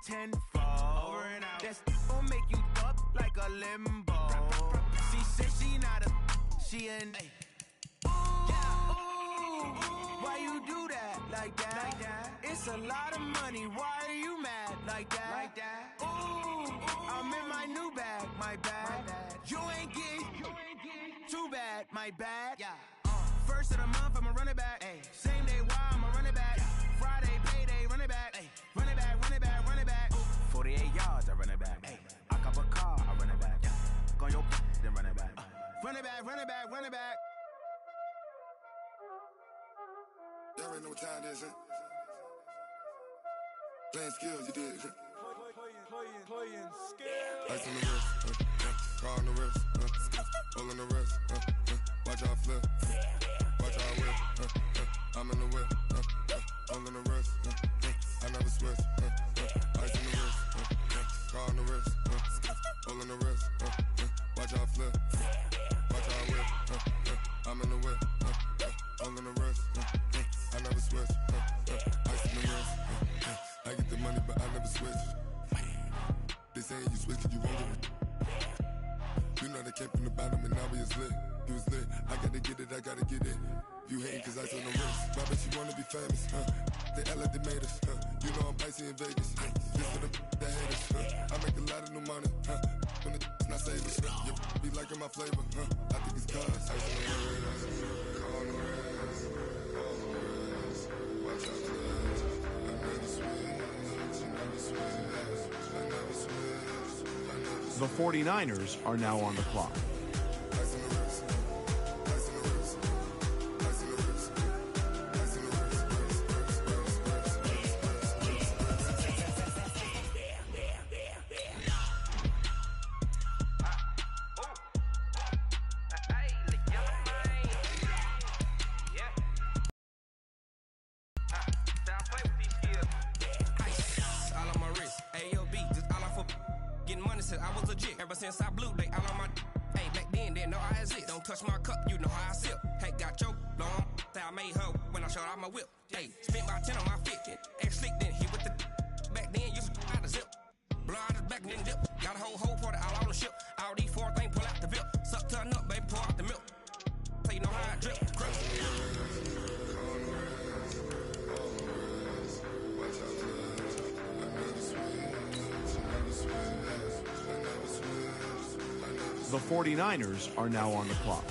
tenfold. Over and out. That's gon' make you up like a limbo. She said she not a, she an. Why you do that like that? It's a lot of money. Why are you mad like that? Ooh, I'm in my new bag, my bad. You ain't getting too bad, my bad. First of the month, I'ma run it back. Same day, why I'ma run it back. Friday, payday, run it back. Run it back, run it back, run it back. 48 yards, I run it back. I cop a car, I run it back. Go on your then run it back. Run it back, run it back, run it back. Y'all already know what time it is, huh? Playing skills, you did. Playing skills. Ice on the wrist, car on the wrist, all on the wrist, watch out flip, watch out whip, I'm in the whip, all on the wrist, I never switch, ice on the wrist, car on the wrist, all on the wrist, watch out flip, watch out whip, I'm in the whip, all on the wrist, I never switch, ice on the wrist, I get the money but I never switch. They saying you switch and you won't get it. You know they came from the bottom and now we is lit. You was lit, I gotta get it, I gotta get it. You hating cause ice on the wrist. Why bet you wanna be famous, They act like they made us, You know I'm icy in Vegas, This for the that hate us, I make a lot of new money, When the not savers, You be liking my flavor, I think it's cause ice on the wrist, car on the wrist, all on the wrist, watch out for this. I never switch, I never switch. The 49ers are now on the clock. Ever since I blew, they all on my hey, back then, they know I exist. Don't touch my cup, you know how I sip. Hey, got choked, long, say I made her when I showed out my whip. Hey, spent about 10 on my 50. Ex-slick, then hit with the back then, used to out the zip. Blow out his back, then dip. Got a whole party all on the ship. All these four things, pull out the bill. Suck, turn up, baby, pour out the milk. So you know how I drip, crush. The 49ers are now on the clock.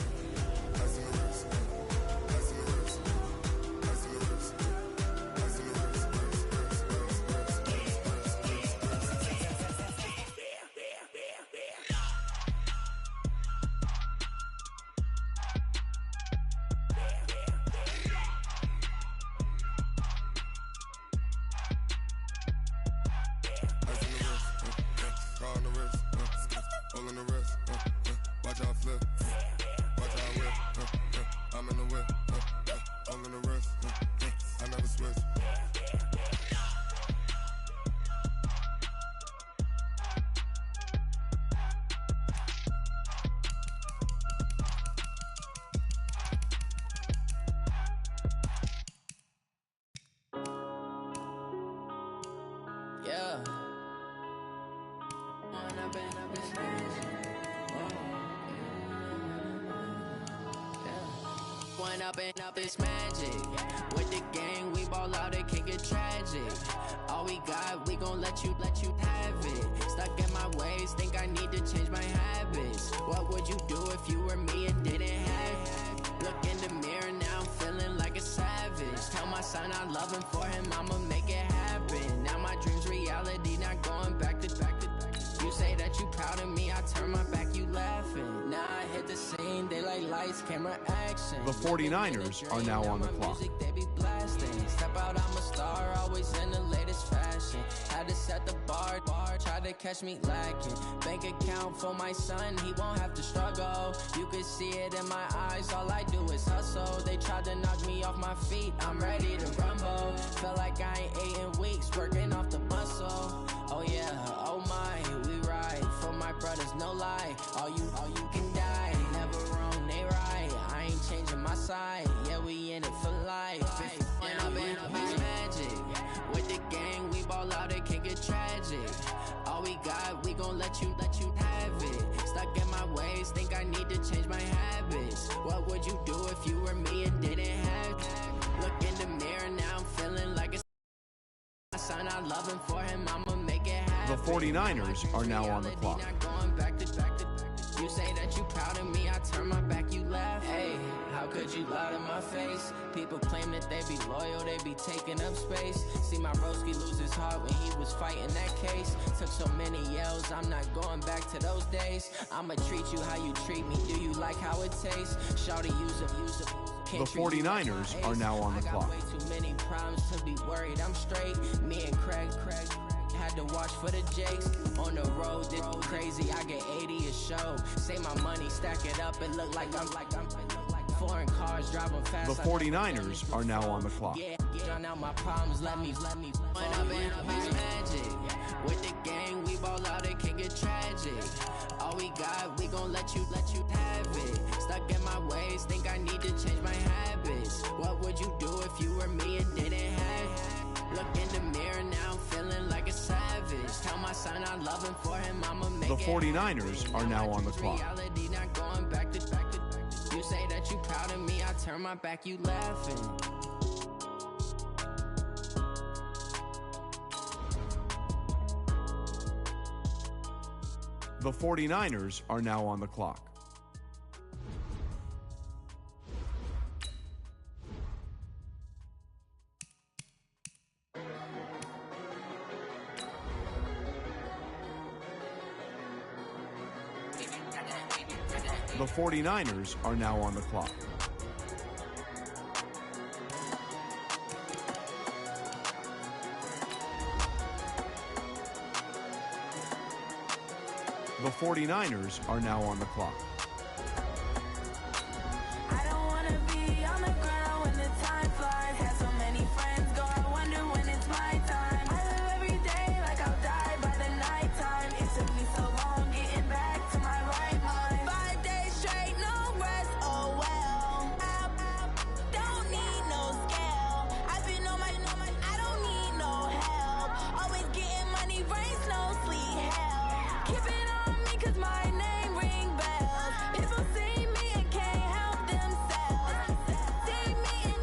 Up it's magic. With the gang, we ball out, it can get tragic. All we got, we gon' let you have it. Stuck in my ways, think I need to change my habits. What would you do if you were me and didn't have it? Look in the mirror now, I'm feeling like a savage. Tell my son I love him, for him I'ma make it happen. Now my dream's reality, not going back to back. You say that you proud of me, I turn my back, you laughing. Now I hit the scene, they like lights, camera, action. The 49ers are now on the clock. Music, they be blasting. Step out, I'm a star, always in the latest fashion. Had to set the bar, try to catch me lacking. Bank account for my son, he won't have to struggle. You can see it in my eyes, all I do is hustle. They tried to knock me off my feet, I'm ready to rumble. Feel like I ain't ate in weeks, working off the muscle. Oh yeah, oh my, we ride for my brothers, no lie. All you can die, never wrong, they right. I ain't changing my side, yeah, we in it for life. When I've been magic, with the gang, we ball out. out, it can get tragic. All we got, we gon' let you have it. Stuck in my ways, think I need to change my habits. What would you do if you were me and didn't have it? Look in the mirror, now I'm feeling like it's my son, I'm loving for him, I'ma make it happen. The 49ers are now on the clock. You say that you proud of me, I turn my back, you laugh. Hey, how could you lie to my face? People claim that they be loyal, they be taking up space. See my broski lose his heart when he was fighting that case. Took so many yells, I'm not going back to those days. I'ma treat you how you treat me, do you like how it tastes? Shawty, use it. The 49ers are now on the clock. I got way too many problems to be worried, I'm straight. Me and Craig had to watch for the Jakes. On the road, this crazy, I get 80 a show. Say my money, stack it up, it look like I'm foreign cars driving fast. The 49ers are now on the clock. Yeah, drown out my problems, let me When up in it's magic. With the gang, we ball out, it can get tragic. All we got, we gon' let you have it. Stuck in my ways, think I need to change my habits. What would you do if you were me and didn't have it? Look in the mirror, now I'm feeling like a savage. Tell my son I'm loving for him, I'ma make The it 49ers happen. are now on the clock. Reality, not going back to you say that you proud of me, I turn my back, you laughing. The 49ers are now on the clock. The 49ers are now on the clock. The 49ers are now on the clock. I don't wanna be on the ground when the time flies. Had so many friends go, I wonder when it's my time. I live every day like I'll die by the nighttime. It took me so long getting back to my right mind. 5 days straight, no rest, oh well. I don't need no scale. I've been on my, I don't need no help. Always getting money, rain, snow, sleet, hell. Keep it on me cause my name ring bells. People see me and can't help themselves. See me and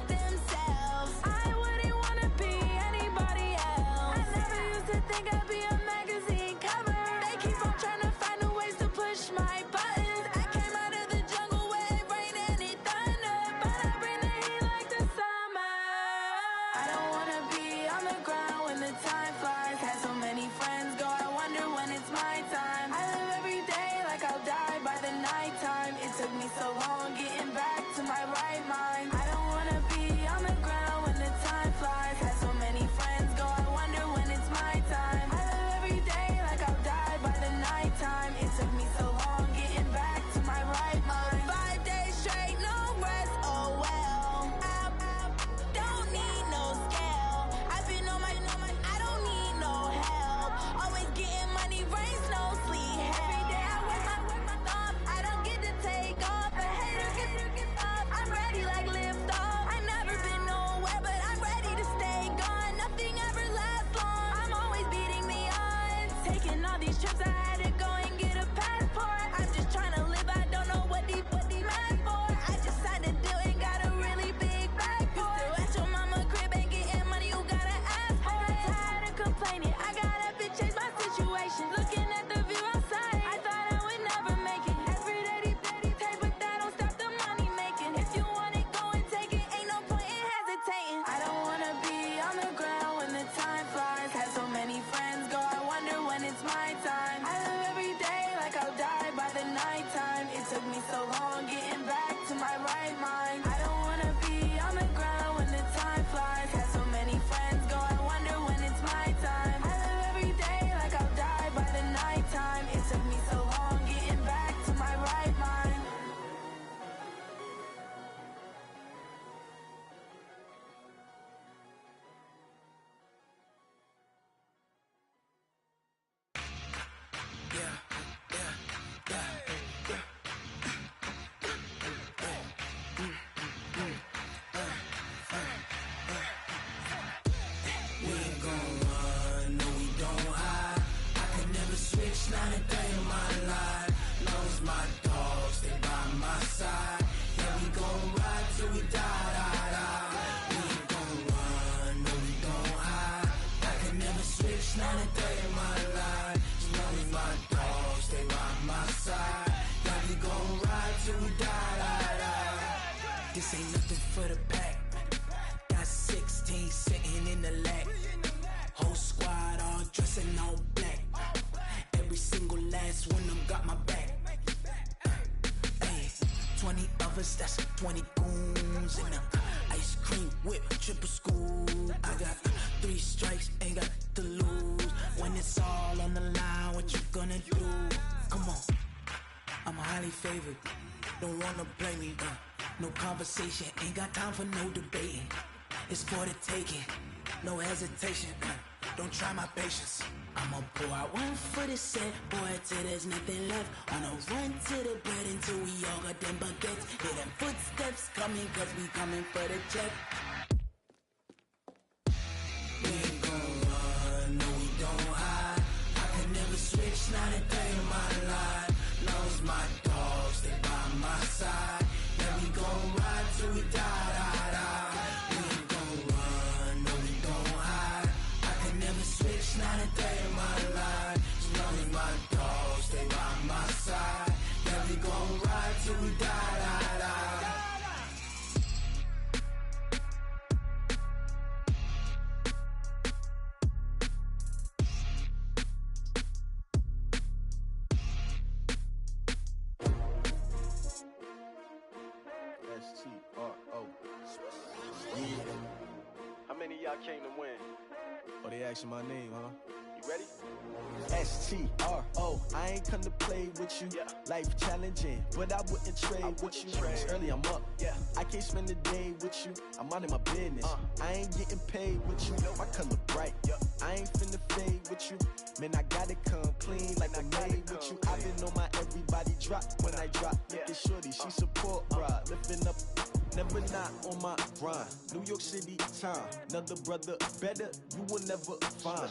themselves. I wouldn't wanna be anybody else. I never used to think I'd be a magazine cover. They keep on trying to find new ways to push my buttons. I came out of the jungle where it rained and it thunder, but I bring the heat like the summer. I don't wanna be on the ground when the time flies. Had so many friends go, I wonder when it's my time. I live 20 goons in the ice cream whip, triple scoop. I got 3 strikes, ain't got to lose. When it's all on the line, what you gonna do? Come on, I'm highly favored. Don't wanna play me, no conversation, ain't got time for no debating. It's for the taking, no hesitation. Don't try my patience. I'ma pour out one for the set, boy, till there's nothing left. On a run to the bread until we all got them baguettes. Hear them footsteps coming, cause we coming for the check. We ain't gon' run, no we don't hide. I can never switch, not a day in my life. Knows my dogs, they by my side. Yeah, we gon' ride till we die, die, die. We ain't gon' run, no we don't hide. I can never switch, not a day in my life. As long as my dogs stay by my side. Yeah, we gon' ride till we die, die, die. S-T-R-O. Yeah. How many of y'all came to win? Oh, they asking my name, huh? You ready? S-T-R-O. I ain't come to play with you. Life challenging, but I wouldn't trade with you. It's early, I'm up. I can't spend the day with you. I'm out of my business. I ain't getting paid with you. My color bright. I ain't finna fade with you. Man, I gotta come clean like I made with you. I've been on my everybody drop when I drop. Look at shorty, she support ride. Lifting up, never not on my grind. New York City time, another brother better, you will never find.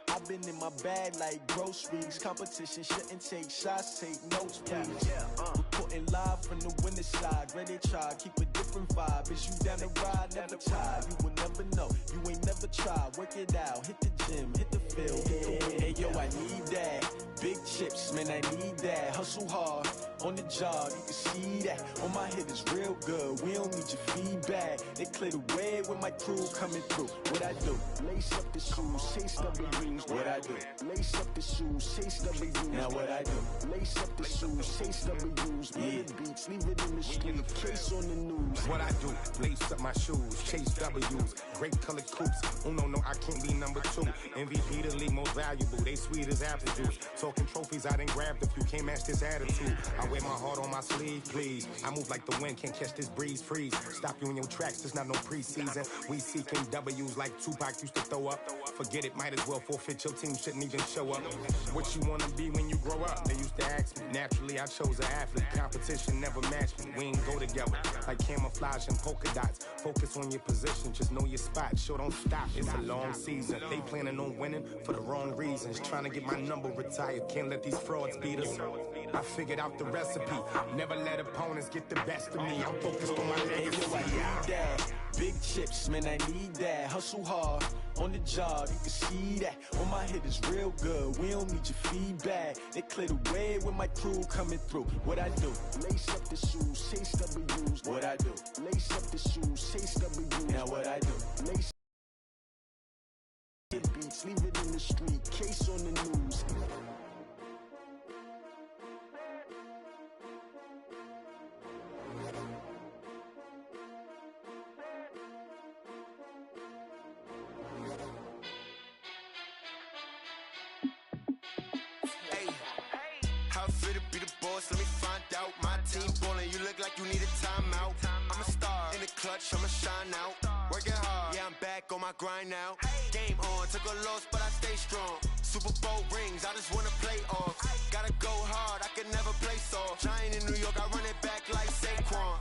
I've been in my bag like groceries. Competition shouldn't take shots, take notes, please. Reporting live from the winning side. Ready to try, keep a different vibe. Is you down the ride, never tired. You will never know, you ain't never tried. Work it out, hit the gym, hit the field, hit the win. Hey yo, I need that. Big chips, man, I need that. Hustle hard, on the job, you can see that. On my head is real good, we don't need your feedback. They clear the way with my crew coming through. What I do? Lace up the shoes, chase W's. What I do? Lace up the shoes, chase W's. Now what I do? Lace up the shoes, chase W's. Yeah, beats, leave it in the street, case on the news. What I do? Lace up my shoes, chase W's. Great colored coops. Oh no, I can't be number 2. MVP the league most valuable. They sweet as apple juice. Talking trophies, I done grabbed a few. Can't match this attitude. I wear my heart on my sleeve, please. I move like the wind, can't catch this breeze, freeze. Stop you in your tracks, there's not no preseason. We seeking W's like Tupac used to throw up. Forget it, might as well forfeit. Your team shouldn't even show up. What you wanna be when you grow up? They used to ask me. Naturally, I chose an athlete. Competition never matched me. We ain't go together like camouflage and polka dots. Focus on your position, just know your spot. Sure, don't stop. It's a long season. They planning on winning for the wrong reasons. Trying to get my number retired. Can't let these frauds beat us. I figured out the recipe. Never let opponents get the best of me. I'm focused on my legacy. I need that. Big chips, man, I need that. Hustle hard, on the job, you can see that. On my head is real good, we don't need your feedback. They clear the way with my crew coming through. What I do? Lace up the shoes, chase W's. What I do? Lace up the shoes, chase W's. Now what I do? Lace beats, leave it in the street, case on the news. Let me find out. My team ballin', you look like you need a timeout. I'm a star in the clutch, I'ma shine out. Working hard, yeah, I'm back on my grind now. Game on, took a loss, but I stay strong. Super Bowl rings, I just wanna play off. Gotta go hard, I can never play soft. Giant in New York, I run it back like Saquon.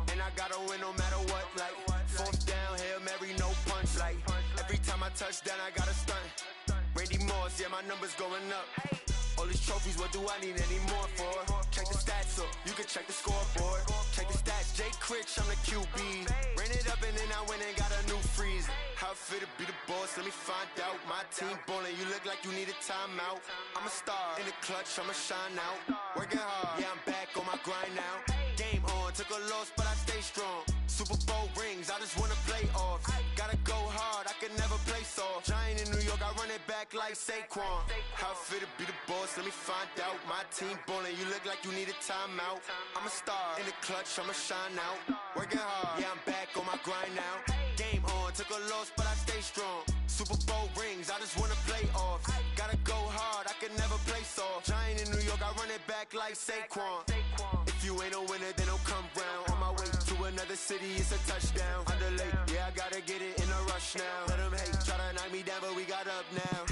And I gotta win no matter what, like 4th down, Hail Mary, no punch. Like every time I touch down, I gotta stunt. Randy Moss, yeah, my numbers going up. All these trophies, what do I need any more for? Check the stats up, you can check the scoreboard. Check the stats, Jay Critch, I'm the QB. Ran it up and then I went and got a new freeze. How it feel to be the boss, let me find out. My team ballin', you look like you need a timeout. I'm a star in the clutch, I'ma shine out. Working hard, yeah, I'm back on my grind now. Game on, took a loss, but I stay strong. Super Bowl rings, I just wanna play off. Gotta go hard, I can never play soft. Giant in New York, I run it back back like Saquon. How fit to be the boss, let me find out. My team ballin', you look like you need a timeout. I'm a star, in the clutch, I'ma shine out. Working hard, yeah, I'm back on my grind now. Game on, took a loss, but I stay strong. Super Bowl rings, I just wanna play off. Gotta go hard, I can never play soft. Giant in New York, I run it back like Saquon. If you ain't a winner, then don't come round. On my way to another city, it's a touchdown. Underlay, yeah, I gotta get it in a rush now. Let them hate, try to knock me down, but we got up now.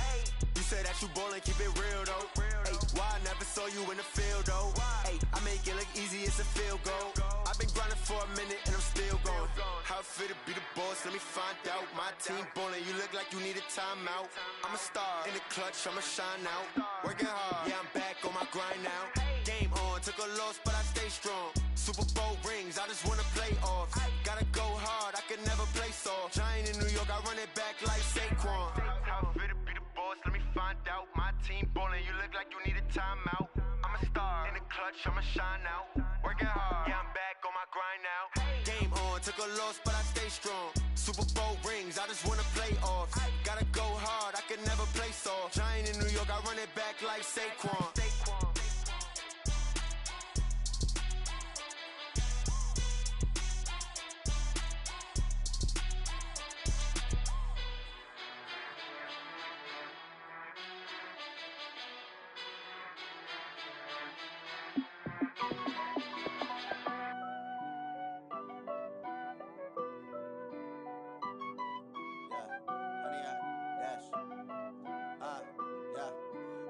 You say that you ballin', keep it real though. Hey, why I never saw you in the field though? Hey, I make it look easy, it's a field goal. I've been grinding for a minute and I'm still going. How fit to be the boss, let me find out. My team ballin', you look like you need a timeout. I'm a star, in the clutch, I'ma shine out. Working hard, yeah, I'm back on my grind now. Game on, took a loss, but I stay strong. Super Bowl rings, I just wanna play off. Gotta go hard, I can never play soft. Giant in New York, I run it back like Saquon. How fit to be the boss, let me find out. My team ballin', you look like you need a timeout. I'm a star, in the clutch, I'ma shine out. Working hard, yeah, I'm back on my grind now. Game on, took a loss, but I stay strong. Super Bowl rings, I just wanna play off. Gotta go hard, I can never play soft. Giant in New York, I run it back like Saquon.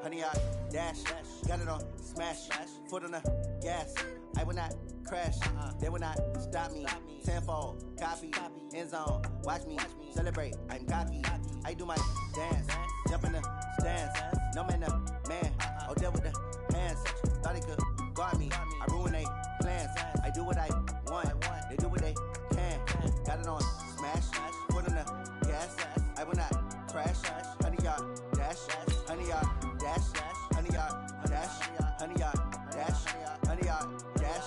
Honey, I dash, got it on smash, foot on the gas. I will not crash, they will not stop me. Tenfold, copy, end zone, watch me celebrate. I'm cocky, I do my dance, jump in the stands. No man, the man, oh, deal with the hands. Thought he could guard me, I ruin they plans. I do what I want, they do what they can. Got it on smash, foot on the gas. I will not crash, honey, y'all dash, honey, y'all dash, honey, y'all dash, honey, y'all dash, honey, y'all dash.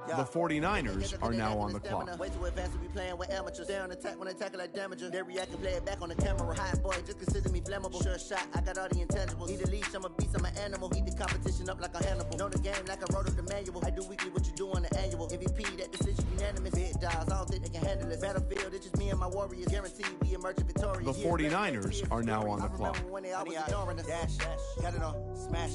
The 49ers are now on the clock. Way too advanced to be playing with amateurs. Stay on attack when I tackle like damager. They react and play it back on the camera. Hot boy, just consider me flammable. Sure shot, I got all the intangibles. Need a leash, I'm a beast, I'm an animal. Eat the competition up like a Hannibal. Know the game like I wrote up the manual. I do weekly what you do on the annual. MVP, that decision unanimous. Big dogs, I don't think they can handle it. Battlefield, it's just me and my warriors. Guaranteed we emerge victorious. The 49ers are now on the clock. When they always ignoring us. Dash, got it on smash,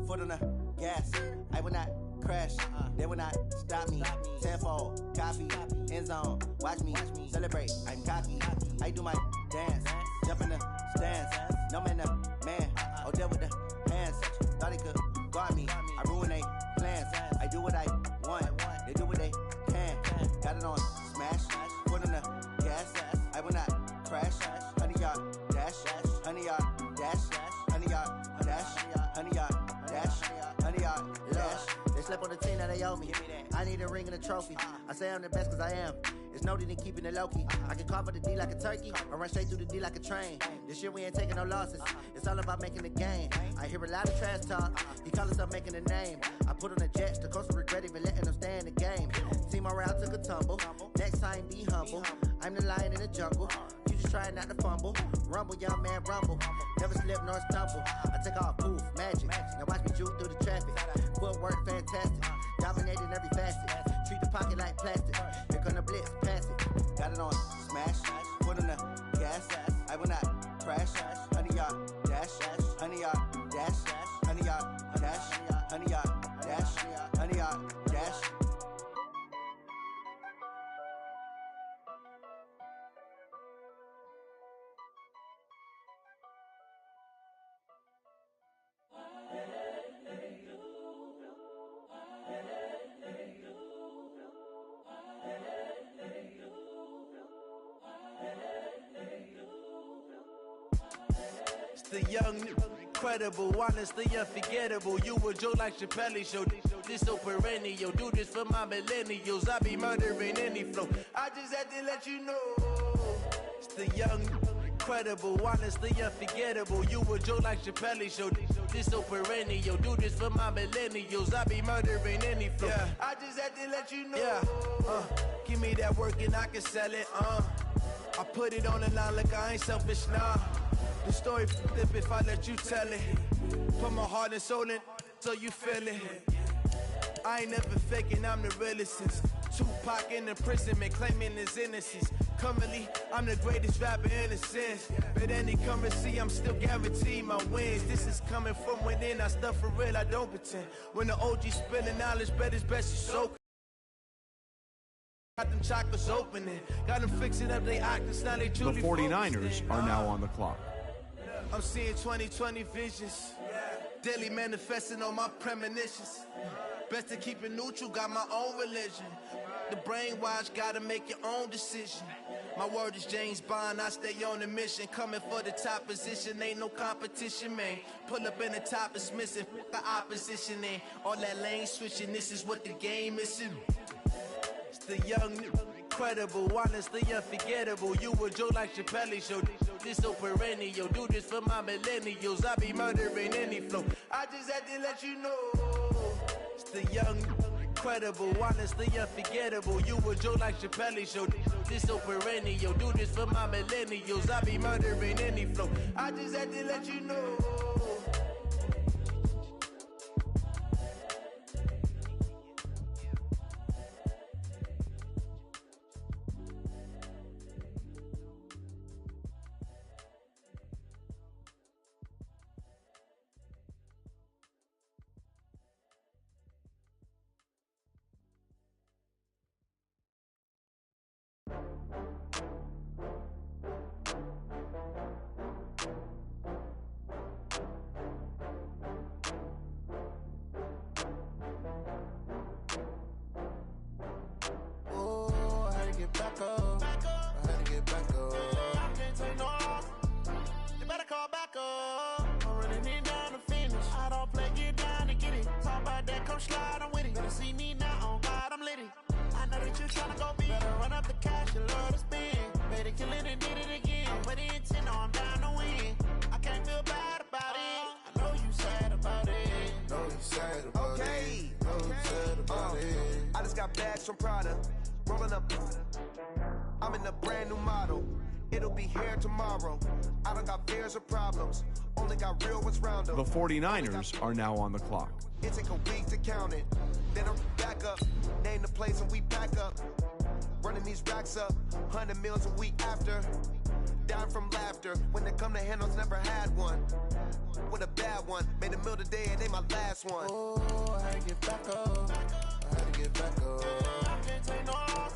foot on the gas. I will not crash, they will not stop me. Tenfold, copy, end zone, watch me celebrate. I'm cocky, I do my dance, jump in the stands. No man, the man, oh, deal with the hands. Thought he could guard me, I ruin they plans. I do what I want, they do what they can. Got it on smash, foot on the gas. I will not crash, honey, y'all dash, honey, y'all dash, honey, y'all dash, honey, y'all dash, honey, y'all dash. They slept on the team that they owe me. I need a ring and a trophy. I say I'm the best cause I am. It's no need in keeping it low-key. I can carve up the D like a turkey or run straight through the D like a train. This year we ain't taking no losses. It's all about making the game. I hear a lot of trash talk. He call himself making a name. I put on the Jets. The coach will regret even letting them stay in the game. Team morale took a tumble. Next time be humble. I'm the lion in the jungle. You just trying not to fumble. Rumble, young man, rumble. Never slip nor stumble. I take off, poof, magic. Now watch me juke through the traffic. Footwork fantastic. Dominating every facet. Treat the pocket like plastic. Here come the blitz, pass it. Got it on smash. Foot on the gas. I will not crash. Honey, y'all dash. Honey, y'all dash. Honey, y'all dash. Honey, y'all dash. Honey, y'all dash. The young, incredible, honestly unforgettable. You a joke like Chappelle show. This so perennial. Do this for my millennials. I be murdering any flow. I just had to let you know. It's the young, incredible, honestly unforgettable. You a joke like Chappelle show. This so perennial. Do this for my millennials. I be murdering any flow. Yeah. I just had to let you know. Yeah. Give me that work and I can sell it. I put it on the line like I ain't selfish, nah. The story flip if I let you tell it. Put my heart and soul in so you feel it. I ain't never faking, I'm the realest since Tupac in imprisonment, claiming his innocence. Currently, I'm the greatest rapper in a sense. But any currency, I'm still guaranteed my wins. This is coming from within, I stuff for real, I don't pretend. When the OG spilling knowledge, bet it's best you soak. Got them chakras opening, got them fixing up their octaves, now they truly The 49ers are now on the clock. I'm seeing 2020 visions, daily manifesting on my premonitions. Best to keep it neutral, got my own religion. The brainwash, gotta make your own decision. My word is James Bond, I stay on a mission. Coming for the top position, ain't no competition, man. Pull up in the top is missing, the opposition ain't. All that lane switching, this is what the game is. It's the young, incredible, honestly unforgettable. You a joke like Chappelle show. This so perennial, do this for my millennials. I be murdering any flow. I just had to let you know. It's the young, incredible, honestly unforgettable. You a joke like Chappelle show. This so perennial, do this for my millennials. I be murdering any flow. I just had to let you know. I just got bags from Prada, rolling up. I'm in a brand new model. It'll be here tomorrow. I don't got fears or problems. Only got real ones round them. The 49ers are now on the clock. It take a week to count it. Then I'm back up. Name the place and we pack up. Running these racks up. 100 meals a week after. Down from laughter. When they come to handles, never had one. With a bad one. Made a meal today and they my last one. Oh, I had to get back up. I had to get back up. I can't take no loss.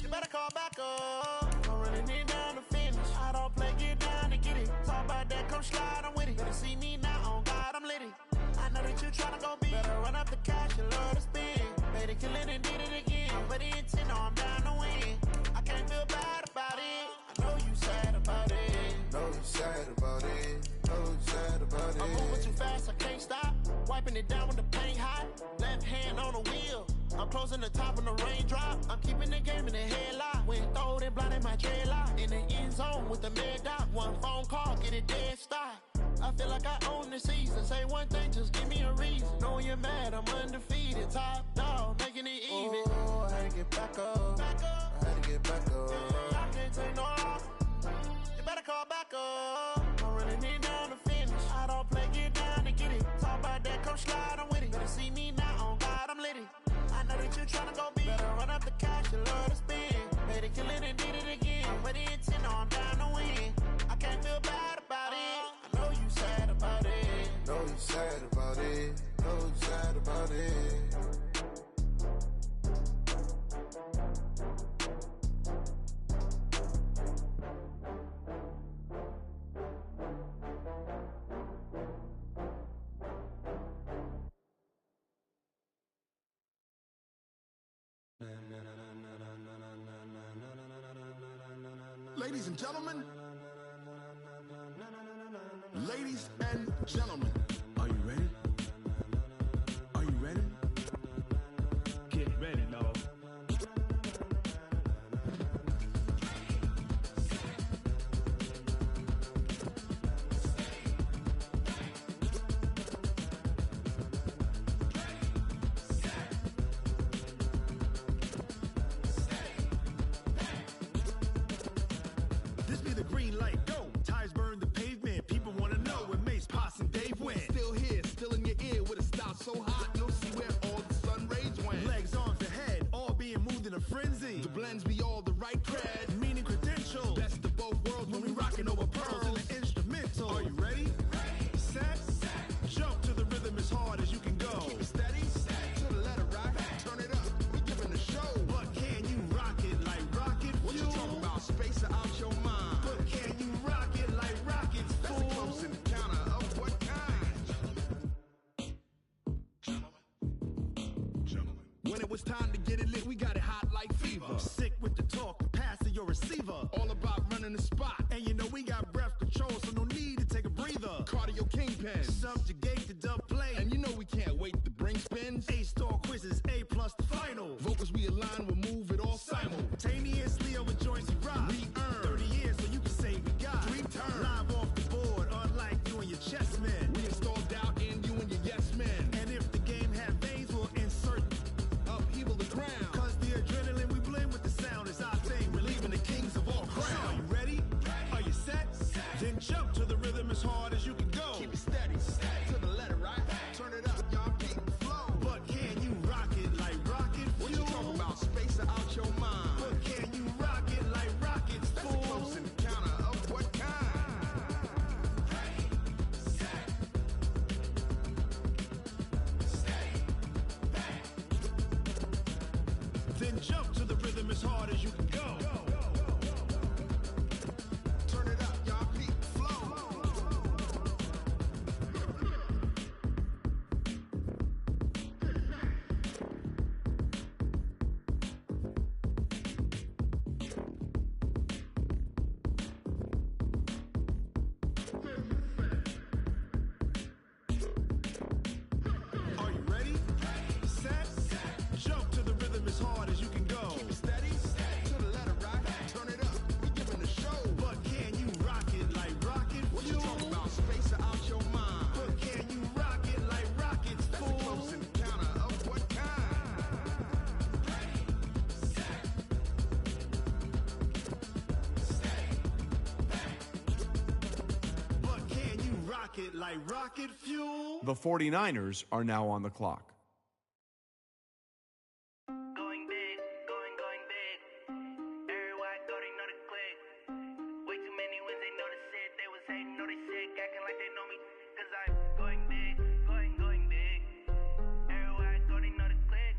You better call back up. I'm running it down to finish. I don't play, get down to get it. Talk about that, come slide, I'm with it. Better see me now, on God, I'm litty. I know that you tryna go big. Better run up the cash, you love to spin. Made it, kill it, and did it again. But the intent, no, I'm down to win. I can't feel bad about it. I know you sad about it. Know you sad about it. Know you sad about it. I'm moving too fast, I can't stop. Wiping it down with the paint hot. Left hand on the wheel. I'm closing the top when the raindrop. I'm keeping the game in the headlock. When throwed and blinded my dreadlock. In the end zone with the mad dot. One phone call, get it dead stop. I feel like I own the season. Say one thing, just give me a reason. Knowing you're mad, I'm undefeated. Top dog, making it even. Oh, I had to get back up. I had to get back up. I can't take no loss. You better call back up. I'm running it down to finish. I don't play, get down to get it. Talk about that, come slide, I'm with it. Better see me now, on God, I'm litty. I know that you tryna go big. Better run up the cash, you love to spin. Made it, kill it, and did it again. But the intent, no, I'm down to win. I can't feel bad about it. I know you sad about it. Know you sad about it. Know you sad about it. Ladies and gentlemen, ladies and gentlemen, are you ready? Are you ready? Get ready, dog. This be the green light, go! Tires burn the pavement. Now it's time to get it lit, we got it hot like fever. Sick with the talk, pass to your receiver. All about running the spot. And you know we got breath control, so no need to take a breather. Cardio kingpin. Subjugate the dub play. And you know we can't wait to bring spins. A-star quizzes, A+ the final. Vocals we align, we'll move it all simultaneously over joints and rock. We earn 30 years, so you can say we got 3 turns. Live off the board, unlike you and your chess men. We install doubt in you and your yes men. And if the game had veins, we'll insert upheaval the ground. Cause the adrenaline we blend with the sound is our thing. We're leaving the kings of all crowns. So are you ready? Are you set? Then jump to the rhythm as hard as you can go. Keep it steady, to the letter, right? Turn it up, y'all keep the flow. But can you rock it like rocket fuel? What you talking about? Space out your mind. But can you rock it like rockets, fool? That's a close encounter of what kind? Then jump to the rhythm as hard as you can go. Turn it up, y'all keep the flow. Are you ready? Set? Jump to the rhythm as hard as you can go. Keep it steady, to the letter, right? Turn it up, we giving the show. But can you rock it like rocket fuel? What you talking about? Space out your mind. But can you rock it like rockets, That's fool? a close encounter of what kind? But can you rock it like rocket fuel? The 49ers are now on the clock. Going big, going big. Everywhere I go, they know the click. Way too many wins, they know the shit. They was hating, know they sick, acting like they know me. Cause I'm going big, going big. Everywhere I go, they know the click.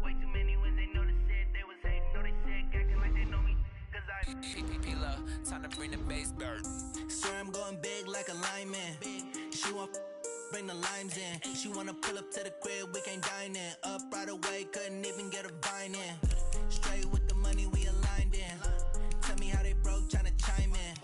Way too many wins, they know the shit. They was hating, know they sick, acting like they know me. Cause I'm P-P-P-Love, time to bring the bass bird. Swear I'm going big like a lineman. She want bring the limes in. She wanna pull up to the crib, we can't dine in. Up right away, couldn't even get a vine in. Straight with the money we aligned in. Tell me how they broke, tryna chime in.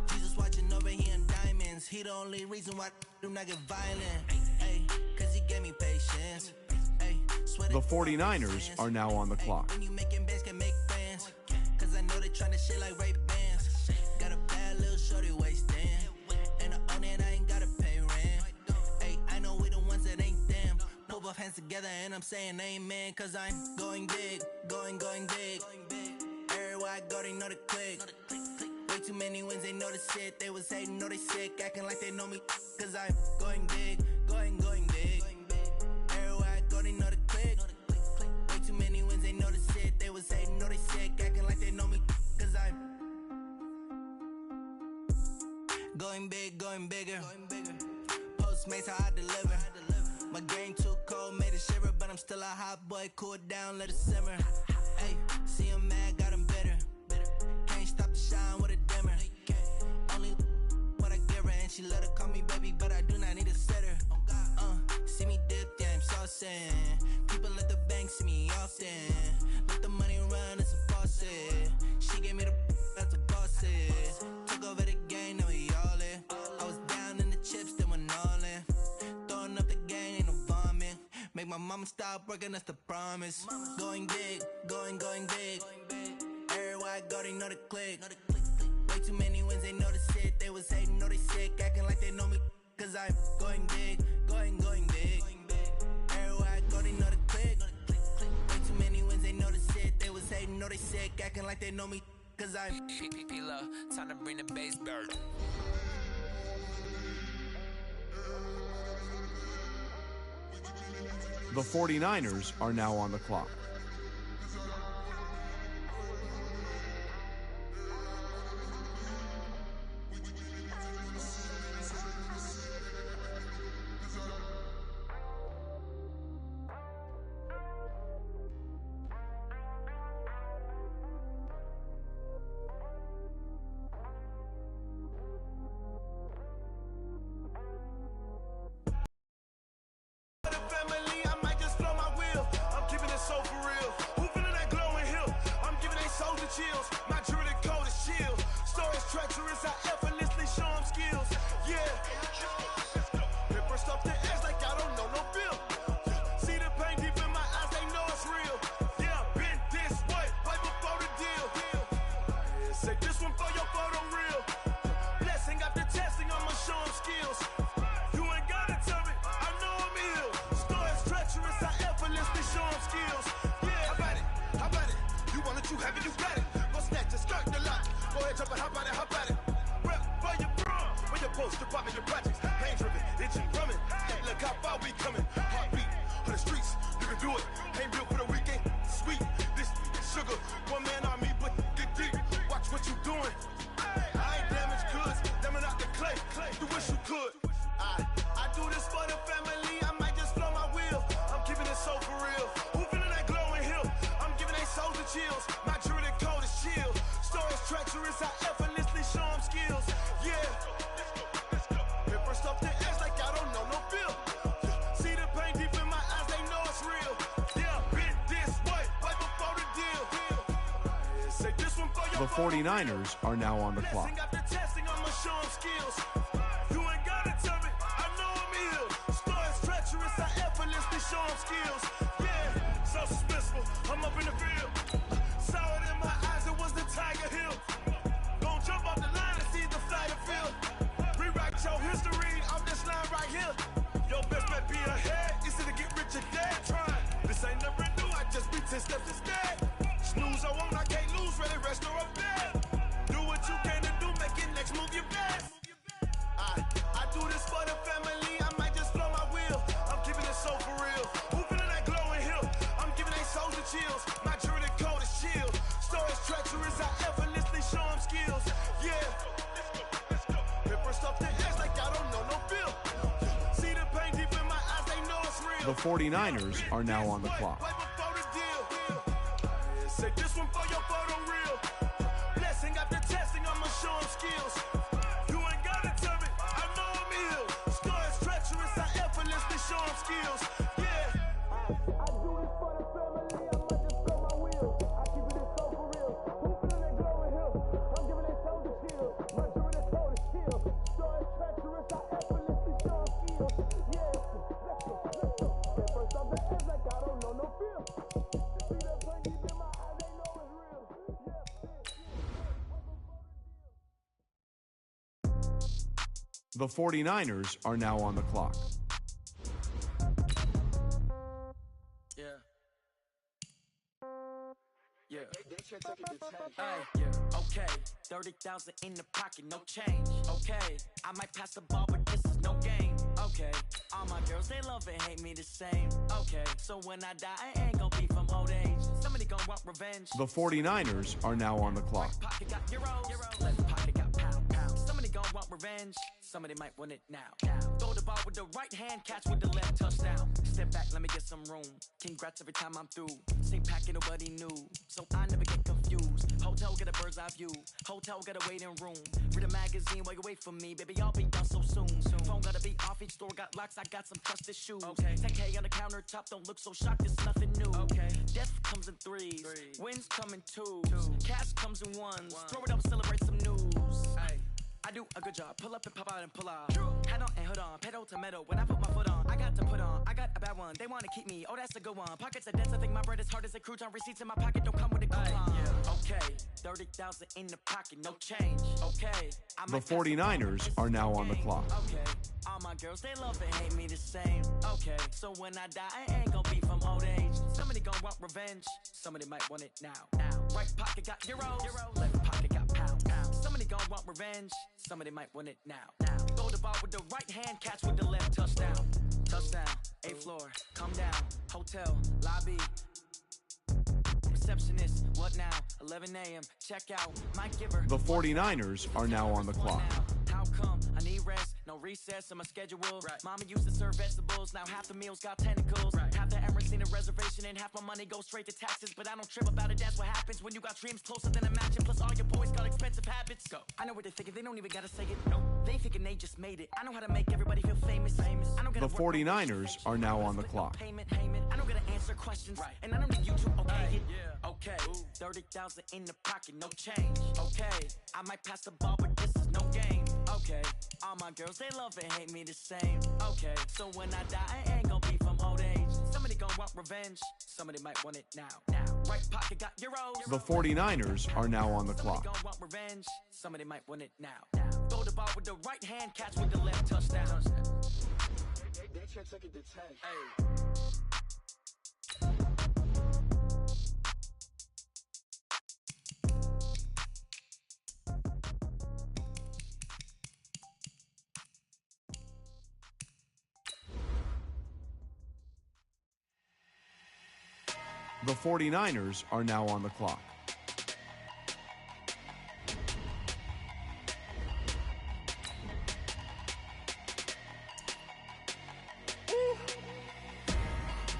Jesus watching over here in diamonds. He the only reason why I do not get violent. Ay, cause he gave me patience. Ay, swear The 49ers are now on the clock. when you making bands, can make friends. Cause I know they tryna shit like Ray Bans. Got a bad little shorty wasting. And I own it, I ain't gotta pay rent. Ay, I know we the ones that ain't them. Pull both hands together and I'm saying amen. Cause I'm going big, going big. Everywhere I go, they know the click. Way too many wins, they know the shit. They was hating, know they sick, acting like they know me. Cause I'm going big, going big. Everywhere I go, they know the click. Way too many wins, they know the shit. They was hating, know they sick, acting like they know me. Cause I'm going big, going bigger. Postmates, how I deliver. My game too cold, made it shiver, but I'm still a hot boy. Cool it down, let it simmer. Hey, see him mad, got him bitter. Can't stop the shine with a dimmer. Only what I give her, and she let her call me baby, but I do not need a sitter. See me dip, yeah, I'm saucing. People at the bank see me often. Let the money run, it's a faucet. She gave me the that's a boss is. Took over the game, now we all in. I was down in the chips, then went all in. Throwing up the gang, ain't no vomit. Make my mama stop working, that's the promise. Going big, going big. Everywhere I go, they know the click. Way too many wins, they know the shit. They was hating, know they sick, acting like they know me. Cause I'm going big, going big. Everywhere I go, they know the click. Way too many wins, they know the shit. They was hating, know they sick, acting like they know me. Cause I'm P-P-P-Love, time to bring the bass bird. The 49ers are now on the clock. department, your projects. Pain driven, itching, drumming. Look how far we coming. Heartbeat on the streets, you can do it. Ain't built for the weekend. Sweet, this sugar, one man army, but get deep. Watch what you doing. I ain't damaged goods, them are not the clay. You wish you could. I do this for the family. I might just flow my wheel. I'm keeping it so for real. Who feeling that glowing hill? I'm giving they souls the chills. My jewelry code is chill. Stories treacherous, I effortlessly show them skills. Yeah. Hit first off the edge like I don't know no feel. See the pain deep in my eyes, they know it's real. Yeah, been this way, right before the deal. Say this one for your The 49ers are now on the clock. After testing, I'ma show them skills. You ain't gotta tell me, I know I'm ill. Stories treacherous, I effortlessly show them skills. Yeah, so suspenseful, I'm up in the field. Saw it in my eyes, it was the Tiger Hill. Gon' jump off the line and see the flight of field. Rewrite your history off this line right here. Your best bet be ahead, easy to get rich or dead. Trying, this ain't never new, I just be 10 steps instead. Snooze, I won't, I can't lose, ready, rest or up bed. Do what you can to do, make it next move your best. I do this for the family, I might just flow my wheel. I'm keeping it so for real. Who feeling that glowing hill? I'm giving they souls the chills. My jewelry code is chill. Stories treacherous, I effortlessly show them skills. Yeah. Hit first off the edge like I don't know no feel. See the pain deep in my eyes, they know it's real. The 49ers are now on the clock. Right before the deal. Say this one for your photo real. Blessing after testing, I'ma show them skills. You ain't gotta tell me, I know I'm ill. Stories treacherous, I effortlessly show them skills. Yeah. I do this for the family, I might just blow my wheel. I keep it so for real. Who feeling that glowing hill? I'm giving they souls the chill. My jewelry code is chill. Stories treacherous, I effortlessly show them skills. Yeah. Let's go. Get first off the edge like I don't know no feel. See that pain deep in my eyes, they know it's real. The 49ers are now on the clock. Yeah. Yeah. Hey, yeah. Okay. 30,000 in the pocket, no change. Okay. I might pass the ball, but this is no game. Okay. All my girls, they love and hate me the same. Okay. So when I die, I ain't gonna be from old age. Somebody gonna want revenge. The 49ers are now on the clock. Right pocket got euros. Left pocket got pound. Somebody gonna want revenge. Somebody might want it now. Throw the ball with the right hand, catch with the left, touchdown. Step back, let me get some room. Congrats every time I'm through. Same packet, nobody knew, so I never get confused. Hotel get a bird's eye view. Hotel get a waiting room. Read a magazine while you wait for me, baby. I'll be done so soon. Phone gotta be off, each store got locks. I got some trusted shoes. Okay. 10K on the countertop, don't look so shocked. It's nothing new. Okay. Death comes in threes. Wins come in twos. Cash comes in ones. Throw it up, celebrate some news. Hey. I do a good job, pull up and pop out and pull out. Head on and hood on, pedal to metal. When I put my foot on, I got to put on. I got a bad one, they wanna keep me. Oh, that's a good one. Pockets are dense, I think my bread is hard as a crouton. Receipts in my pocket don't come with a coupon. Okay, 30,000 in the pocket, no change. Okay, The 49ers are now on the clock. Okay, all my girls, they love and hate me the same. Okay, so when I die, I ain't gonna be from old age. Somebody gonna want revenge, somebody might want it now. Right pocket got euros, left pocket got pound. Somebody gonna want revenge, somebody might want it now. Throw the ball with the right hand, catch with the left, touchdown. Touchdown, 8th floor, come down, hotel, lobby. Receptionist, what now? 11 a.m., check out, my giver. The 49ers are now on the clock. How come? I need rest, no recess in my schedule. Mama used to serve vegetables, now half the meals got tentacles. Half the Emirates need a reservation and half my money goes straight to taxes. But I don't trip about it, that's what happens when you got dreams closer than a mansion. Plus all your boys got expensive habits. Go. I know what they're thinking, they don't even gotta say it. No, they thinking they just made it. I know how to make everybody feel famous. I don't The 49ers are now on the clock. I don't gotta answer questions, and I don't need you to okay it. Okay, 30,000 in the pocket, no change. Okay, I might pass the ball, but this is no game. Okay, all my girls, they love and hate me the same. Okay, so when I die, I ain't gonna be from old age. Somebody gonna want revenge, somebody might want it now. Right pocket got euros. The 49ers are now on the clock. Somebody gonna want revenge, somebody might want it now. Throw the ball with the right hand, catch with the left, touchdown. They can't take it to 10. Hey. The 49ers are now on the clock.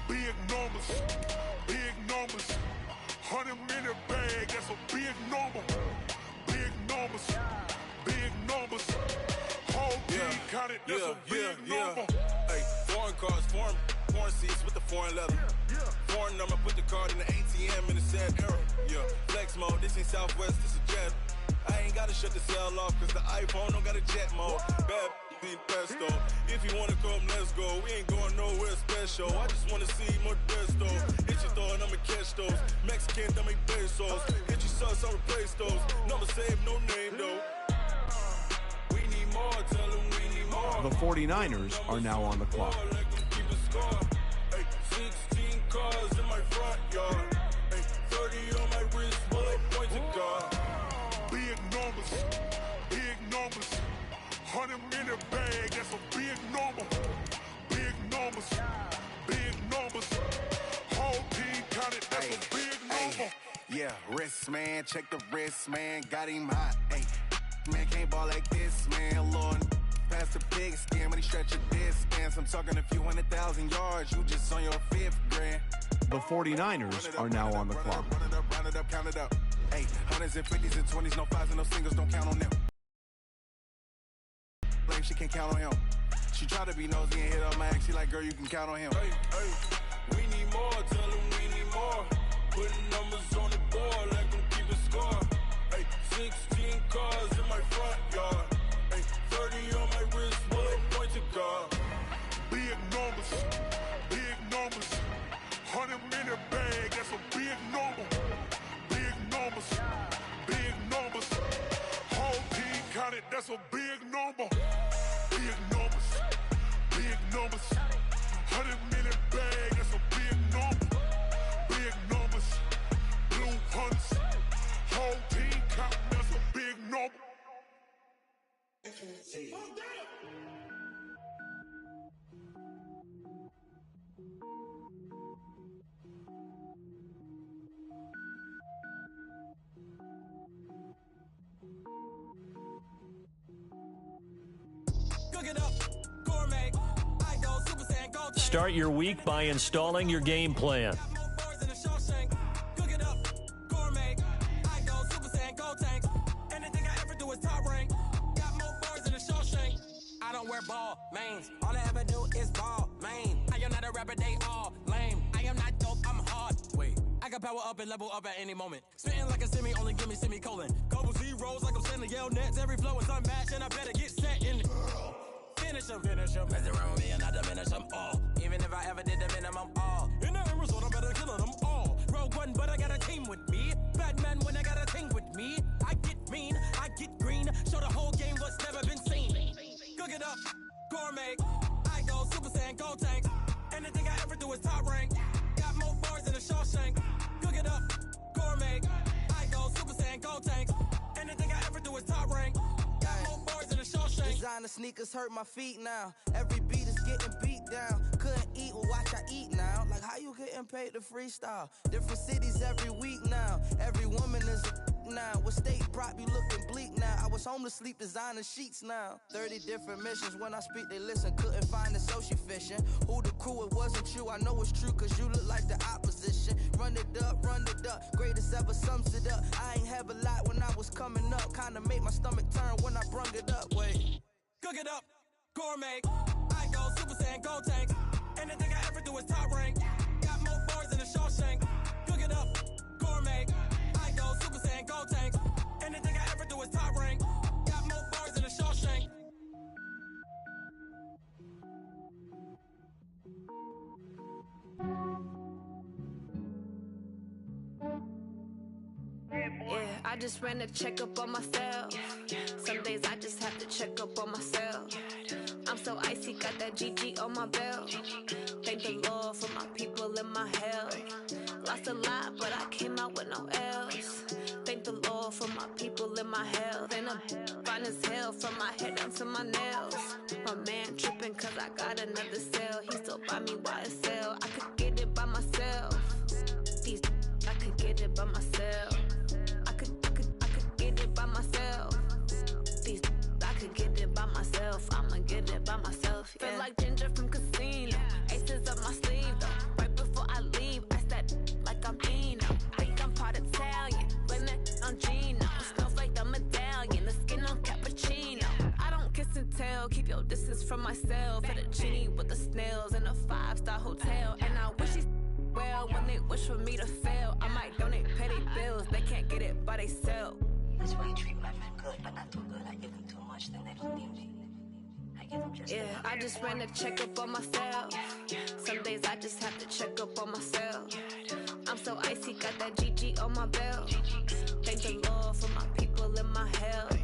Big numbers, 100-minute bag, that's a big number. Big numbers, whole team counted, that's a big number. Hey, foreign cars, foreign seats with the foreign leather. Foreign number, put the card in the ATM in the sad era. Yeah, flex mode, this ain't Southwest, this is jet. I ain't gotta shut the cell off, cause the iPhone don't got a jet mode. Bad pesto. If you wanna come, let's go. We ain't going nowhere special. I just wanna see more desto. Hit your throw and I'ma catch those. Mexican, don't make pesos. Hit your sauce, I'll replace those. Number save, no name though. We need more, tell them we need more. The 49ers are now on the clock. Keep a score. Hey, 16 cars in my front yard. Hey, 30 on my wrist, bullet point to God. Big numbers, 100-minute bag, that's a big number. Big numbers, whole team counted, that's a big number. Yeah, wrist man, check the wrist man, got him hot. Ay, man can't ball like this, man. Lord, past the big skin when he stretch a distance. I'm talking a few 100,000 yards, you just on your 5th grand. The 49ers are now on the clock. Round it up, count it up. Hey, 100s and 50s and 20s, no 5s and no singles, don't count on them. Blame, she can't count on him. She try to be nosy and hit up my ex, she like, girl, you can count on him. Hey, we need more, tell them we need more. Putting numbers on the board, let them keep a score. Hey, 16 cars in my front yard. Hey, 30 on my wrist, bullet point to God. Big numbers, 100-minute bag, that's a big number. Big numbers, whole team counted, that's a big number. Big numbers, 100-minute bag, that's a big number. Big numbers, blue hunts, whole team counting, that's a big number. Start your week by installing your game plan. I don't wear ball mains. All I ever do is ball main. I am not a rapper, they all lame. I am not dope, I'm hard. Wait, I can power up and level up at any moment. Spitting like a semi, only give me semicolon. Couple zeros like I'm sending yell nets. Every flow is unmatched and I better get set in. Finish them. Mess around with me and I diminish them all. Even if I ever did the minimum all. In the end result, I better kill them all. Rogue One, but I got a team with me. Batman when I got a team with me. I get mean, I get green. Show the whole game what's never been seen. Cook it up, gourmet. I go Super Saiyan, go tank. Anything I ever do is top rank. Got more bars than a Shawshank. Cook it up, gourmet. I go Super Saiyan, go tank. Anything I ever do is top rank. Got more bars than a Shawshank. Designer sneakers hurt my feet now. Every beat is getting beat down. Couldn't eat, well watch I eat now. Like how you getting paid to freestyle? Different cities every week now. Every woman is a now. With state prop, you looking bleak now. I was home to sleep, designer sheets now. 30 different missions, when I speak they listen. Couldn't find it, so she fishing. Who the crew, it wasn't you. I know it's true, cause you look like the opposition. Run it up, greatest ever sums it up. I ain't have a lot when I was coming up. Kinda made my stomach turn when I brung it up. Wait. Cook it up, gourmet. I go Super Saiyan, go tank. Anything I ever do is top rank. Got more bars than a Shawshank. Cook it up, gourmet. I go Super Saiyan, go tank. Anything I ever do is top rank. Got more bars than a Shawshank. Yeah, I just ran a checkup on myself. Some days I just have to check up on myself. I'm so icy, got that GG on my belt. Thank the Lord for my people and my health. Lost a lot, but I came out with no else. Thank the Lord for my people and my health. And I'm fine as hell from my head down to my nails. My man tripping cause I got another cell. He still buy me YSL. I could get it by myself. These it by myself. I could get it by myself. I could get it by myself. I'ma get it by myself. Yeah. Feel like Ginger from Casino. Aces up my sleeve though. Right before I leave, I said like I'm Eno. Think I'm part Italian. Blame it on Gino. Smells like the medallion. The skin on cappuccino. I don't kiss and tell. Keep your distance from myself. Hit a genie with the snails in a 5-star hotel. And I wish he's well when they wish for me to fail. I might donate petty bills. They can't get it by themselves. That's why you treat my men good, but not too good. I give them too much, then they don't need me. I give them just enough. I just ran a check up on myself. Some days I just have to check up on myself. I'm so icy, got that GG on my belt. Thank the Lord for my people in my health.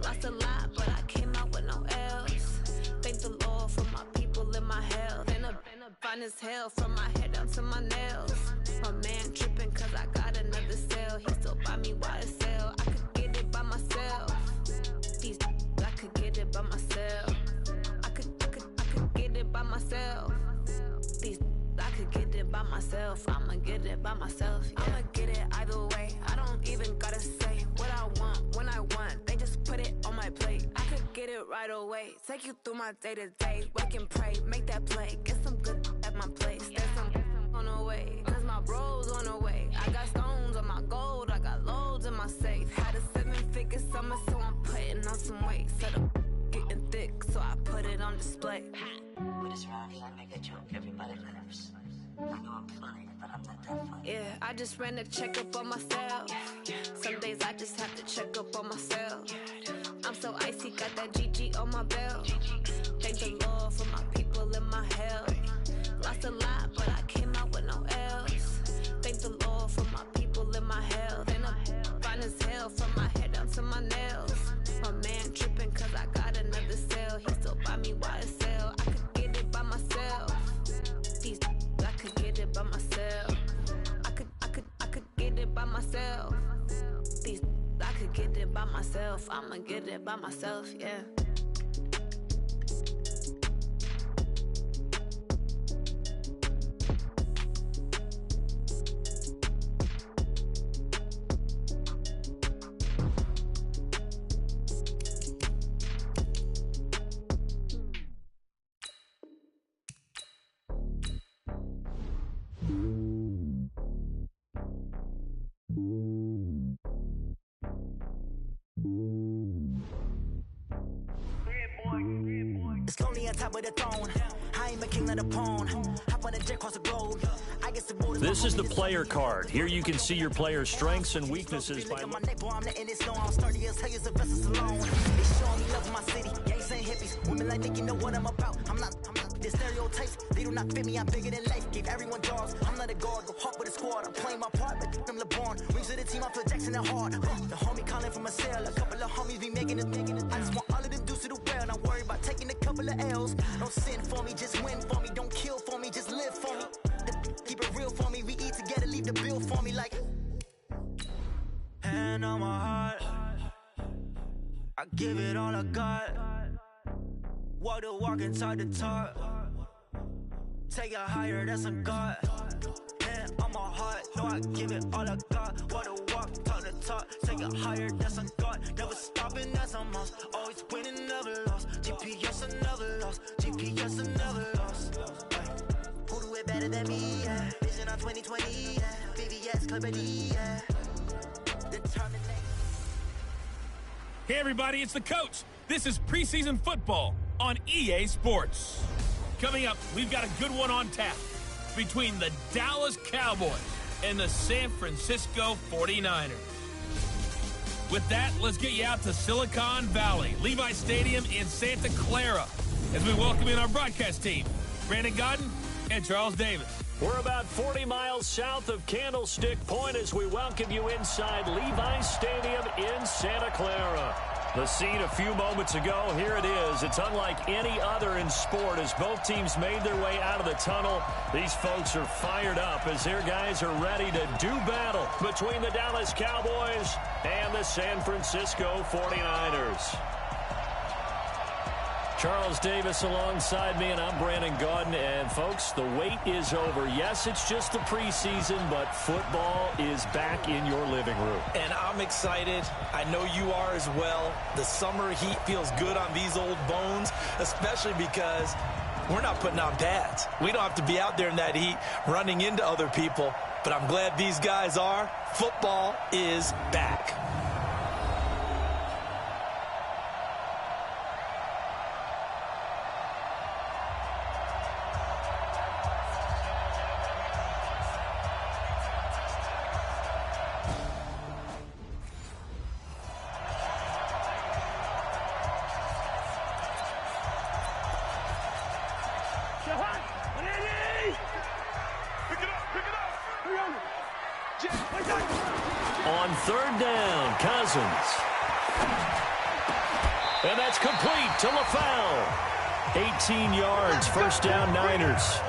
Lost a lot, but I came out with no else. Thank the Lord for my people in my health. And I'm fine as hell from my head down to my nails. My man tripping cause I got another sale. He still buy me while I sell. I could get it by myself. I could get it by myself. I could get it by myself. I could get it by myself. I'ma get it by myself. Yeah. I'ma get it either way. I don't even gotta say what I want when I want. They just put it on my plate. I could get it right away. Take you through my day to day. Wake and pray, make that play. Get some good at my place. There's some on the way. Cause my bro's on the way. I got stones on my gold. I got loads in my safe. Had a 7-figure summer, so I'm putting on some weight. Set up getting thick, so I put it on display. With this round here, I make a joke. Everybody laughs. I know I'm funny, but I'm not that funny. Yeah, I just ran a check up on myself. Some days I just have to check up on myself. I'm so icy, got that GG on my belt. Thank the Lord for my people in my health. Lost a lot, but I came out with no else. Thank the Lord for my people in my health. And I'm fine as hell from my head down to my nails. My man tripping cause I got another sale. He still buy me while I sell. I could get it by myself. I could get it by myself. I could get it by myself. I could get it by myself. I'ma get it by myself, yeah. It's lonely on top of the throne. I ain't a king of the pawn. Hop on a jet across the globe. I guess the border. This is the player card. Here you can see your player's strengths and weaknesses by. I'm letting it snow. I'm sturdy as hell as a vessel alone. They showing me love in my city. Gangs ain't hippies. Women like think you know what I'm about. I'm not the stereotypes. They do not fit me. I'm bigger than life. Gave everyone jobs. I'm not a guard. Go hard with a squad. I'm playing my part, but I'm LeBron. Wings of the team. I feel Jackson and hard. The homie calling from a cell. A couple of homies be making it. I just want all of them dudes to do well. Not worry about taking a couple of L's. Don't sin for me, just win for me. Don't kill for me, just live for me. Keep it real for me. We eat together, leave the bill for me like. Hand on my heart, I give it all I got. Walk the walk inside the talk. Take it higher, that's a God. Hand on my heart, no, I give it all I got. Walk the walk, talk the talk. Take it higher, that's a God. Never stopping, that's a must. Always winning, never lost. GPS, I never lost. GPS, I never lost. Who do it better than me? Yeah. Vision on 2020. Yeah. VVS, Clarity. Yeah. Determination. Hey everybody, it's the coach. This is preseason football on EA Sports. Coming up, we've got a good one on tap between the Dallas Cowboys and the San Francisco 49ers. With that, let's get you out to Silicon Valley, Levi Stadium in Santa Clara, as we welcome in our broadcast team, Brandon Godden and Charles Davis. We're about 40 miles south of Candlestick Point as we welcome you inside Levi Stadium in Santa Clara. The scene a few moments ago, here it is. It's unlike any other in sport as both teams made their way out of the tunnel. These folks are fired up as their guys are ready to do battle between the Dallas Cowboys and the San Francisco 49ers. Charles Davis alongside me, and I'm Brandon Gaudin. And, folks, the wait is over. Yes, it's just the preseason, but football is back in your living room. And I'm excited. I know you are as well. The summer heat feels good on these old bones, especially because we're not putting on pads. We don't have to be out there in that heat running into other people. But I'm glad these guys are. Football is back. On third down, Cousins. And that's complete to LaFell. 18 yards, first down, Niners.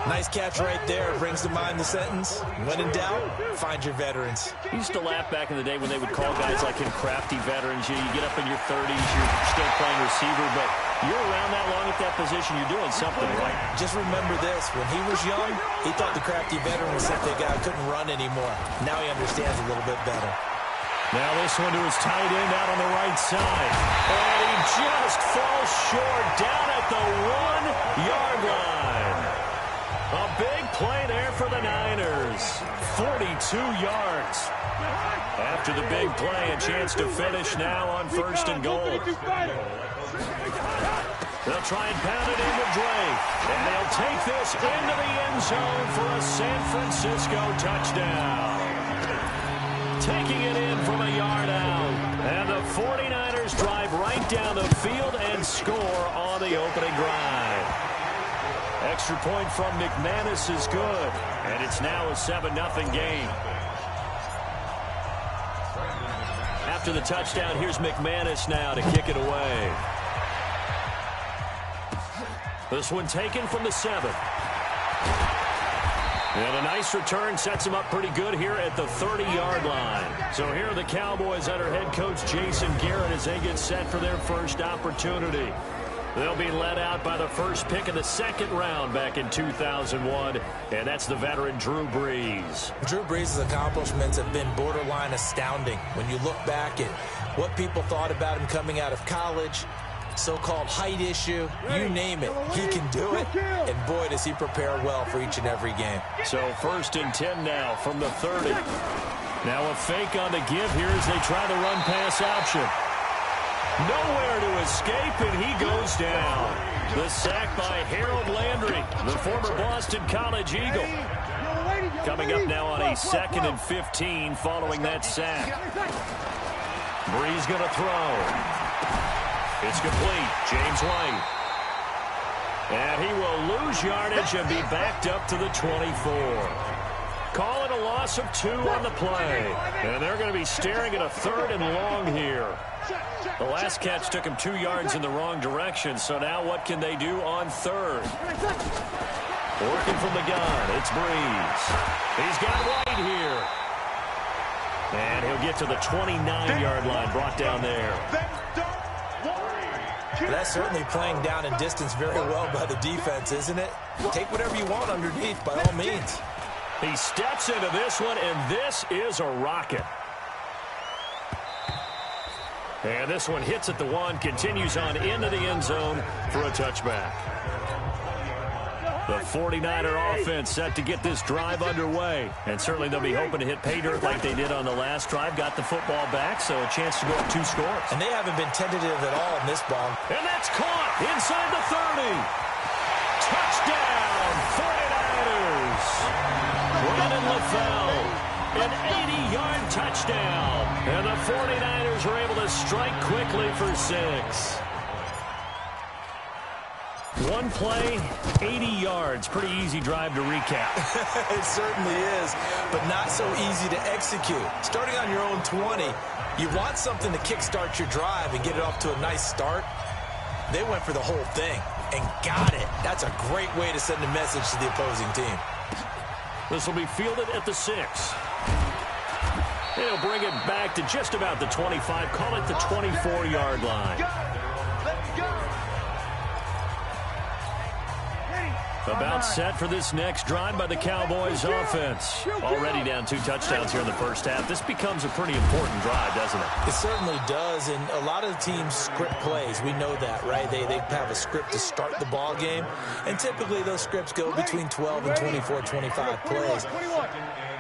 Nice catch right there. Brings to mind the sentence, when in doubt, find your veterans. I used to laugh back in the day when they would call guys like him crafty veterans. You get up in your 30s, you're still playing receiver, but you're around that long at that position, you're doing something right. Just remember this. When he was young, he thought the crafty veteran was simply a guy who couldn't run anymore. Now he understands a little bit better. Now this one to his tight end out on the right side. And he just falls short down at the 1-yard line. A big play there for the Niners. 42 yards. After the big play, a chance to finish now on first and goal. They'll try and pound it into Drake. And they'll take this into the end zone for a San Francisco touchdown. Taking it in from a yard out. And the 49ers drive right down the field and score on the opening drive. Extra point from McManus is good. And it's now a 7-0 game. After the touchdown, here's McManus now to kick it away. This one taken from the 7. And a nice return sets him up pretty good here at the 30-yard line. So here are the Cowboys under head coach Jason Garrett as they get set for their first opportunity. They'll be led out by the first pick of the second round back in 2001, and that's the veteran Drew Brees. Drew Brees' accomplishments have been borderline astounding. When you look back at what people thought about him coming out of college, so-called height issue, you name it, he can do it. And boy, does he prepare well for each and every game. So first and 10 now from the 30. Now a fake on the give here as they try the run-pass option. Nowhere to escape, and he goes down. The sack by Harold Landry, the former Boston College Eagle. Coming up now on a 2nd and 15 following that sack. Brees going to throw. It's complete. James White. And he will lose yardage and be backed up to the 24. Call it a loss of 2 on the play. And they're going to be staring at a 3rd and long here. The last catch took him 2 yards in the wrong direction, so now what can they do on 3rd? Working from the gun, it's Brees. He's got White here. And he'll get to the 29-yard line, brought down there. That's certainly playing down in distance very well by the defense, isn't it? Take whatever you want underneath, by all means. He steps into this one, and this is a rocket. And this one hits at the 1, continues on into the end zone for a touchback. The 49er offense set to get this drive underway. And certainly they'll be hoping to hit pay dirt like they did on the last drive. Got the football back, so a chance to go up 2 scores. And they haven't been tentative at all in this ball. And that's caught inside the 30. Touchdown, 49ers. Brandon LaFell. An 80-yard touchdown. And the 49ers are able to strike quickly for 6. One play, 80 yards. Pretty easy drive to recap. It certainly is, but not so easy to execute. Starting on your own 20, you want something to kickstart your drive and get it off to a nice start. They went for the whole thing and got it. That's a great way to send a message to the opposing team. This will be fielded at the 6. He'll bring it back to just about the 25. Call it the 24-yard line. Let's go. About set for this next drive by the Cowboys offense. Already down 2 touchdowns here in the first half. This becomes a pretty important drive, doesn't it? It certainly does, and a lot of the teams script plays. We know that, right? They have a script to start the ball game, and typically those scripts go between 12 and 24, 25 plays.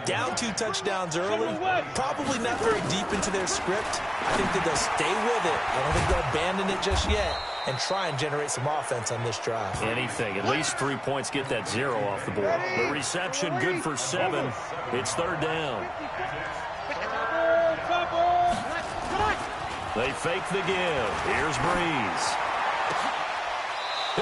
Down 2 touchdowns early, probably not very deep into their script. I think that they'll stay with it. I don't think they'll abandon it just yet and try and generate some offense on this drive. Anything. At least 3 points, get that 0 off the board. The reception good for 7. It's 3rd down. They fake the give. Here's Breeze.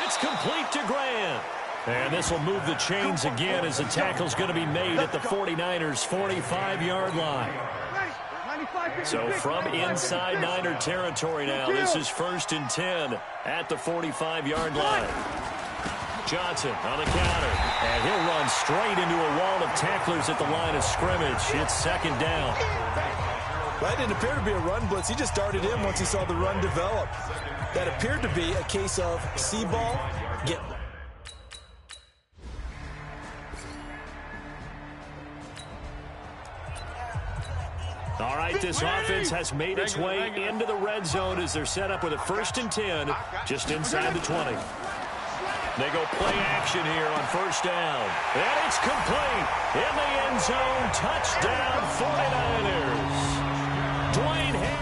It's complete to Grant. And this will move the chains again as the tackle's going to be made at the 49ers' 45-yard line. So from inside Niner territory now, this is 1st and 10 at the 45-yard line. Johnson on the counter, and he'll run straight into a wall of tacklers at the line of scrimmage. It's 2nd down. Well, it didn't appear to be a run blitz. He just darted in once he saw the run develop. That appeared to be a case of see ball, get. All right, this offense has made its way into the red zone as they're set up with a 1st and 10 just inside the 20. They go play action here on 1st down. And it's complete. In the end zone, touchdown 49ers. Dwayne Harris.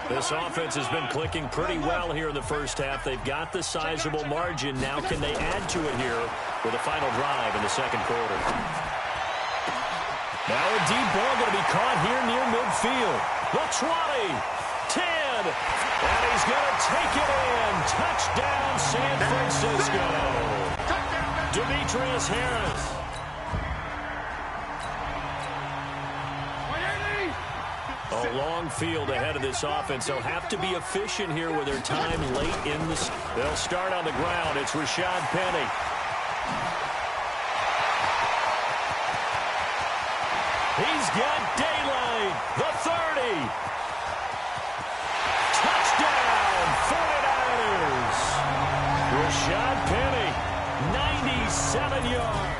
This offense has been clicking pretty well here in the first half. They've got the sizable margin. Now can they add to it here with a final drive in the 2nd quarter? Now a deep ball going to be caught here near midfield. The 20, 10, and he's going to take it in. Touchdown, San Francisco. Demetrius Harris. A long field ahead of this offense. They'll have to be efficient here with their time late in the... They'll start on the ground. It's Rashad Penny. He's got daylight. The 30. Touchdown, 49ers. Rashad Penny, 97 yards.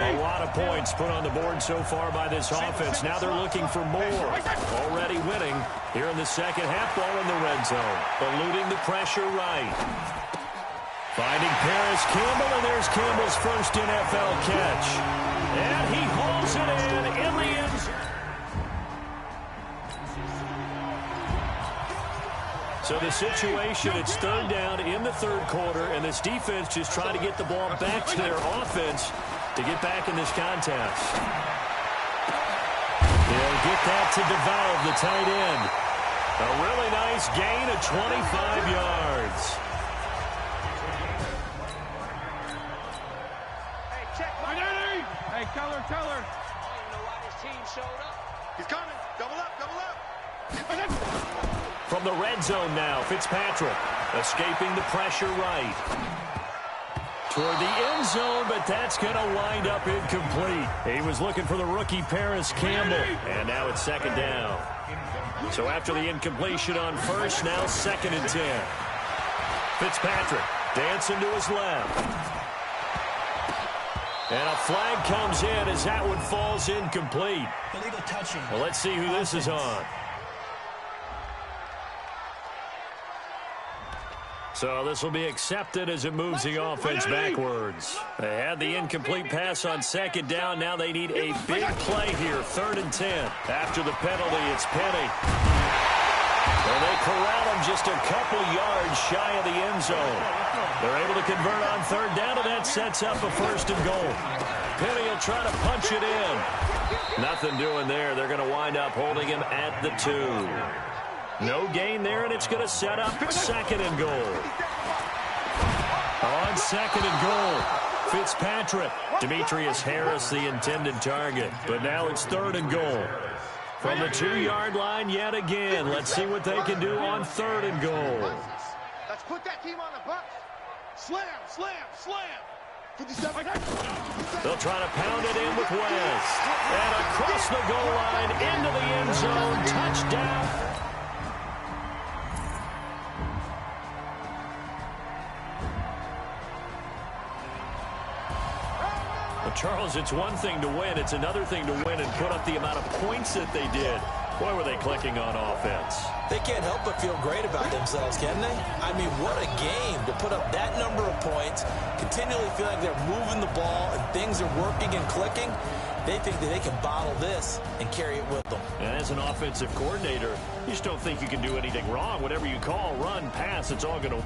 A lot of points put on the board so far by this offense. Now they're looking for more. Already winning here in the 2nd half. Ball in the red zone. Eluding the pressure right. Finding Paris Campbell, and there's Campbell's 1st NFL catch. And he hauls it in the end zone. So the situation, it's 3rd down in the 3rd quarter, and this defense just trying to get the ball back to their offense to get back in this contest. He'll get that to develop the tight end. A really nice gain of 25 yards. Hey, check my name. Hey, Keller. I don't even know why this team showed up. He's coming. Double up. From the red zone now, Fitzpatrick escaping the pressure right. Toward the end zone, but that's going to wind up incomplete. He was looking for the rookie Paris Campbell, and now it's 2nd down. So after the incompletion on 1st, now 2nd and 10. Fitzpatrick dancing to his left. And a flag comes in as that one falls incomplete. Illegal touching. Well, let's see who this is on. So this will be accepted as it moves the offense backwards. They had the incomplete pass on 2nd down. Now they need a big play here, 3rd and 10. After the penalty, it's Penny. And they corral him just a couple yards shy of the end zone. They're able to convert on 3rd down, and that sets up a 1st and goal. Penny will try to punch it in. Nothing doing there. They're going to wind up holding him at the 2. No gain there, and it's going to set up 2nd and goal. On 2nd and goal, Fitzpatrick. Demetrius Harris, the intended target. But now it's 3rd and goal. From the 2-yard line yet again. Let's see what they can do on 3rd and goal. Let's put that team on the bus. Slam, slam, slam. 57. They'll try to pound it in with West. And across the goal line into the end zone. Touchdown. Well, Charles, it's one thing to win. It's another thing to win and put up the amount of points that they did. Boy, were they clicking on offense. They can't help but feel great about themselves, can they? I mean, what a game to put up that number of points, continually feel like they're moving the ball and things are working and clicking. They think that they can bottle this and carry it with them. And as an offensive coordinator, you just don't think you can do anything wrong. Whatever you call, run, pass, it's all going to...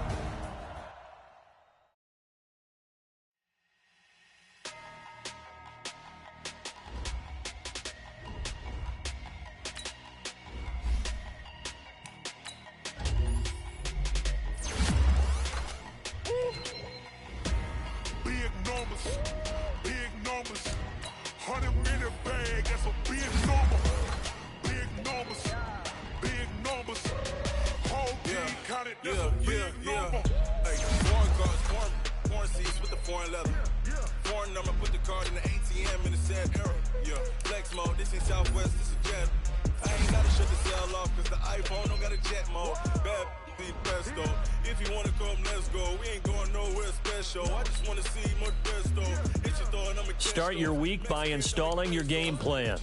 Start your week by installing your game plan.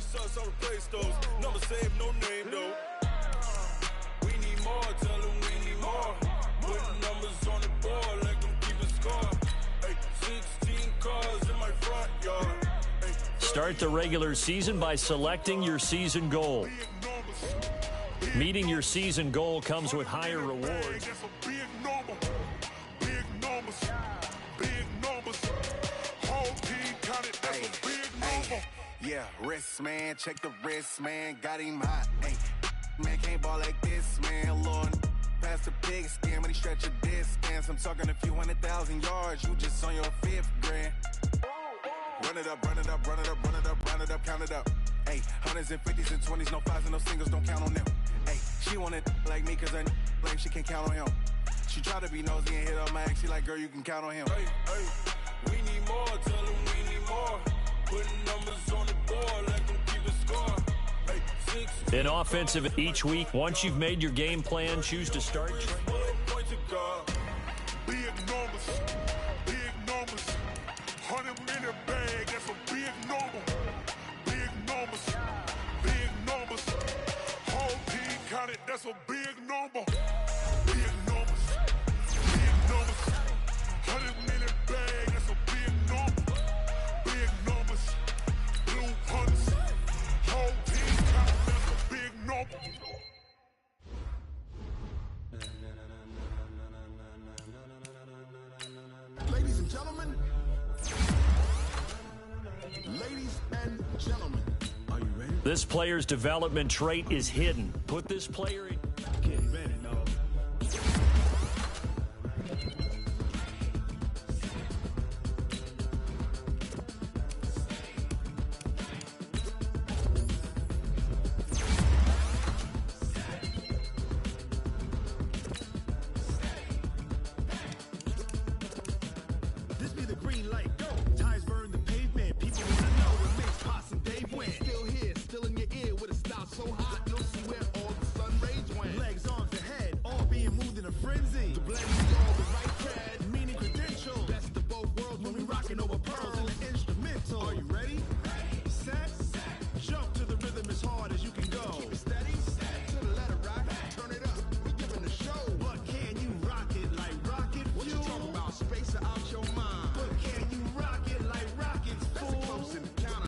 Start the regular season by selecting your season goal. Meeting your season goal comes with higher rewards. Yeah, wrist, man, check the wrist, man, got him hot, ayy. Man, can't ball like this, man, Lord. Past the pig skin, when he stretch a disc, I'm talking a few 100,000 yards, you just on your 5th grand. Run it up, run it up, run it up, run it up, run it up, count it up. Ayy, 100s and 50s and 20s, no 5s and no singles, don't count on them. Ayy, she wanted like me, cause her blame, she can't count on him. She try to be nosy and hit up my ex, she like, girl, you can count on him. Hey, we need more, tell them we need more. Putting numbers on the board, let them keep a score. In offensive each week, once you've made your game plan, choose to start. Big numbers, 100-minute bag, that's a big number. Big numbers, whole team counted, that's a big number. Big numbers, 100-minute bag, that's a big number. Big numbers, blue hunters, whole team counted, that's a big number. Ladies and gentlemen, are you ready? This player's development trait is hidden. Put this player in. Get ready, no. This be the green light. Go. Tires burn the pavement. People want to know what makes Pots and Dave win. Still here, still in your ear with a style so hot, you'll see where all the sun rays went. Legs, arms, the head, all being moved in a frenzy. To blend with all the right cred, meaning credentials. Best of both worlds when we rocking over pearls and the instrumental. Are you ready? Set. Jump to the rhythm as hard as you can go. Keep it steady. To the letter right. Turn it up. We giving the show. But can you rock it like rocket fuel? What you talking about? Space out your mind. But can you rock it like rockets, fool? That's a close encounter.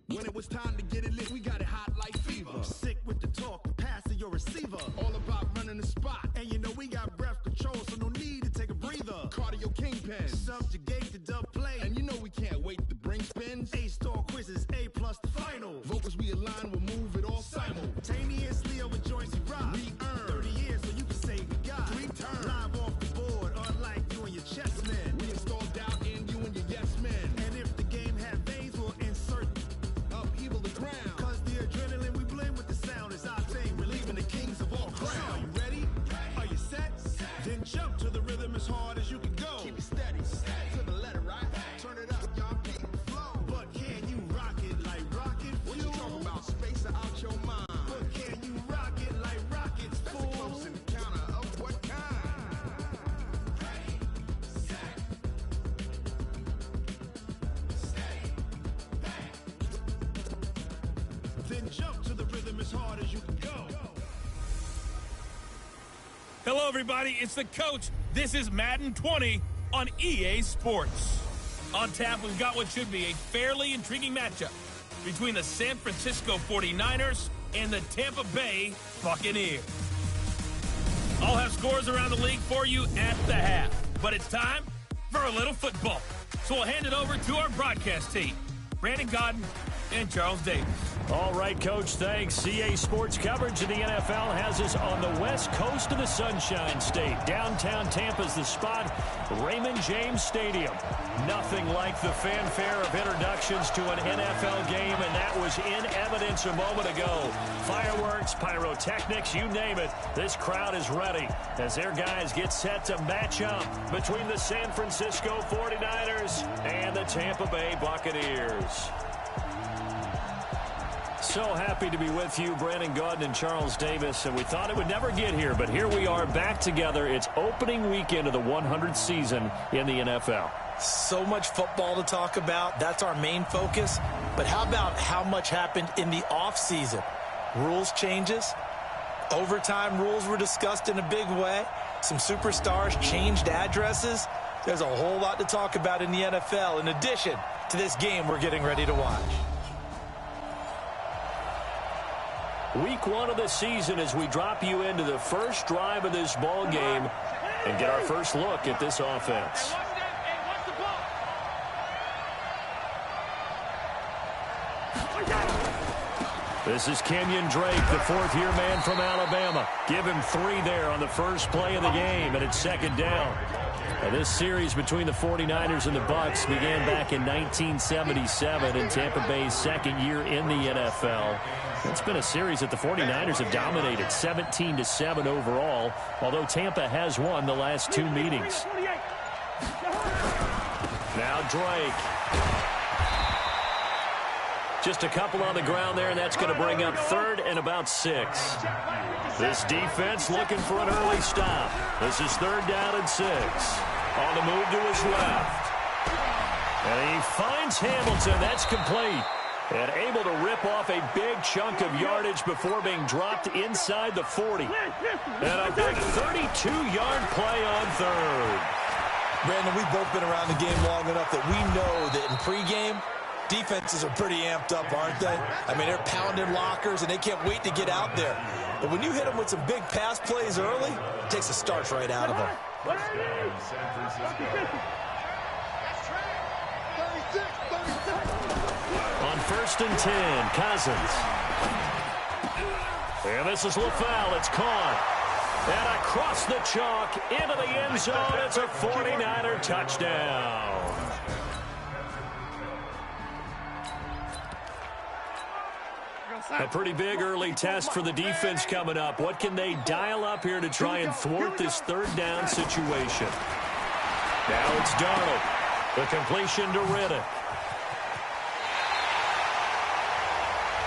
When it was time to get it lit, we got it hot like fever. Sick with the talk, pass to your receiver. All about running the spot. And you know we got breath control, so no need to take a breather. Cardio kingpin, subjugate the dub play. And you know we can't wait to bring spins. A-star quizzes, A+ the final. Vocals we align, we'll move it all simultaneously over joints we rock. We earn 30 years so you can say we got 3 turns. Live off the board, unlike you and your chess men. We installed doubt in you and your yes men. And if the Hello, everybody. It's the coach. This is Madden 20 on EA Sports. On tap, we've got what should be a fairly intriguing matchup between the San Francisco 49ers and the Tampa Bay Buccaneers. I'll have scores around the league for you at the half. But it's time for a little football. So we'll hand it over to our broadcast team, Brandon Godden and Charles Davis. All right, Coach, thanks. EA Sports coverage of the NFL has us on the west coast of the Sunshine State. Downtown Tampa's the spot, Raymond James Stadium. Nothing like the fanfare of introductions to an NFL game, and that was in evidence a moment ago. Fireworks, pyrotechnics, you name it. This crowd is ready as their guys get set to match up between the San Francisco 49ers and the Tampa Bay Buccaneers. So happy to be with you, Brandon Godden and Charles Davis, and we thought it would never get here, but here we are back together. It's opening weekend of the 100th season in the NFL. So much football to talk about. That's our main focus. But how about how much happened in the offseason? Rules changes. Overtime rules were discussed in a big way. Some superstars changed addresses. There's a whole lot to talk about in the NFL in addition to this game we're getting ready to watch. Week 1 of the season as we drop you into the first drive of this ball game and get our first look at this offense. This is Kenyon Drake, the fourth-year man from Alabama. Give him 3 there on the first play of the game, and it's second down. Now, this series between the 49ers and the Bucs began back in 1977 in Tampa Bay's second year in the NFL. It's been a series that the 49ers have dominated, 17-7 overall, although Tampa has won the last 2 meetings. Now Drake. Just a couple on the ground there, and that's going to bring up 3rd and about 6. This defense looking for an early stop. This is 3rd down and 6. On the move to his left. And he finds Hamilton. That's complete. And able to rip off a big chunk of yardage before being dropped inside the 40. And a big 32-yard play on 3rd. Brandon, we've both been around the game long enough that we know that in pregame, defenses are pretty amped up, aren't they? I mean, they're pounding lockers, and they can't wait to get out there. But when you hit them with some big pass plays early, it takes the starch right out of them. On 1st and 10, Cousins. And this is LaFell. It's caught. And across the chalk into the end zone. It's a 49er touchdown. A pretty big early test for the defense coming up. What can they dial up here to try and thwart this 3rd down situation? Now it's Darnold. The completion to Riddick.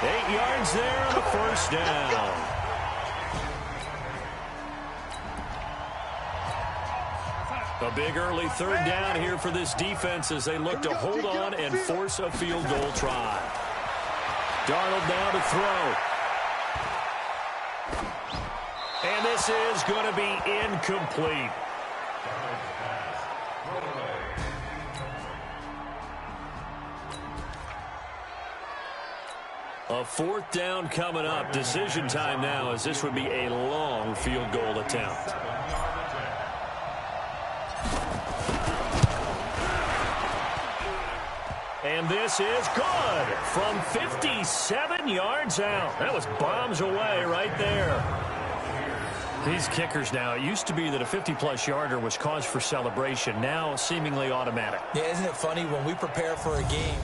8 yards there on the first down. A big early 3rd down here for this defense as they look to hold on and force a field goal try. Darnold now to throw. And this is going to be incomplete. A 4th down coming up. Decision time now as this would be a long field goal attempt. And this is good from 57 yards out. That was bombs away right there. These kickers now, it used to be that a 50-plus yarder was cause for celebration. Now seemingly automatic. Yeah, isn't it funny when we prepare for a game?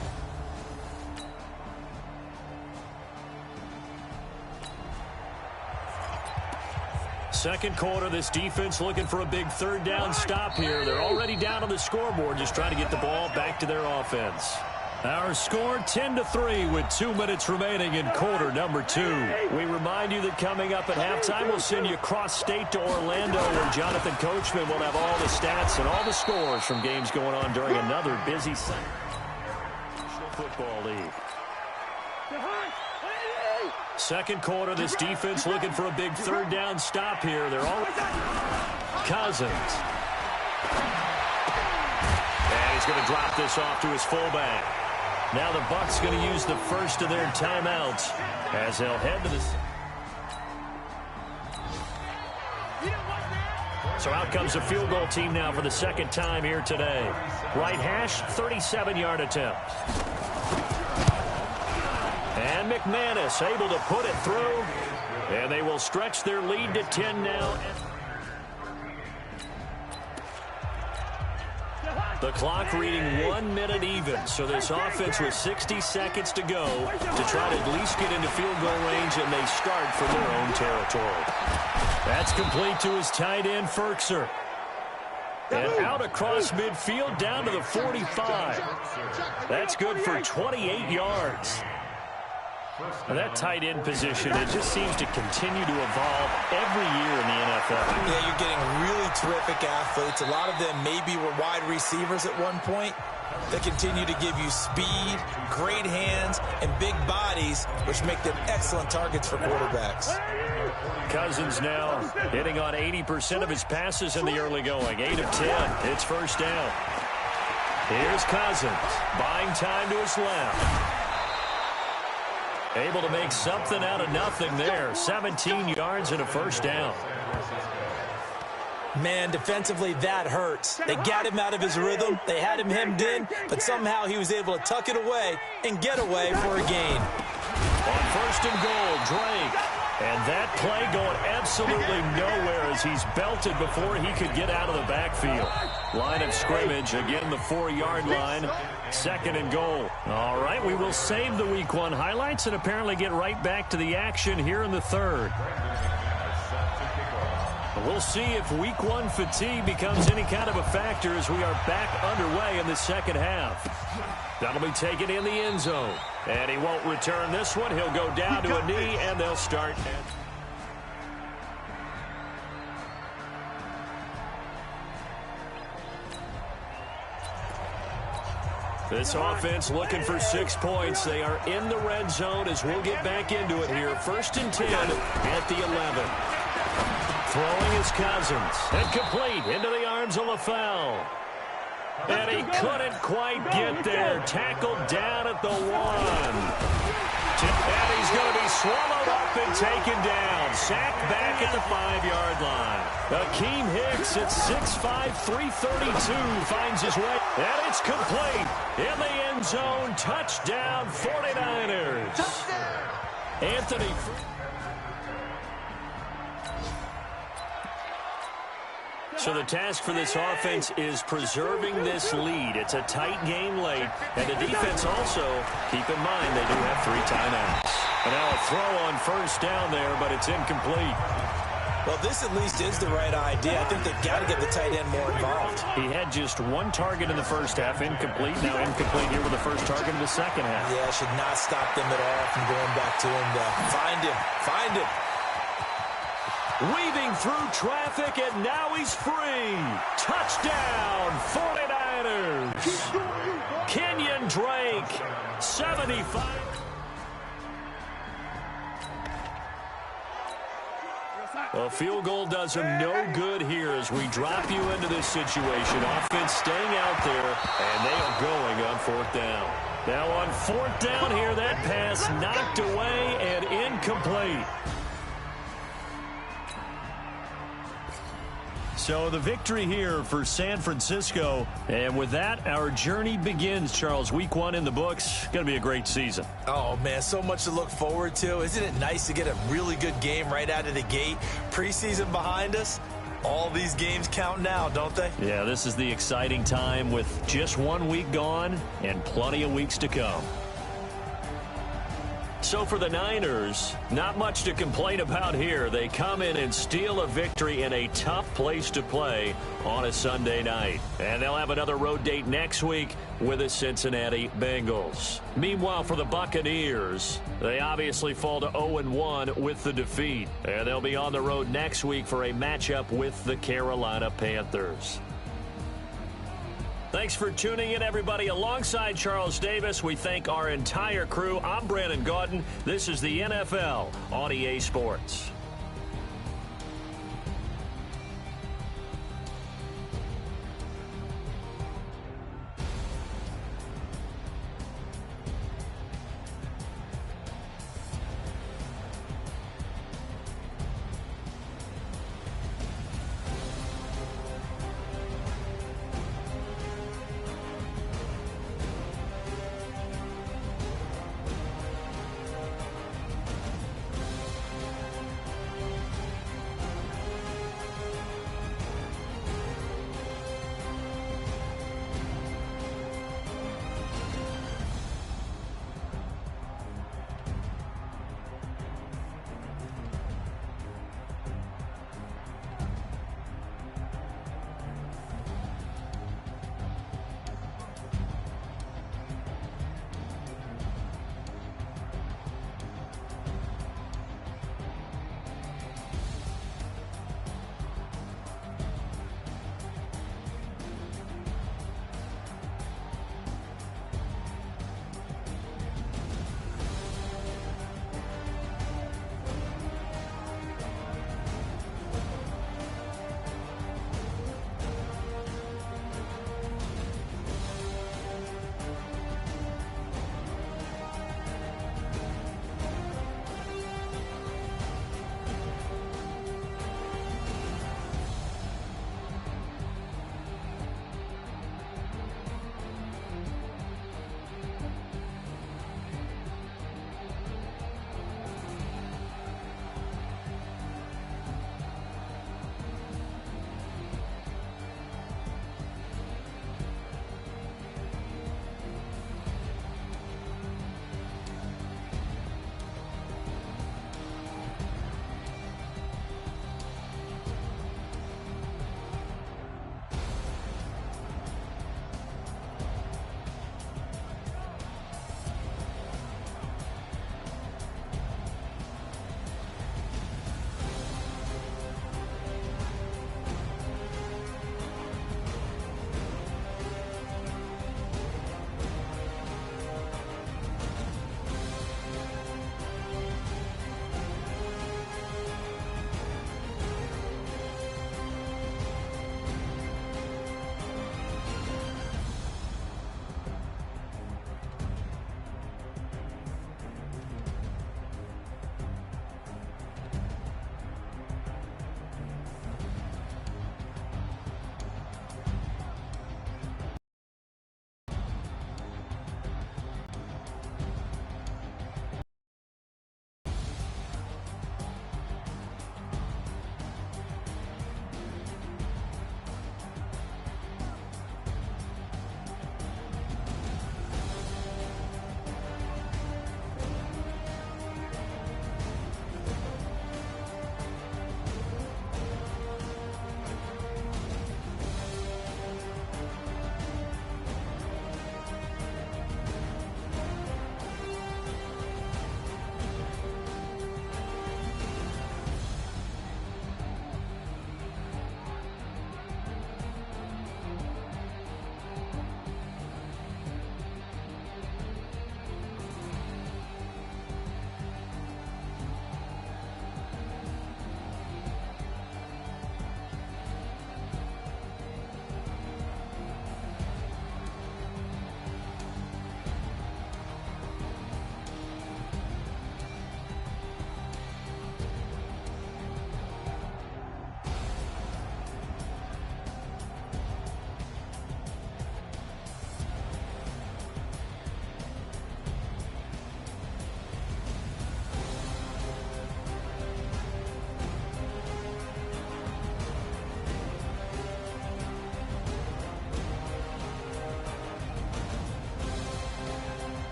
Second quarter, this defense looking for a big 3rd down stop here. They're already down on the scoreboard, just trying to get the ball back to their offense. Our score 10-3 with 2 minutes remaining in quarter number 2. We remind you that coming up at halftime, we'll send you cross-state to Orlando where Jonathan Coachman will have all the stats and all the scores from games going on during another busy National Football League. second quarter. This defense looking for a big third down stop here. They're all Cousins. And he's going to drop this off to his fullback. Now the Bucs going to use the first of their timeouts as they'll head to this. So out comes the field goal team now for the second time here today. Right hash, 37-yard attempt. And McManus able to put it through. And they will stretch their lead to 10 now. The clock reading 1 minute even. So this offense with 60 seconds to go to try to at least get into field goal range, and they start from their own territory. That's complete to his tight end, Ferkser. And out across midfield down to the 45. That's good for 28 yards. And that tight end position, it just seems to continue to evolve every year in the NFL. Yeah, you're getting really terrific athletes. A lot of them maybe were wide receivers at one point. They continue to give you speed, great hands, and big bodies, which make them excellent targets for quarterbacks. Cousins now hitting on 80% of his passes in the early going. 8 of 10. It's first down. Here's Cousins, buying time to his left. Able to make something out of nothing there. 17 yards and a first down. Man, defensively, that hurts. They got him out of his rhythm. They had him hemmed in, but somehow he was able to tuck it away and get away for a gain. On first and goal, Drake. And that play going absolutely nowhere as he's belted before he could get out of the backfield. Line of scrimmage, again the 4-yard line. Second and goal. All right, we will save the Week 1 highlights and apparently get right back to the action here in the third. We'll see if Week 1 fatigue becomes any kind of a factor as we are back underway in the second half. That'll be taken in the end zone. And he won't return this one. He'll go down to a knee, and they'll start. This offense looking for 6 points. They are in the red zone as we'll get back into it here. First and 10 at the 11. Throwing is Cousins. And complete into the arms of LaFell. And he couldn't quite get there. Tackled down at the 1. And he's going to be swallowed up and taken down. Sacked back at the 5-yard line. Akeem Hicks at 6'5", 332 finds his way. And it's complete. In the end zone. Touchdown 49ers. Touchdown. Anthony. So the task for this offense is preserving this lead. It's a tight game late. And the defense also, keep in mind, they do have 3 timeouts. And now a throw on first down there, but it's incomplete. Well, this at least is the right idea. I think they've got to get the tight end more involved. He had just 1 target in the first half, incomplete. Now incomplete here with the first target in the second half. Yeah, should not stop them at all from going back to him. Find him. Find him. Weaving through traffic, and now he's free. Touchdown, 49ers. Kenyon Drake, 75. A field goal does him no good here as we drop you into this situation. Offense staying out there, and they are going on 4th down. Now on 4th down here, that pass knocked away and incomplete. So the victory here for San Francisco. And with that, our journey begins, Charles. Week 1 in the books. Going to be a great season. Oh, man, so much to look forward to. Isn't it nice to get a really good game right out of the gate? Preseason behind us. All these games count now, don't they? Yeah, this is the exciting time with just 1 week gone and plenty of weeks to come. So for the Niners, not much to complain about here. They come in and steal a victory in a tough place to play on a Sunday night. And they'll have another road date next week with the Cincinnati Bengals. Meanwhile, for the Buccaneers, they obviously fall to 0-1 with the defeat. And they'll be on the road next week for a matchup with the Carolina Panthers. Thanks for tuning in, everybody. Alongside Charles Davis, we thank our entire crew. I'm Brandon Gaudin. This is the NFL on EA Sports.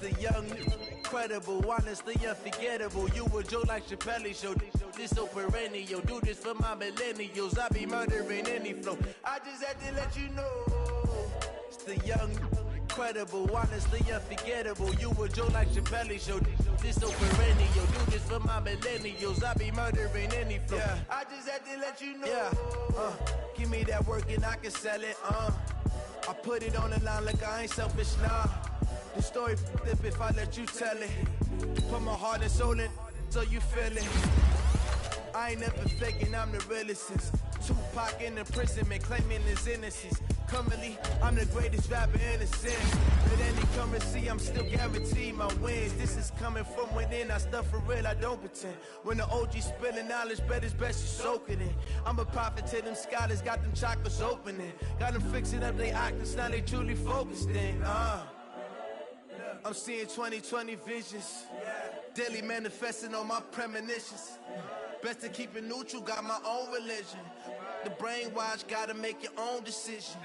the young, incredible, honestly unforgettable. You a Joe like Chappelle show. This so perennial. Do this for my millennials. I be murdering any flow. I just had to let you know. It's the young, incredible, honestly unforgettable. You a Joe like Chappelle show. This so perennial. Do this for my millennials. I be murdering any flow. Yeah. I just had to let you know. Yeah. Give me that work and I can sell it. I put it on the line like I ain't selfish, nah. The story flip if I let you tell it. Put my heart and soul in so you feel it. I ain't never faking, I'm the realest since Tupac in imprisonment, claiming his innocence. Currently, I'm the greatest rapper in a sense. With any currency, I'm still guaranteed my wins. This is coming from within, I stuff for real, I don't pretend. When the OG spilling knowledge, bet it's best you soak it in. I'm a prophet to them scholars, got them chakras opening. Got them fixing up they octaves, now they truly focused in. I'm seeing 2020 visions. Daily manifesting on my premonitions. Best to keep it neutral, got my own religion. The brainwash, gotta make your own decision.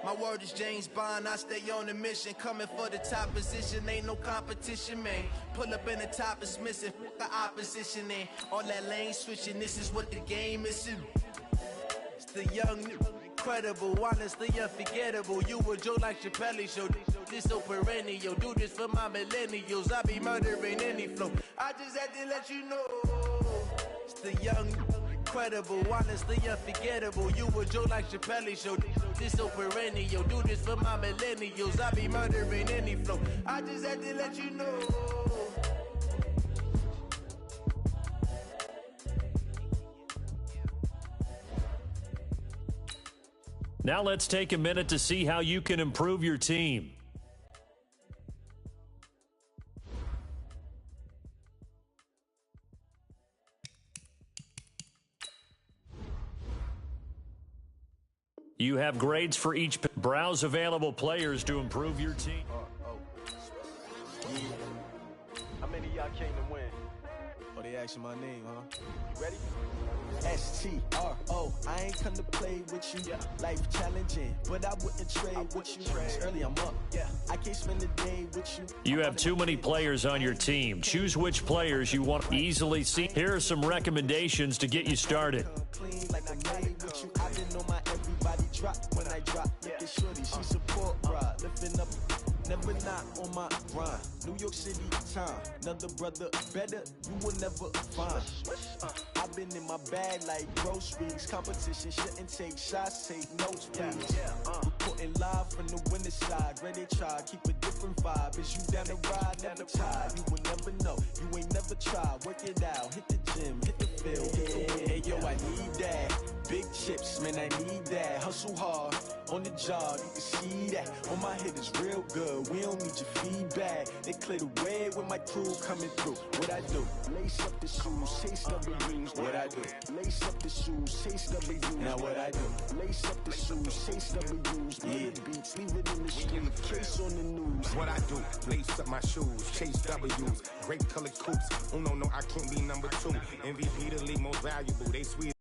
My word is James Bond, I stay on a mission. Coming for the top position, ain't no competition, man. Pull up in the top, it's missing, the opposition, and all that lane switching, this is what the game is. It's the young, incredible, honestly unforgettable. You a Joe like Chappelle show. This so perennial. Do this for my millennials. I be murdering any flow. I just had to let you know. It's the young, incredible, honestly unforgettable. You a Joe like Chappelle show. This so perennial. Do this for my millennials. I be murdering any flow. I just had to let you know. Now let's take a minute to see how you can improve your team. You have grades for each. Browse available players to improve your team. How many of y'all came to win? Oh, they asking my name, huh? You ready? S-T-R-O. I ain't come to play with you. Life challenging, but I wouldn't trade with you. It's early, I'm up. I can't spend a day with you. You have too many players on your team. Choose which players you want to easily see. Here are some recommendations to get you started. Clean like I made with you. I didn't know my everybody drop when I drop. Look at shorty, she support ride. Lifting up, never not on my grind. New York City time, another brother better, you will never find. I've been in my bag like groceries. Competition shouldn't take shots, take notes, please. Reporting live from the winter side. Ready to try, keep a different vibe. Is you down the ride, never tired. You will never know, you ain't never tried. Work it out, hit the gym, hit the field, hit the win. Hey yo, I need that. Big chips, man, I need that. Hustle hard, on the job, you can see that. On my head is real good, we don't need your feedback. They clear the way with my crew coming through. What I do? Lace up the shoes, chase W's. What I do? Lace up the shoes, chase W's. Now what I do? Lace up the shoes, chase W's. Yeah, beats, leave it in the street, case on the news. What I do? Lace up my shoes, chase W's. Great colored coops. Oh no, I can't be number 2. MVP the league most valuable. They sweet.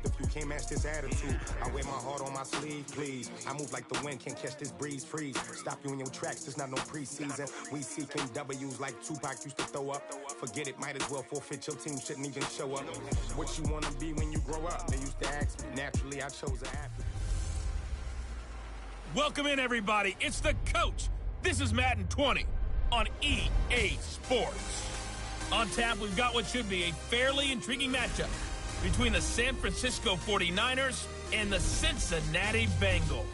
If you can't match this attitude, I wear my heart on my sleeve, please. I move like the wind, can't catch this breeze, freeze. Stop you in your tracks, there's not no preseason. We seeking W's like Tupac used to throw up. Forget it, might as well forfeit, your team shouldn't even show up. What you wanna be when you grow up? They used to ask me, naturally I chose an athlete. Welcome in, everybody. It's the coach. This is Madden 20 on EA Sports. On tap, we've got what should be a fairly intriguing matchup between the San Francisco 49ers and the Cincinnati Bengals.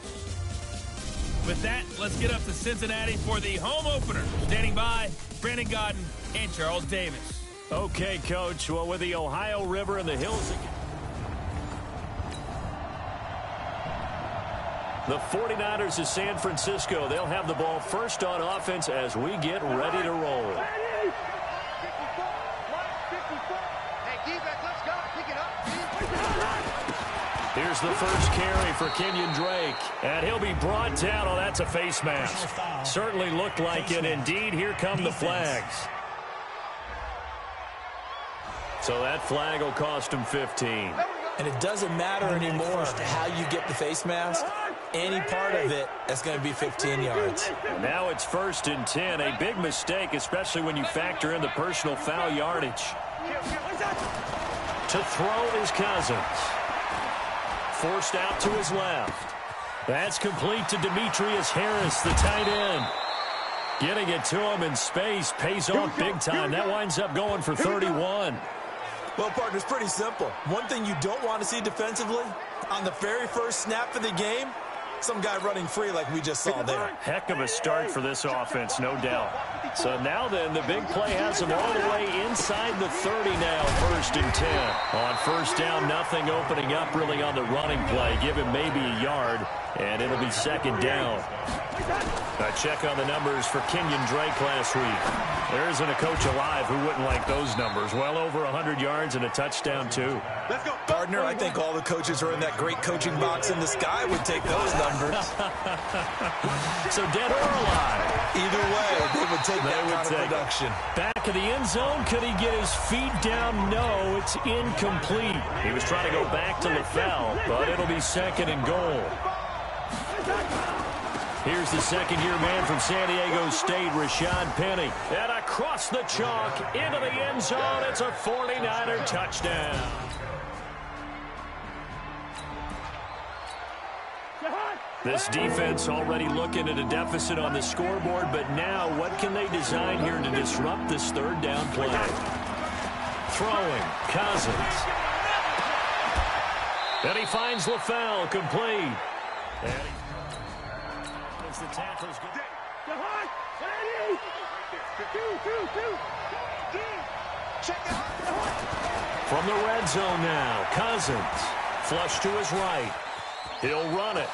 With that, let's get up to Cincinnati for the home opener. Standing by, Brandon Godden and Charles Davis. Okay, Coach. Well, with the Ohio River and the hills again. The 49ers of San Francisco, they'll have the ball first on offense as we get ready to roll. Here's the first carry for Kenyon Drake. And he'll be brought down. Oh, that's a face mask. Certainly looked like it. Indeed, here come the flags. So that flag will cost him 15. And it doesn't matter anymore how you get the face mask. any part of it, that's going to be 15 yards. Now it's 1st and 10. A big mistake, especially when you factor in the personal foul yardage. To throw is Cousins. Forced out to his left. That's complete to Demetrius Harris, the tight end. Getting it to him in space pays off big time. That winds up going for 31. Well, partner, it's pretty simple. One thing you don't want to see defensively, on the very first snap of the game, some guy running free like we just saw there. Heck of a start for this offense, no doubt. So now then, the big play has him all the way inside the 30 now, 1st and 10. On first down, nothing opening up really on the running play. Give him maybe a yard, and it'll be 2nd down. A check on the numbers for Kenyon Drake last week. There isn't a coach alive who wouldn't like those numbers. Well over 100 yards and a touchdown, too. Let's go. Partner, I think all the coaches who are in that great coaching box in the sky would take those numbers. So dead or alive? Either way, they would take that kind of production. Back of the end zone. Could he get his feet down? No, it's incomplete. He was trying to go back to LaFell, but it'll be 2nd and goal. Here's the second-year man from San Diego State, Rashad Penny. And across the chalk, into the end zone. It's a 49er touchdown. This defense already looking at a deficit on the scoreboard, but now what can they design here to disrupt this 3rd down play? Throwing, Cousins. And he finds LaFell, complete. And as the tackle's good. From the red zone now, Cousins. Flush to his right. He'll run it.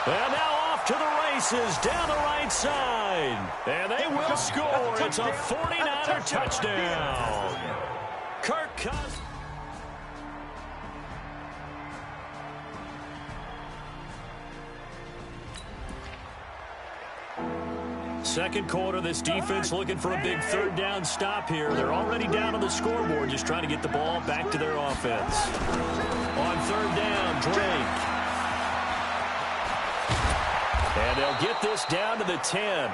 And now off to the races, down the right side. And they will score. It's a 49er touchdown. Kirk Cousins. Second quarter, this defense looking for a big 3rd down stop here. They're already down on the scoreboard, just trying to get the ball back to their offense. On 3rd down, Drake. And they'll get this down to the 10.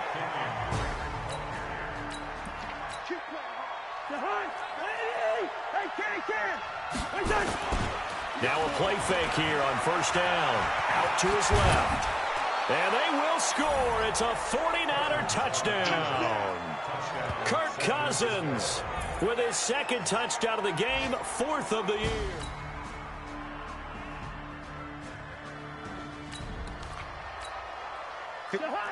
Now a play fake here on 1st down. Out to his left. And they will score. It's a 49er touchdown. Kirk Cousins with his 2nd touchdown of the game, 4th of the year.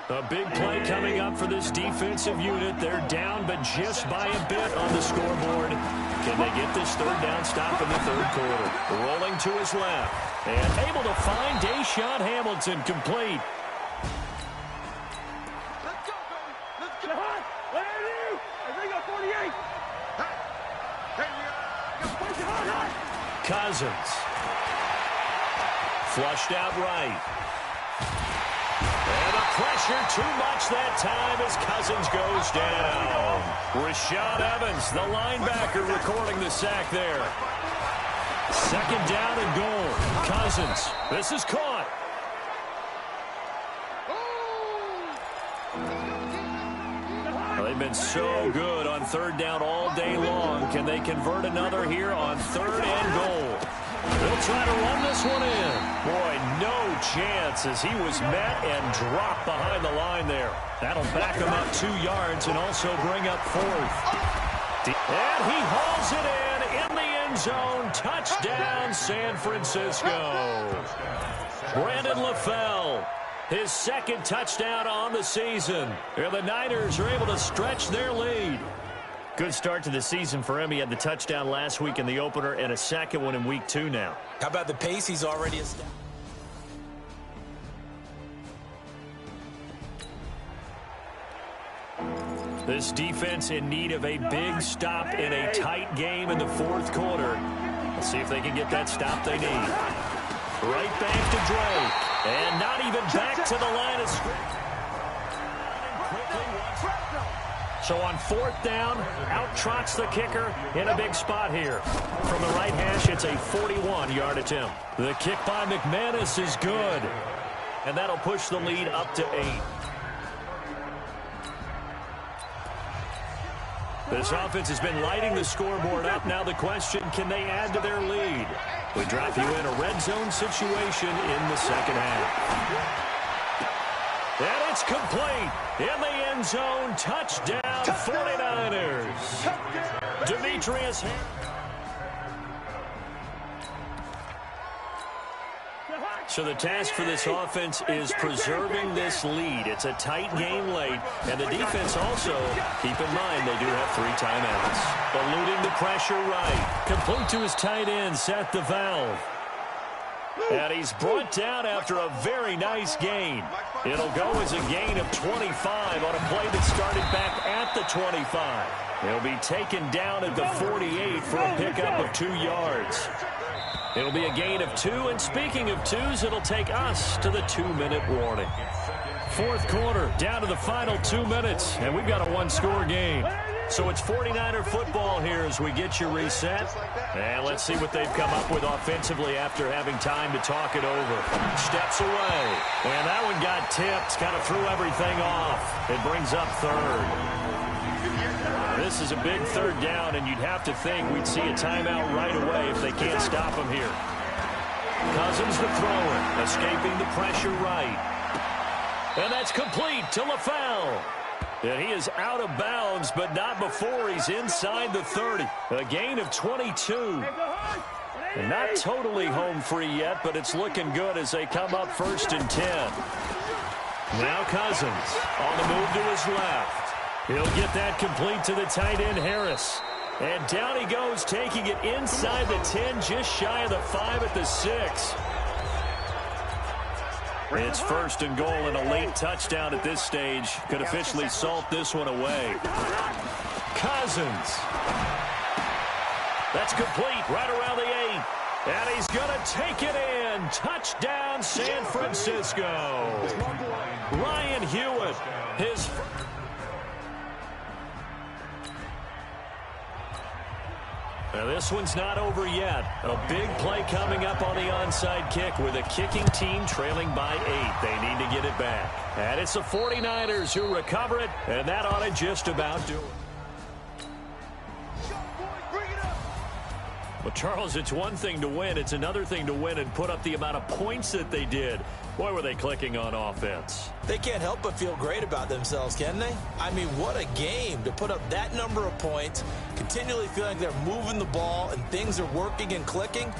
A big play coming up for this defensive unit. They're down, but just by a bit on the scoreboard. Can they get this 3rd down stop in the 3rd quarter? Rolling to his left. And able to find Deshaun Hamilton, complete. Cousins. Flushed out right. And the pressure too much that time as Cousins goes down. Rashad Evans, the linebacker, recording the sack there. 2nd down and goal. Cousins. This is caught. Well, they've been so good on 3rd down all day long. Can they convert another here on 3rd and goal? They'll try to run this one in. Boy, no chance as he was met and dropped behind the line there. That'll back him up 2 yards and also bring up 4th. And he hauls it in the end zone. Touchdown, San Francisco. Brandon LaFell, his 2nd touchdown on the season. And the Niners are able to stretch their lead. Good start to the season for him. He had the touchdown last week in the opener and a 2nd one in week 2 now. How about the pace he's already established? This defense in need of a big stop in a tight game in the 4th quarter. Let's see if they can get that stop they need. Right back to Drake. And not even back to the line of scrimmage. So on 4th down, out trots the kicker in a big spot here. From the right hash, it's a 41-yard attempt. The kick by McManus is good. and that'll push the lead up to 8. This offense has been lighting the scoreboard up. Now the question, can they add to their lead? We drop you in a red zone situation in the second half. And it's complete. In the end zone, touchdown 49ers. Demetrius. So the task for this offense is preserving this lead. It's a tight game late, and the defense also, keep in mind, they do have 3 timeouts. Eluding the pressure right. Complete to his tight end, Seth the Valve. And he's brought down after a very nice gain. It'll go as a gain of 25 on a play that started back at the 25. He'll be taken down at the 48 for a pickup of 2 yards. It'll be a gain of 2, and speaking of 2s, it'll take us to the 2-minute warning. Fourth quarter, down to the final 2 minutes, and we've got a 1-score game. So it's 49er football here as we get you reset. And let's see what they've come up with offensively after having time to talk it over. Steps away, and that one got tipped, kind of threw everything off. It brings up third. This is a big third down, and you'd have to think we'd see a timeout right away if they can't stop him here. Cousins the thrower, escaping the pressure right. And that's complete to LaFell. And he is out of bounds, but not before he's inside the 30. A gain of 22. And not totally home free yet, but it's looking good as they come up 1st and 10. Now Cousins on the move to his left. He'll get that complete to the tight end, Harris. And down he goes, taking it inside the 10, just shy of the 5 at the 6. It's 1st and goal, and a late touchdown at this stage could officially salt this one away. Cousins. That's complete right around the 8. And he's going to take it in. Touchdown, San Francisco. Ryan Hewitt, his... Now this one's not over yet. A big play coming up on the onside kick with a kicking team trailing by 8. They need to get it back. And it's the 49ers who recover it, and that ought to just about do it. Well, Charles, it's one thing to win. It's another thing to win and put up the amount of points that they did. Boy, were they clicking on offense. They can't help but feel great about themselves, can they? I mean, what a game to put up that number of points, continually feeling like they're moving the ball and things are working and clicking.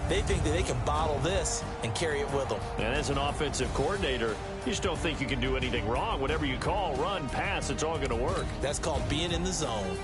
They think that they can bottle this and carry it with them. And as an offensive coordinator, you just don't think you can do anything wrong. Whatever you call, run, pass, it's all going to work. That's called being in the zone.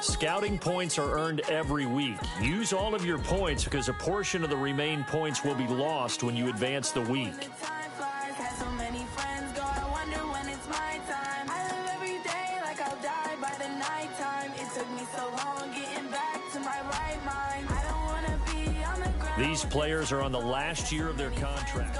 Scouting points are earned every week. Use all of your points because a portion of the remaining points will be lost when you advance the week. These players are on the last year of their contract.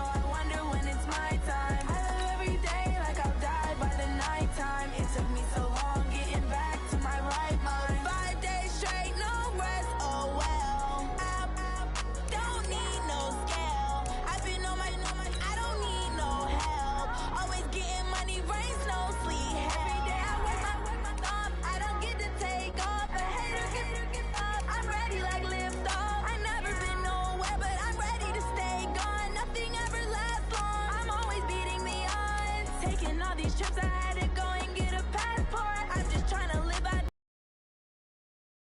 all these trips, I had to go and get a passport. I'm just trying to live out.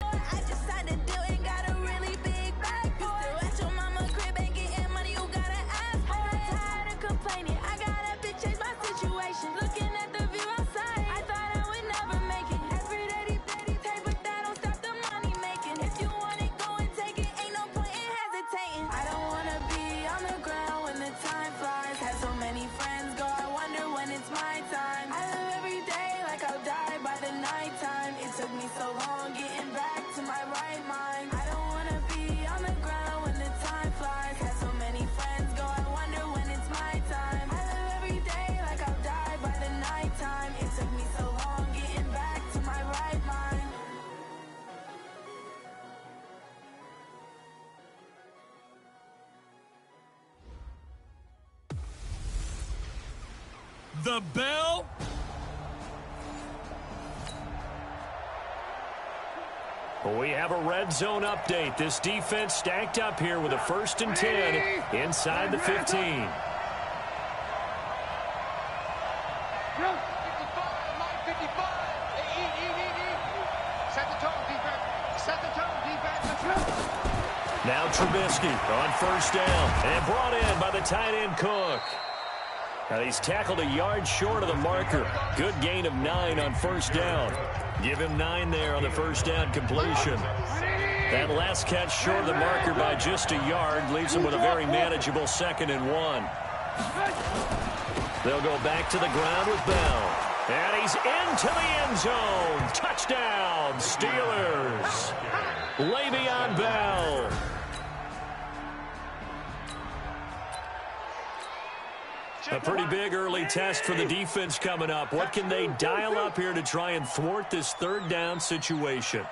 I just signed a deal and got a really big bag for it. At your mama crib ain't getting money, you gotta ask for it. I'm tired of complaining, I gotta bitch change my situation. Looking at the view outside, I thought I would never make it. Every day they pay, but that don't stop the money making. If you want it, go and take it, ain't no point in hesitating. I don't wanna be on the ground when the time flies. Had so many friends go, I wonder when it's my time. I live every day like I'll die by the nighttime. It took me so long getting back to my right mind. I don't wanna be on the ground when the time flies. Had so many friends go, I wonder when it's my time. I live every day like I'll die by the nighttime. It took me so long getting back to my right mind. The bell. We have a red zone update. This defense stacked up here with a 1st and 10 inside the 15. Now Trubisky on 1st down and brought in by the tight end Cook. Now he's tackled a yard short of the marker. Good gain of 9 on 1st down. Give him 9 there on the 1st down completion. That last catch short of the marker by just a yard leaves him with a very manageable 2nd and 1. They'll go back to the ground with Bell. And he's into the end zone. Touchdown, Steelers. Le'Veon Bell. A pretty big early test for the defense coming up. What can they dial up here to try and thwart this 3rd down situation?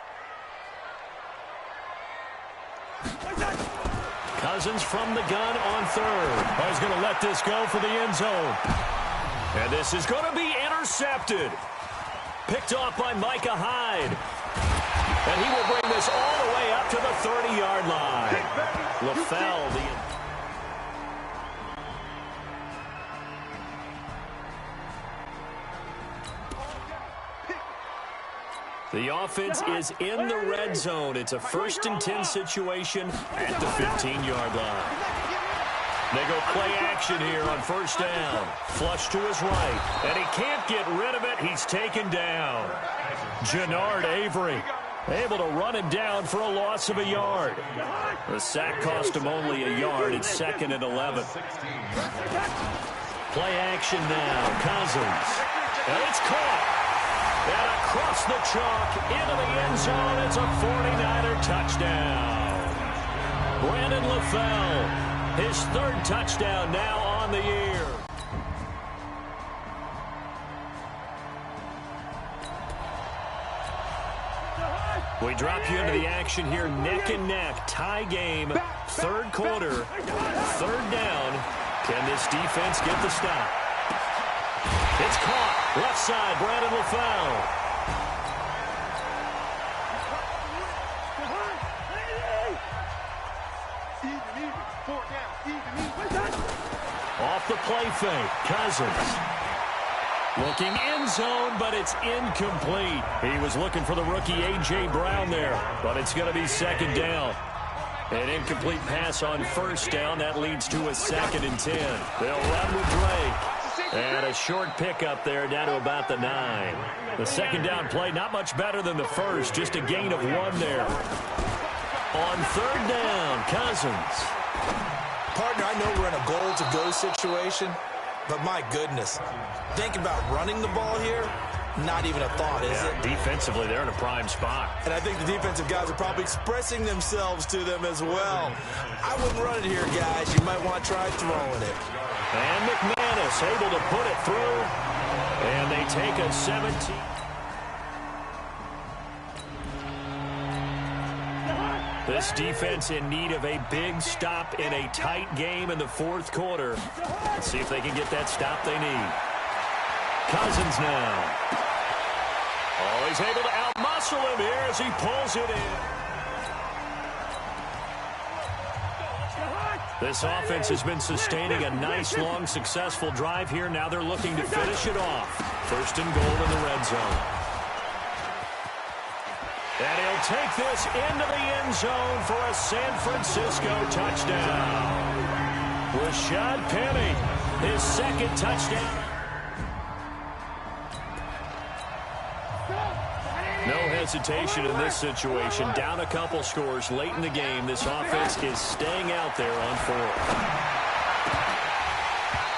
Cousins from the gun on 3rd. He's going to let this go for the end zone. And this is going to be intercepted. Picked off by Micah Hyde. And he will bring this all the way up to the 30-yard line. LaFell, the offense is in the red zone. It's a 1st and 10 situation at the 15-yard line. They go play action here on 1st down. Flush to his right, and he can't get rid of it. He's taken down. Jannard Avery able to run him down for a loss of a yard. The sack cost him only a yard. It's 2nd and 11. Play action now. Cousins. And it's caught. And across the chalk into the end zone. It's a 49er touchdown. Brandon LaFell, his 3rd touchdown now on the year. We drop you into the action here, neck and neck, tie game, 3rd quarter, 3rd down. Can this defense get the stop? It's caught. Left side, Brandon LaFell. Off the play fake, Cousins. Looking end zone, but it's incomplete. He was looking for the rookie A.J. Brown there, but it's going to be 2nd down. An incomplete pass on 1st down. That leads to a 2nd and 10. They'll run with Drake. And a short pickup there down to about the 9. The 2nd down play, not much better than the 1st. Just a gain of 1 there. On 3rd down, Cousins. Partner, I know we're in a goal-to-go situation, but my goodness, think about running the ball here, not even a thought, is it? Defensively, they're in a prime spot. And I think the defensive guys are probably expressing themselves to them as well. I wouldn't run it here, guys. You might want to try throwing it. And McManus able to put it through. And they take a 17. This defense in need of a big stop in a tight game in the 4th quarter. Let's see if they can get that stop they need. Cousins now. Oh, he's able to outmuscle him here as he pulls it in. This offense has been sustaining a nice, long, successful drive here. Now they're looking to finish it off. First and goal in the red zone. And he'll take this into the end zone for a San Francisco touchdown. Rashad Penny, his second touchdown. No hesitation in this situation. Down a couple scores late in the game. This offense is staying out there on fourth.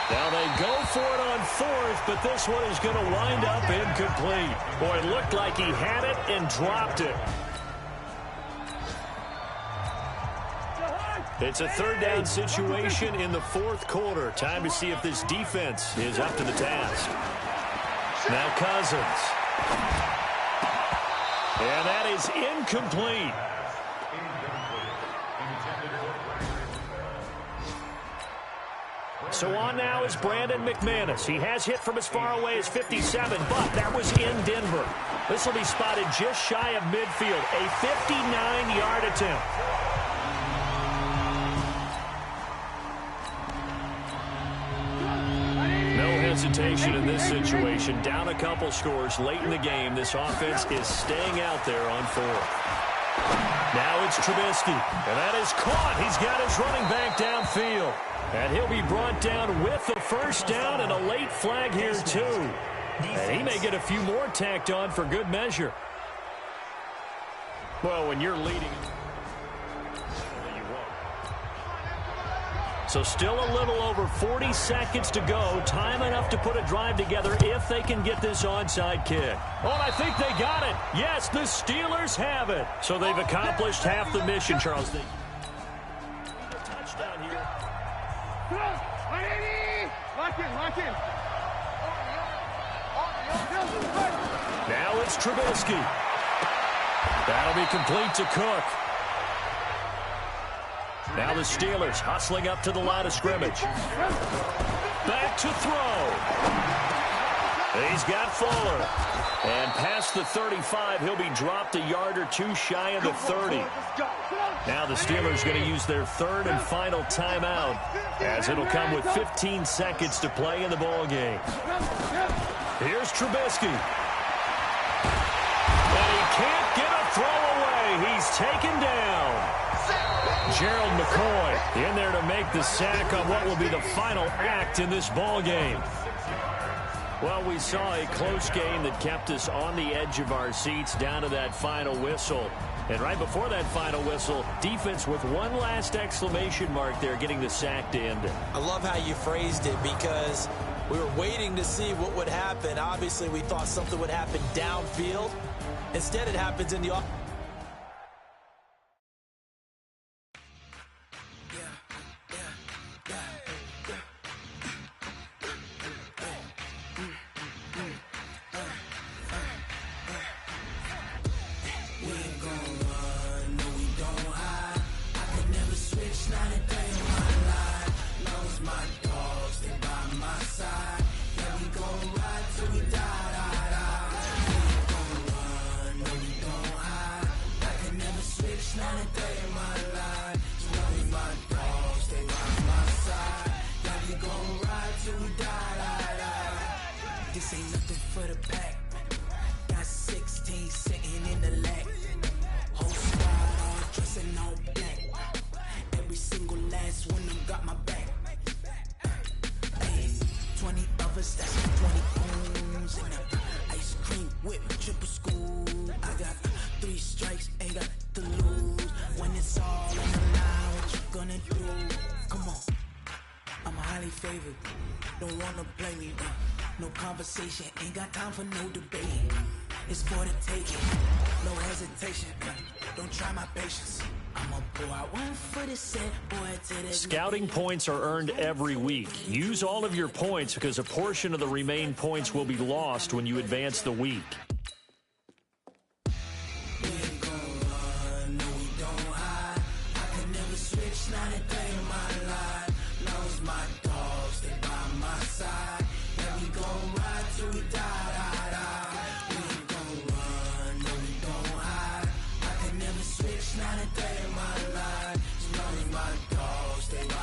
Now they go for it on fourth, but this one is going to wind up incomplete. Boy, it looked like he had it and dropped it. It's a third down situation in the fourth quarter. Time to see if this defense is up to the task. Now Cousins. And that is incomplete. So on now is Brandon McManus. He has hit from as far away as 57, but that was in Denver. This will be spotted just shy of midfield. A 59-yard attempt. Hesitation in this situation. Down a couple scores late in the game. This offense is staying out there on fourth. Now it's Trubisky, and that is caught. He's got his running back downfield, and he'll be brought down with the first down and a late flag here too. And he may get a few more tacked on for good measure. Well, when you're leading, so still a little over 40 seconds to go. Time enough to put a drive together if they can get this onside kick. Oh, and I think they got it. Yes, the Steelers have it. So they've accomplished half the mission, Charles. They need a touchdown here. Lock in. Now it's Trubisky. That'll be complete to Cook. Now the Steelers hustling up to the line of scrimmage. Back to throw. He's got Fuller. And past the 35, he'll be dropped a yard or two shy of the 30. Now the Steelers going to use their third and final timeout, as it'll come with 15 seconds to play in the ball game. Here's Trubisky. And he can't get a throw away. He's taken down. Gerald McCoy in there to make the sack on what will be the final act in this ball game. Well, we saw a close game that kept us on the edge of our seats down to that final whistle. And right before that final whistle, defense with one last exclamation mark there, getting the sack to end it. I love how you phrased it, because we were waiting to see what would happen. Obviously, we thought something would happen downfield. Instead, it happens in the offense. This ain't nothing for the pack. Got 16 sitting in the lap. Whole squad all dressing all black. Every single last one of them got my back. Hey, 20 of us, that's 20 goons. And ice cream whip, triple school. I got 3 strikes, ain't got to lose. When it's all on the line, what you gonna do? Come on, I'm highly favored. Don't wanna play me, no conversation, ain't got time for no debate. It's for the taking, no hesitation. Don't try my patience. I'ma pour out one for the set, boy, to the Scouting points are earned every week. Use all of your points, because a portion of the remaining points will be lost when you advance the week. Not a day in my life, as long as my dogs stay by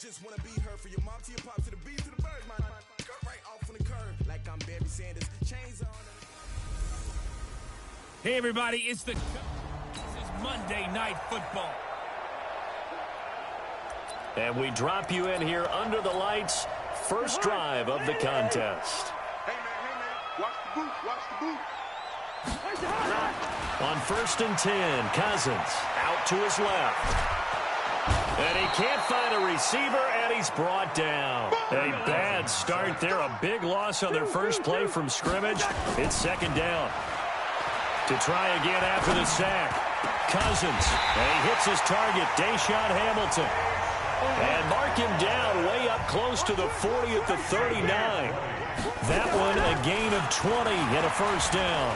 just wanna be her. For your mom to your pop to the B to the bird, my cut right off on the curb. Like I'm Barry Sanders, chains on. Hey, everybody, it's the... This is Monday Night Football. And we drop you in here under the lights. First drive of the contest. Hey, man, watch the boot, watch the boot. On 1st and 10, Cousins out to his left. And he can't find a receiver, and he's brought down. A bad start there, a big loss on their first play from scrimmage. It's 2nd down. To try again after the sack. Cousins, and he hits his target, Deshaun Hamilton. And mark him down way up close to the 40 at the 39. That one a gain of 20 and a first down.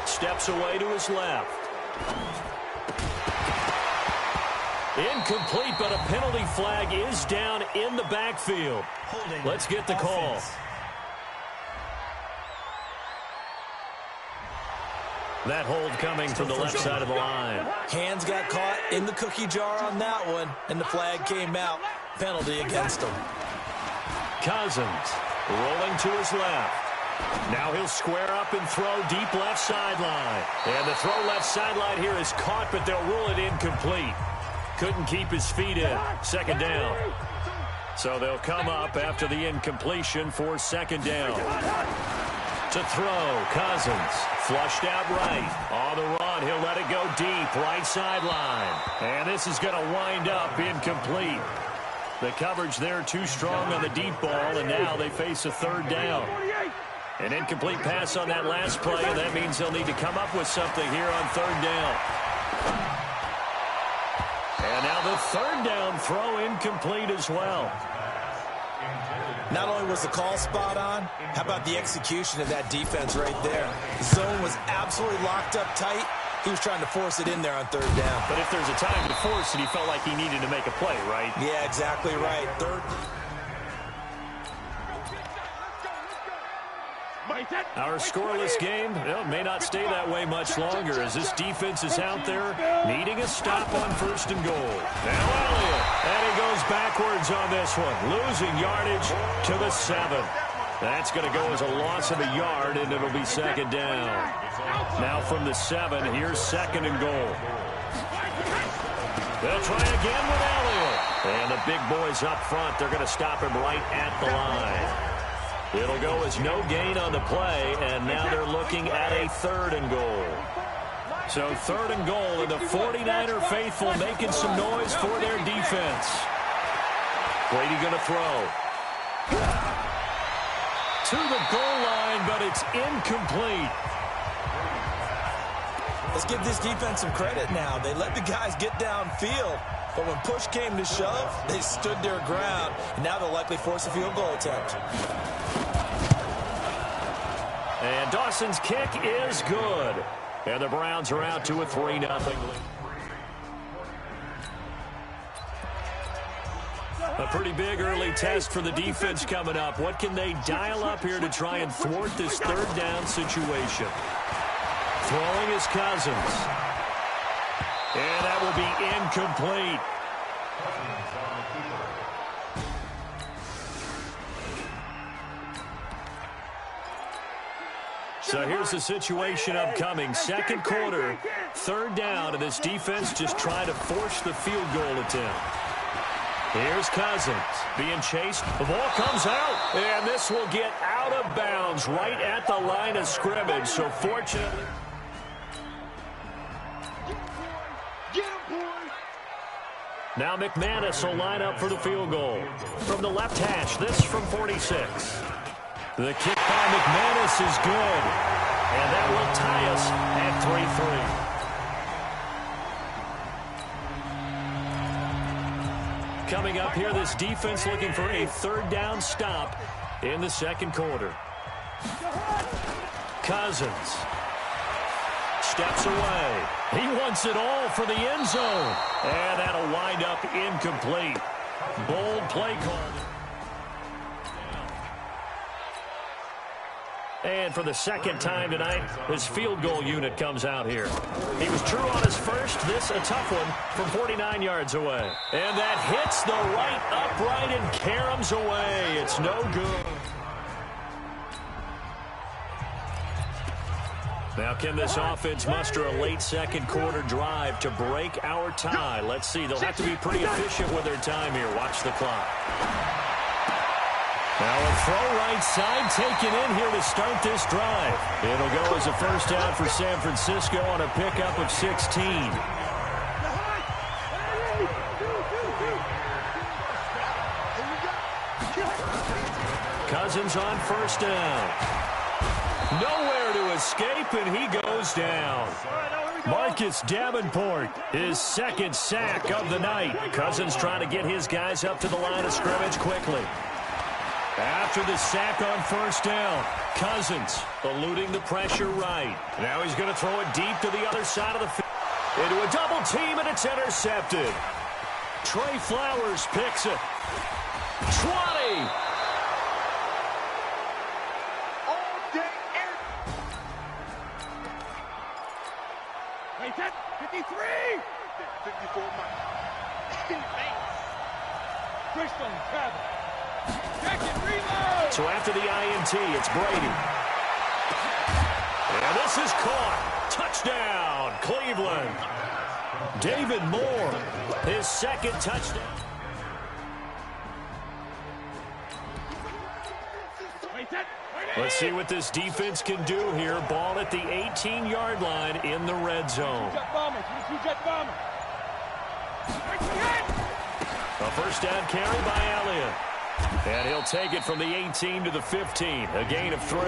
Steps away to his left. Incomplete, but a penalty flag is down in the backfield. Let's get the call. That hold coming from the left side of the line. Hands got caught in the cookie jar on that one, and the flag came out. Penalty against him. Cousins rolling to his left. Now he'll square up and throw deep left sideline. And the throw left sideline here is caught, but they'll rule it incomplete. Couldn't keep his feet in. 2nd down. So they'll come up after the incompletion for 2nd down. To throw, Cousins. Flushed out right. On the run, he'll let it go deep. Right sideline. And this is going to wind up incomplete. The coverage there too strong on the deep ball, and now they face a 3rd down. An incomplete pass on that last play, and that means they'll need to come up with something here on 3rd down. And now the 3rd down throw incomplete as well. Not only was the call spot on, how about the execution of that defense right there? The zone was absolutely locked up tight. He was trying to force it in there on 3rd down. But if there's a time to force it, he felt like he needed to make a play, right? Yeah, exactly right. 3rd. Our scoreless game may not stay that way much longer as this defense is out there needing a stop on 1st and goal. Now Elliott, and he goes backwards on this one, losing yardage to the 7. That's going to go as a loss of a yard, and it'll be 2nd down. Now from the 7, here's 2nd and goal. They'll try again with Elliott. And the big boys up front, they're going to stop him right at the line. It'll go as no gain on the play, and now they're looking at a 3rd and goal. So 3rd and goal, and the 49er faithful making some noise for their defense. Brady going to throw. To the goal line, but it's incomplete. Let's give this defense some credit now. They let the guys get downfield, but when push came to shove, they stood their ground, and now they'll likely force a field goal attempt. And Dawson's kick is good. And the Browns are out to a 3-0 lead. A pretty big early test for the defense coming up. What can they dial up here to try and thwart this 3rd down situation? Throwing is Cousins. And that will be incomplete. So here's the situation upcoming. 2nd quarter, 3rd down, and this defense just trying to force the field goal attempt. Here's Cousins being chased. The ball comes out, and this will get out of bounds right at the line of scrimmage. So fortunately... Now McManus will line up for the field goal. From the left hash, this from 46. The kick by McManus is good. And that will tie us at 3-3. Coming up here, this defense looking for a 3rd down stop in the 2nd quarter. Cousins steps away. He wants it all for the end zone. And that'll wind up incomplete. Bold play call. And for the second time tonight, his field goal unit comes out here. He was true on his first. This a tough one from 49 yards away. And that hits the right upright and caroms away. It's no good. Now can this offense muster a late second quarter drive to break our tie? Let's see. They'll have to be pretty efficient with their time here. Watch the clock. Now a throw right side taken in here to start this drive. It'll go as a first down for San Francisco on a pickup of 16. Cousins on first down. Nowhere to escape, and he goes down. Marcus Davenport, his second sack of the night. Cousins trying to get his guys up to the line of scrimmage quickly. After the sack on first down, Cousins eluding the pressure right. Now he's going to throw it deep to the other side of the field. Into a double team, and it's intercepted. Trey Flowers picks it. 20. Wait, that 53. 54 miles. Bristol travel. So after the INT, it's Brady. And this is caught. Touchdown, Cleveland. David Moore, his second touchdown. Let's see what this defense can do here. Ball at the 18-yard line in the red zone. A first down carry by Elliott. And he'll take it from the 18 to the 15. A gain of 3.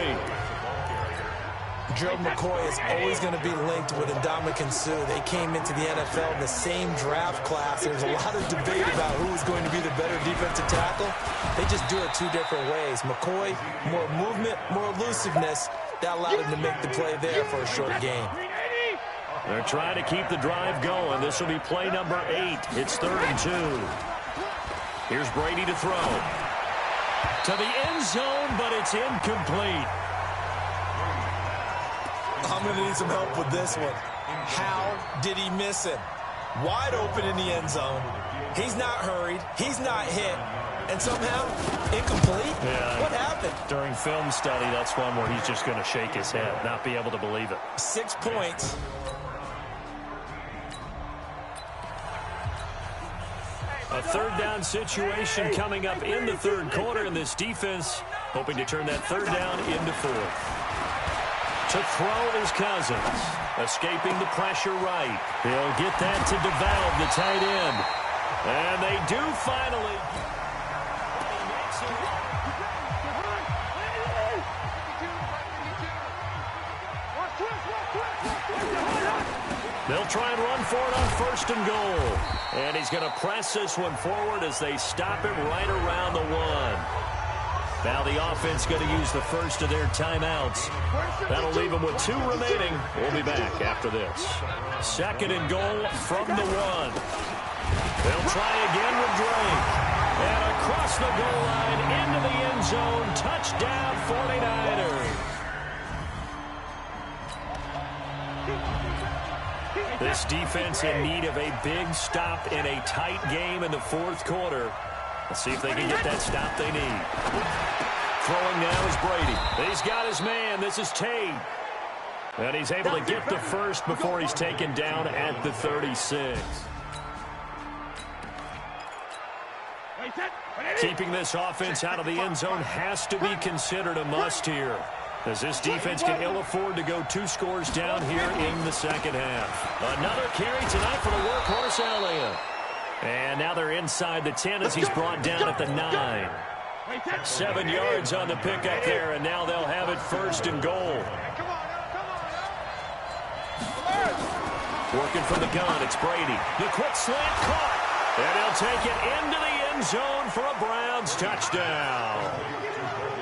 Gerald McCoy is always going to be linked with Ndamukong Suh. They came into the NFL in the same draft class. There's a lot of debate about who is going to be the better defensive tackle. They just do it two different ways. McCoy, more movement, more elusiveness. That allowed him to make the play there for a short gain. They're trying to keep the drive going. This will be play number 8. It's 3rd and 2. Here's Brady to throw. To the end zone, but it's incomplete. I'm going to need some help with this one. How did he miss him? Wide open in the end zone. He's not hurried. He's not hit. And somehow, incomplete? Yeah. What happened? During film study, that's one where he's just going to shake his head, not be able to believe it. 6 points. A third down situation coming up in the third quarter, and this defense hoping to turn that third down into 4th. To throw is Cousins, escaping the pressure right. He'll get that to DeValve, the tight end. And they do finally. They'll try and run for it on 1st and goal. And he's going to press this one forward as they stop him right around the 1. Now the offense going to use the first of their timeouts. That'll leave them with 2 remaining. We'll be back after this. 2nd and goal from the 1. They'll try again with Drake. And across the goal line into the end zone. Touchdown 49ers. This defense in need of a big stop in a tight game in the 4th quarter. Let's see if they can get that stop they need. Throwing now is Brady. He's got his man. This is Tate. And he's able to get the first before he's taken down at the 36. Keeping this offense out of the end zone has to be considered a must here, as this defense can ill afford to go 2 scores down here in the second half. Another carry tonight for the workhorse Elliott. And now they're inside the 10 as he's brought down at the 9. 7 yards on the pickup there, and now they'll have it 1st and goal. Working from the gun, it's Brady. The quick slant caught. And he'll take it into the end zone for a Browns touchdown.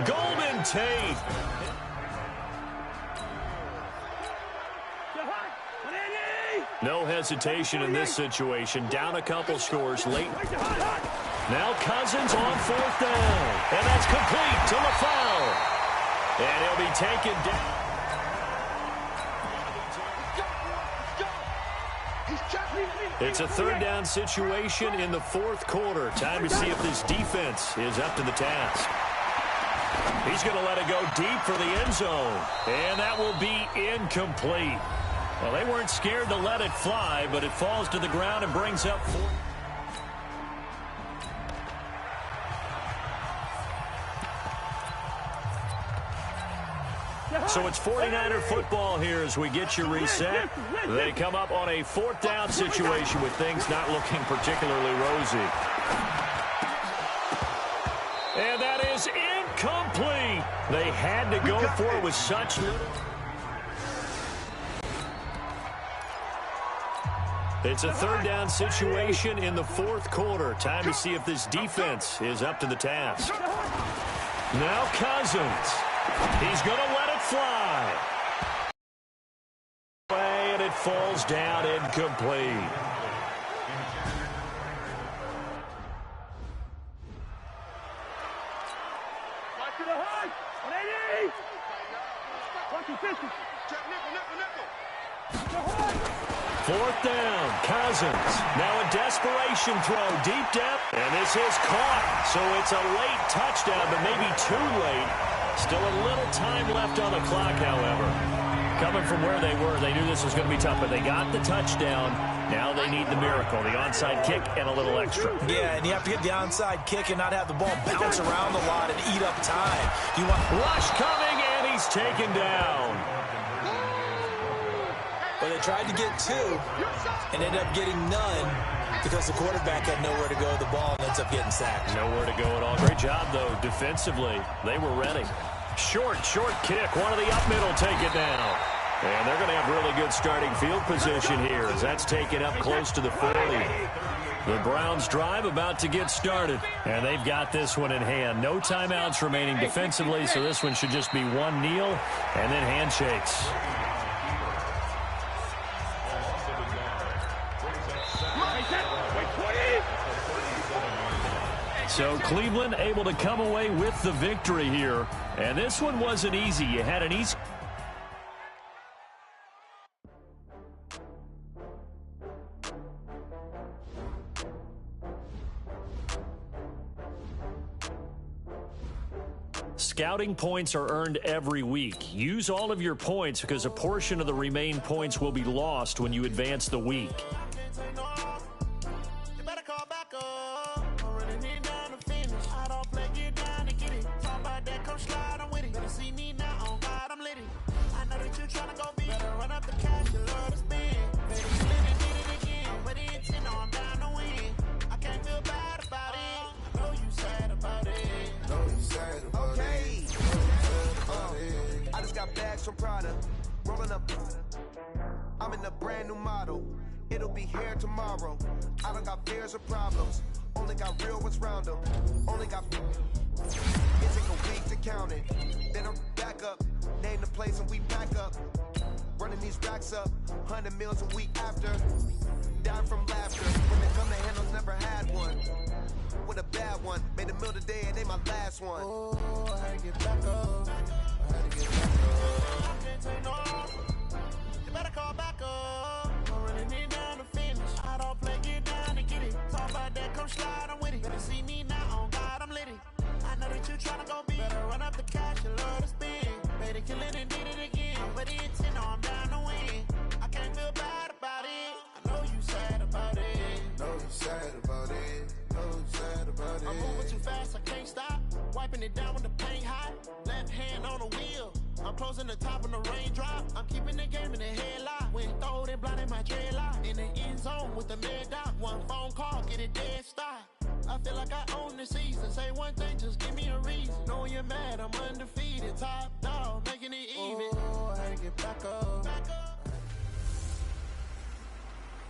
Golden Tate. No hesitation in this situation. Down a couple scores late. Now Cousins on 4th down. And that's complete to LaFleur. And he'll be taken down. It's a third down situation in the fourth quarter. Time to see if this defense is up to the task. He's going to let it go deep for the end zone. And that will be incomplete. Well, they weren't scared to let it fly, but it falls to the ground and brings up 4. So it's 49er football here as we get you reset. They come up on a fourth down situation with things not looking particularly rosy. And that is incomplete. They had to go for it with such little. It's a third down situation in the fourth quarter. Time to see if this defense is up to the task. Now Cousins. He's going to let it fly. And it falls down incomplete. Fourth down, Cousins. Now a desperation throw, deep depth, and this is caught. So it's a late touchdown, but maybe too late. Still a little time left on the clock, however. Coming from where they were, they knew this was going to be tough, but they got the touchdown. Now they need the miracle, the onside kick and a little extra. Yeah, and you have to get the onside kick and not have the ball bounce around a lot and eat up time. You want rush coming, and he's taken down. Well, they tried to get 2 and ended up getting none because the quarterback had nowhere to go with the ball and ends up getting sacked. Nowhere to go at all. Great job, though, defensively. They were ready. Short kick. One of the up middle take it down. And they're going to have really good starting field position here as that's taken up close to the 40. The Browns drive about to get started. And they've got this one in hand. No timeouts remaining defensively, so this one should just be one kneel and then handshakes. So Cleveland able to come away with the victory here. And this one wasn't easy. You had an easy... Scouting points are earned every week. Use all of your points because a portion of the remaining points will be lost when you advance the week. From Prada, rolling up. I'm in a brand new model. It'll be here tomorrow. I don't got fears or problems. Only got real ones round them. Only got. It take a week to count it. Then I'm back up. Name the place and we back up. Running these racks up. 100 meals a week after. Dying from laughter. When they come to handles, never had one. With a bad one. Made a meal today and they my last one. Oh, I had to get back up. You better call back up. I'm running it down to finish. I don't play, get down and get it. Talk about that, come slide, I'm with it. Better see me now, on God, I'm lit it. I know that you tryna go big. Better run up the cash, you love to spend. Made it, kill it, and did it again. But the intent, I'm down to win. I can't feel bad about it. I know you sad about it. Know you sad about it. Know you sad about it. I'm moving too fast, I can't stop. Wiping it down with the paint hot. Left hand on the wheel. I'm closing the top of the raindrop. I'm keeping the game in the headlock. When throwed and blinded my dreadlock. In the end zone with the mad dot. One phone call, get it dead stop. I feel like I own the season. Say one thing, just give me a reason. Knowing you're mad, I'm undefeated. Top dog, making it even. Oh, I had to get back up.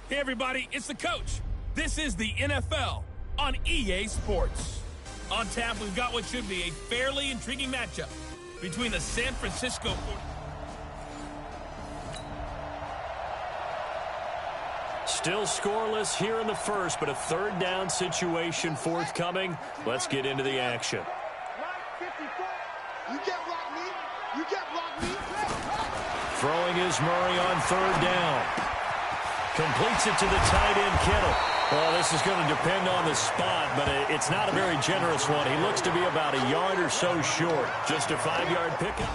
Hey, everybody, it's the coach. This is the NFL on EA Sports. On tap, we've got what should be a fairly intriguing matchup between the San Francisco 49ers. Still scoreless here in the first, but a third down situation forthcoming. Let's get into the action. You get right, me. Throwing is Murray on third down. Completes it to the tight end, Kittle. Well, this is going to depend on the spot, but it's not a very generous one. He looks to be about a yard or so short. Just a 5-yard pickup.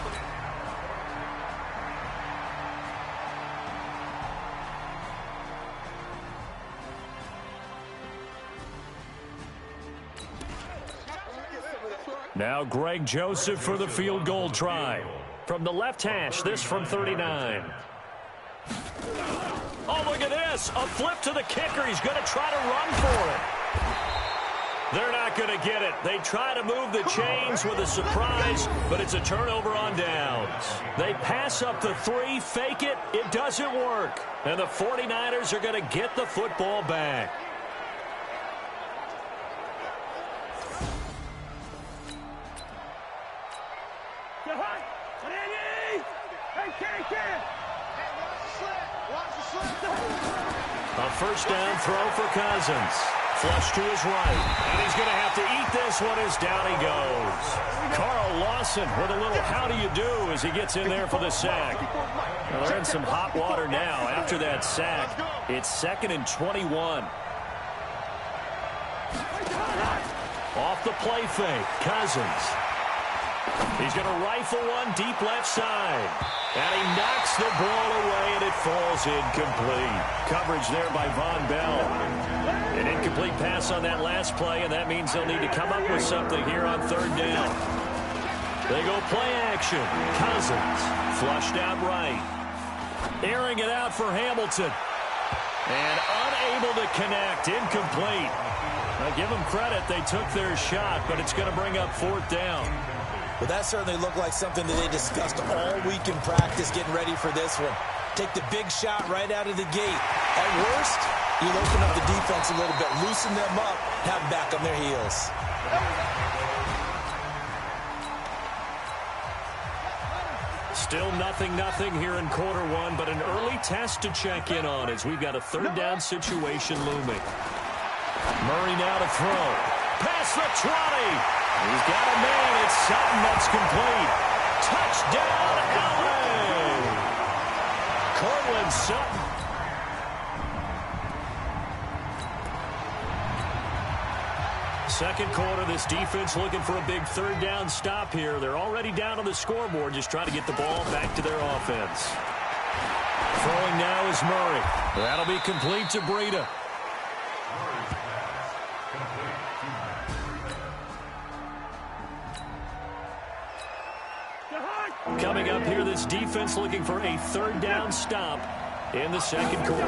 Now Greg Joseph for the field goal try. From the left hash, this from 39. Oh, look at this. A flip to the kicker. He's going to try to run for it. They're not going to get it. They try to move the chains with a surprise, but it's a turnover on downs. They pass up the 3, fake it. It doesn't work. And the 49ers are going to get the football back. A first down throw for Cousins. Flush to his right. And he's going to have to eat this one as down he goes. Carl Lawson with a little how do you do as he gets in there for the sack. Well, they're in some hot water now after that sack. It's 2nd and 21. Off the play fake. Cousins. He's going to rifle one deep left side. And he knocks the ball away, and it falls incomplete. Coverage there by Von Bell. An incomplete pass on that last play, and that means they'll need to come up with something here on third down. They go play action. Cousins flushed out right. Airing it out for Hamilton. And unable to connect. Incomplete. I give them credit. They took their shot, but it's going to bring up fourth down. Well, that certainly looked like something that they discussed all week in practice getting ready for this one. Take the big shot right out of the gate. At worst, you'll open up the defense a little bit, loosen them up, have them back on their heels. Still 0-0 here in quarter one, but an early test to check in on as we've got a third down situation looming. Murray now to throw. Past the 20. He's got a man. It's Sutton that's complete. Touchdown, LA! Cortland Sutton. Second quarter, this defense looking for a big third down stop here. They're already down on the scoreboard, just trying to get the ball back to their offense. Throwing now is Murray. That'll be complete to Breida. Coming up here, this defense looking for a third down stop in the second quarter.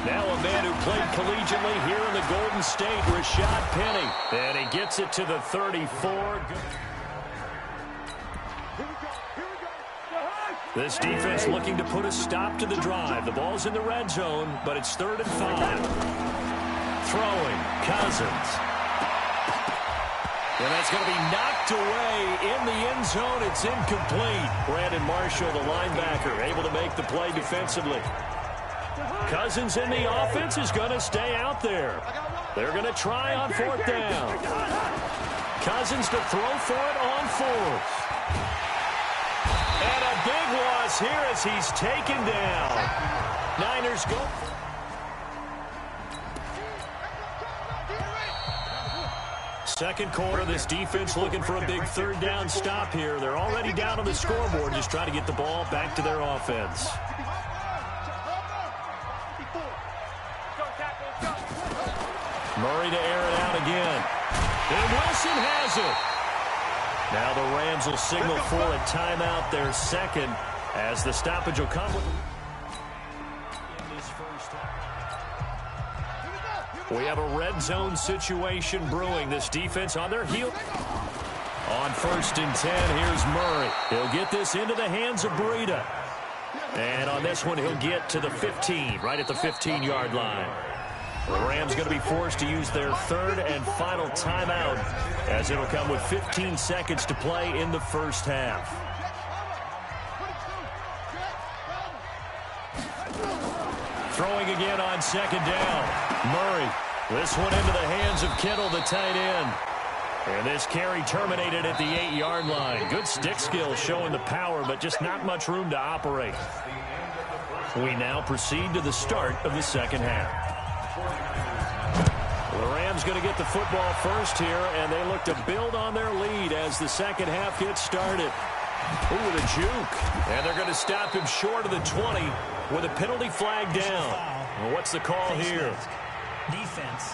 Now a man who played collegiately here in the Golden State, Rashad Penny. And he gets it to the 34. This defense looking to put a stop to the drive. The ball's in the red zone, but it's 3rd and 5. Throwing, Cousins. And that's going to be knocked away in the end zone. It's incomplete. Brandon Marshall, the linebacker, able to make the play defensively. Cousins in the offense is going to stay out there. They're going to try on 4th down. Cousins to throw for it on 4th. And a big loss here as he's taken down. Niners go. Second quarter, this defense looking for a big third down stop here. They're already down on the scoreboard, just trying to get the ball back to their offense. Murray to air it out again. And Wilson has it. Now the Rams will signal for a timeout, their second, as the stoppage will come with We have a red zone situation brewing. This defense on their heel. On 1st and 10, here's Murray. He'll get this into the hands of Breida. And on this one, he'll get to the 15, right at the 15-yard line. The Rams going to be forced to use their 3rd and final timeout, as it'll come with 15 seconds to play in the first half. Throwing again on 2nd down. Murray. This one into the hands of Kittle, the tight end. And this carry terminated at the 8-yard line. Good stick skills showing the power, but just not much room to operate. We now proceed to the start of the second half. The Rams going to get the football first here, and they look to build on their lead as the second half gets started. Ooh, the juke. And they're going to stop him short of the 20 with a penalty flag down. Well, what's the call here? Defense.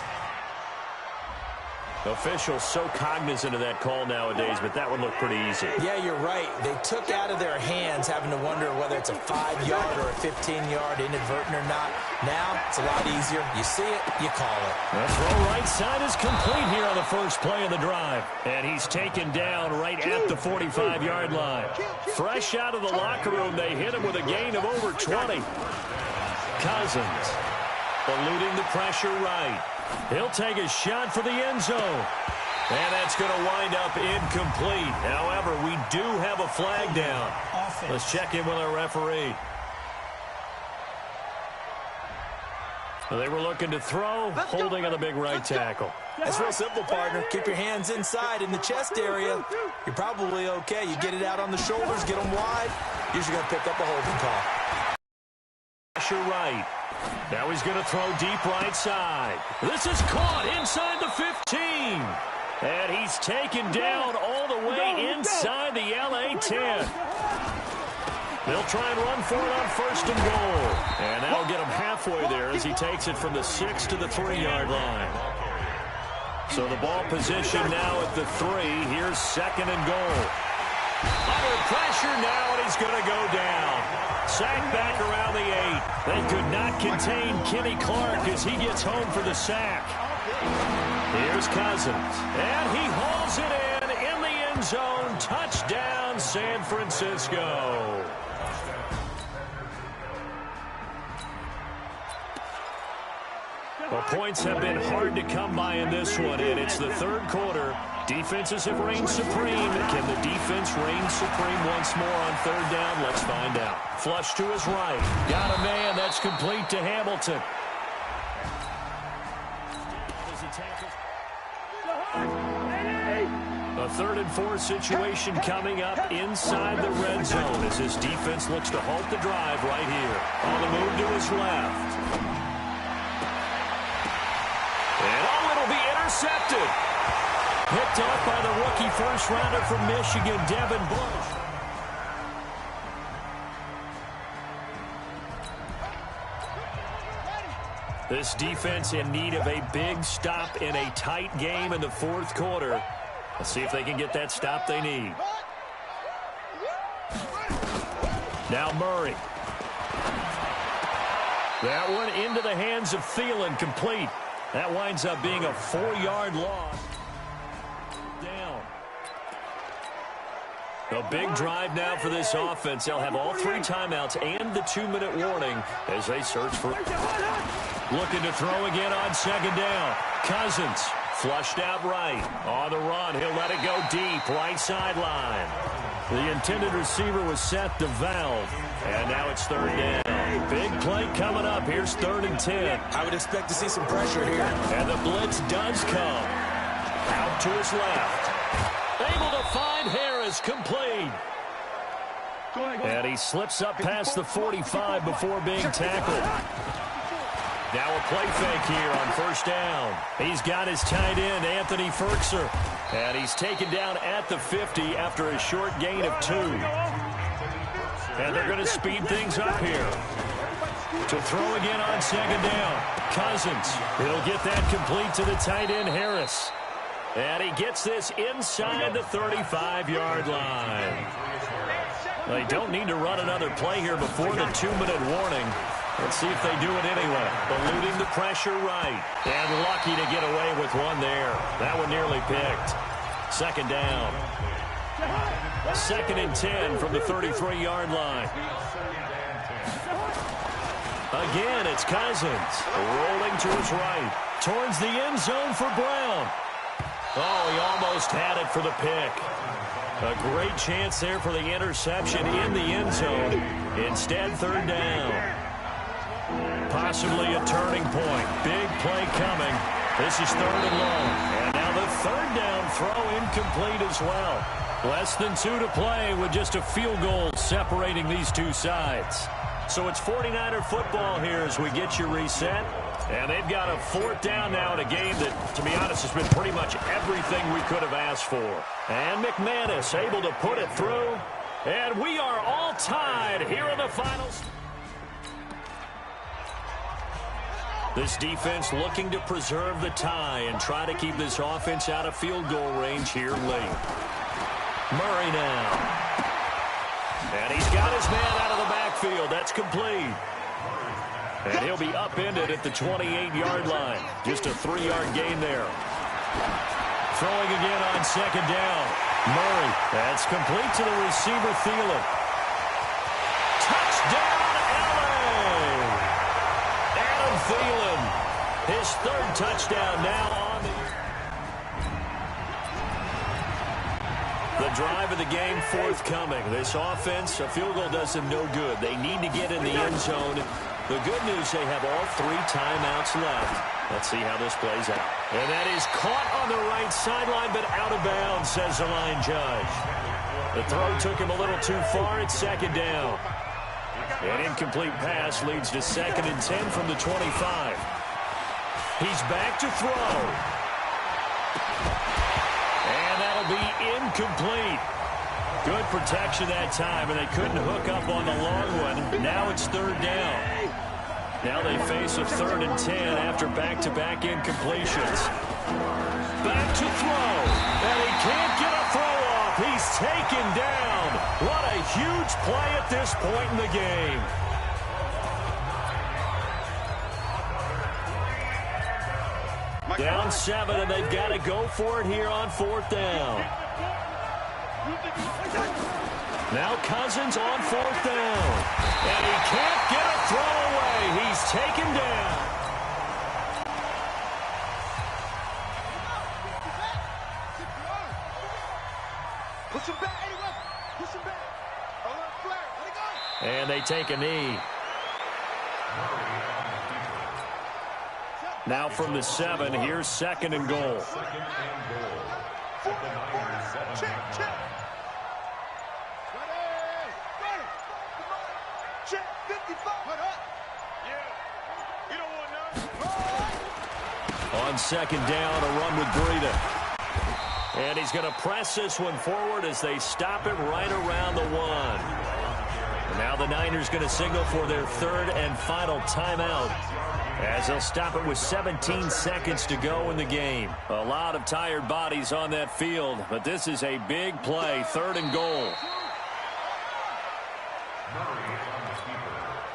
Officials so cognizant of that call nowadays, but that would look pretty easy. Yeah, you're right. They took out of their hands having to wonder whether it's a 5-yard or a 15-yard inadvertent or not. Now, it's a lot easier. You see it, you call it. The throw right side is complete here on the first play of the drive. And he's taken down right at the 45-yard line. Fresh out of the locker room, they hit him with a gain of over 20. Cousins eluding the pressure right. He'll take a shot for the end zone. And that's going to wind up incomplete. However, we do have a flag down. Let's check in with our referee. They were looking to throw, holding on the big right tackle. That's real simple, partner. Keep your hands inside in the chest area. You're probably okay. You get it out on the shoulders, get them wide. Usually going to pick up a holding call. Pressure right. Now he's going to throw deep right side. This is caught inside the 15. And he's taken down all the way inside the LA 10. They'll try and run for it on first and goal. And that'll get him halfway there as he takes it from the 6 to the 3-yard line. So the ball position now at the 3. Here's second and goal. Under pressure now, and he's going to go down. Sack back around the 8. They could not contain Kenny Clark as he gets home for the sack. Here's Cousins, and he hauls it in the end zone. Touchdown, San Francisco. Well, points have been hard to come by in this one, and it's the third quarter. Defenses have reigned supreme. Can the defense reign supreme once more on third down? Let's find out. Flush to his right. Got a man. That's complete to Hamilton. A 3rd and 4 situation coming up inside the red zone as this defense looks to halt the drive right here. On the move to his left. And it'll be intercepted. Picked up by the rookie first-rounder from Michigan, Devin Bush. This defense in need of a big stop in a tight game in the fourth quarter. Let's see if they can get that stop they need. Now Murray. That one into the hands of Thielen, complete. That winds up being a 4-yard loss. Down. A big drive now for this offense. They'll have all 3 timeouts and the 2-minute warning as they search for... Looking to throw again on second down. Cousins flushed out right. On the run, he'll let it go deep. Right sideline. The intended receiver was set to Valve. And now it's third down. Big play coming up. Here's 3rd and 10. I would expect to see some pressure here. And the blitz does come. Out to his left. Able to find Harris, complete. And he slips up past the 45 before being tackled. Now a play fake here on first down. He's got his tight end, Anthony Ferkser. And he's taken down at the 50 after a short gain of 2. And they're going to speed things up here. To throw again on second down. Cousins. He'll get that complete to the tight end, Harris. And he gets this inside the 35-yard line. They don't need to run another play here before the 2-minute warning. Let's see if they do it anyway. Eluding the pressure right. And lucky to get away with one there. That one nearly picked. Second down. 2nd and 10 from the 33-yard line. Again, it's Cousins. Rolling to his right. Towards the end zone for Brown. Oh, he almost had it for the pick. A great chance there for the interception in the end zone. Instead, third down. Possibly a turning point. Big play coming. This is 3rd and long. And now the 3rd down throw incomplete as well. Less than 2 to play with just a field goal separating these two sides. So it's 49er football here as we get you reset. And they've got a 4th down now in a game that, to be honest, has been pretty much everything we could have asked for. And McManus able to put it through. And we are all tied here in the finals. This defense looking to preserve the tie and try to keep this offense out of field goal range here late. Murray now. And he's got his man out of the backfield. That's complete. And he'll be upended at the 28-yard line. Just a 3-yard gain there. Throwing again on 2nd down. Murray. That's complete to the receiver, Thielen. Touchdown, L.A. Adam Thielen. His 3rd touchdown now on the year. The drive of the game forthcoming. This offense, a field goal does them no good. They need to get in the end zone. The good news, they have all 3 timeouts left. Let's see how this plays out. And that is caught on the right sideline, but out of bounds, says the line judge. The throw took him a little too far. It's 2nd down. An incomplete pass leads to 2nd and 10 from the 25. He's back to throw. And that'll be incomplete. Good protection that time, and they couldn't hook up on the long one. Now it's 3rd down. Now they face a 3rd and 10 after back-to-back incompletions. Back to throw, and he can't get a throw off. He's taken down. What a huge play at this point in the game. Down 7, and they've got to go for it here on 4th down. Now Cousins on 4th down. And he can't get a throw away. He's taken down. Push him back, anyone. Push him back. Let it go. And they take a knee. Now from the 7, here's 2nd and goal. Check. Check 55. You don't want none. On 2nd down, a run with Breida. And he's going to press this one forward as they stop it right around the 1. And now the Niners going to signal for their 3rd and final timeout, as they'll stop it with 17 seconds to go in the game. A lot of tired bodies on that field, but this is a big play, 3rd and goal.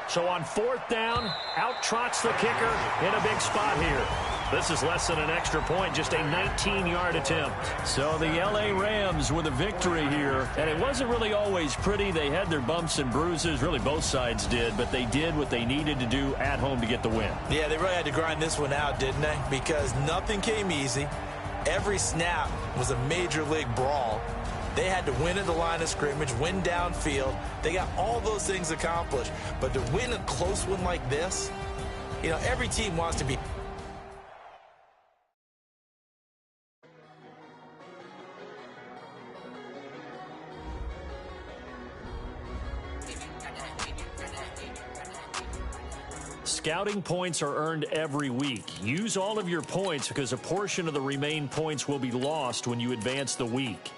So on 4th down, out trots the kicker in a big spot here. This is less than an extra point, just a 19-yard attempt. So the L.A. Rams with a victory here, and it wasn't really always pretty. They had their bumps and bruises, really both sides did, but they did what they needed to do at home to get the win. Yeah, they really had to grind this one out, didn't they? Because nothing came easy. Every snap was a major league brawl. They had to win at the line of scrimmage, win downfield. They got all those things accomplished. But to win a close one like this, you know, every team wants to be. Scouting points are earned every week. Use all of your points because a portion of the remaining points will be lost when you advance the week.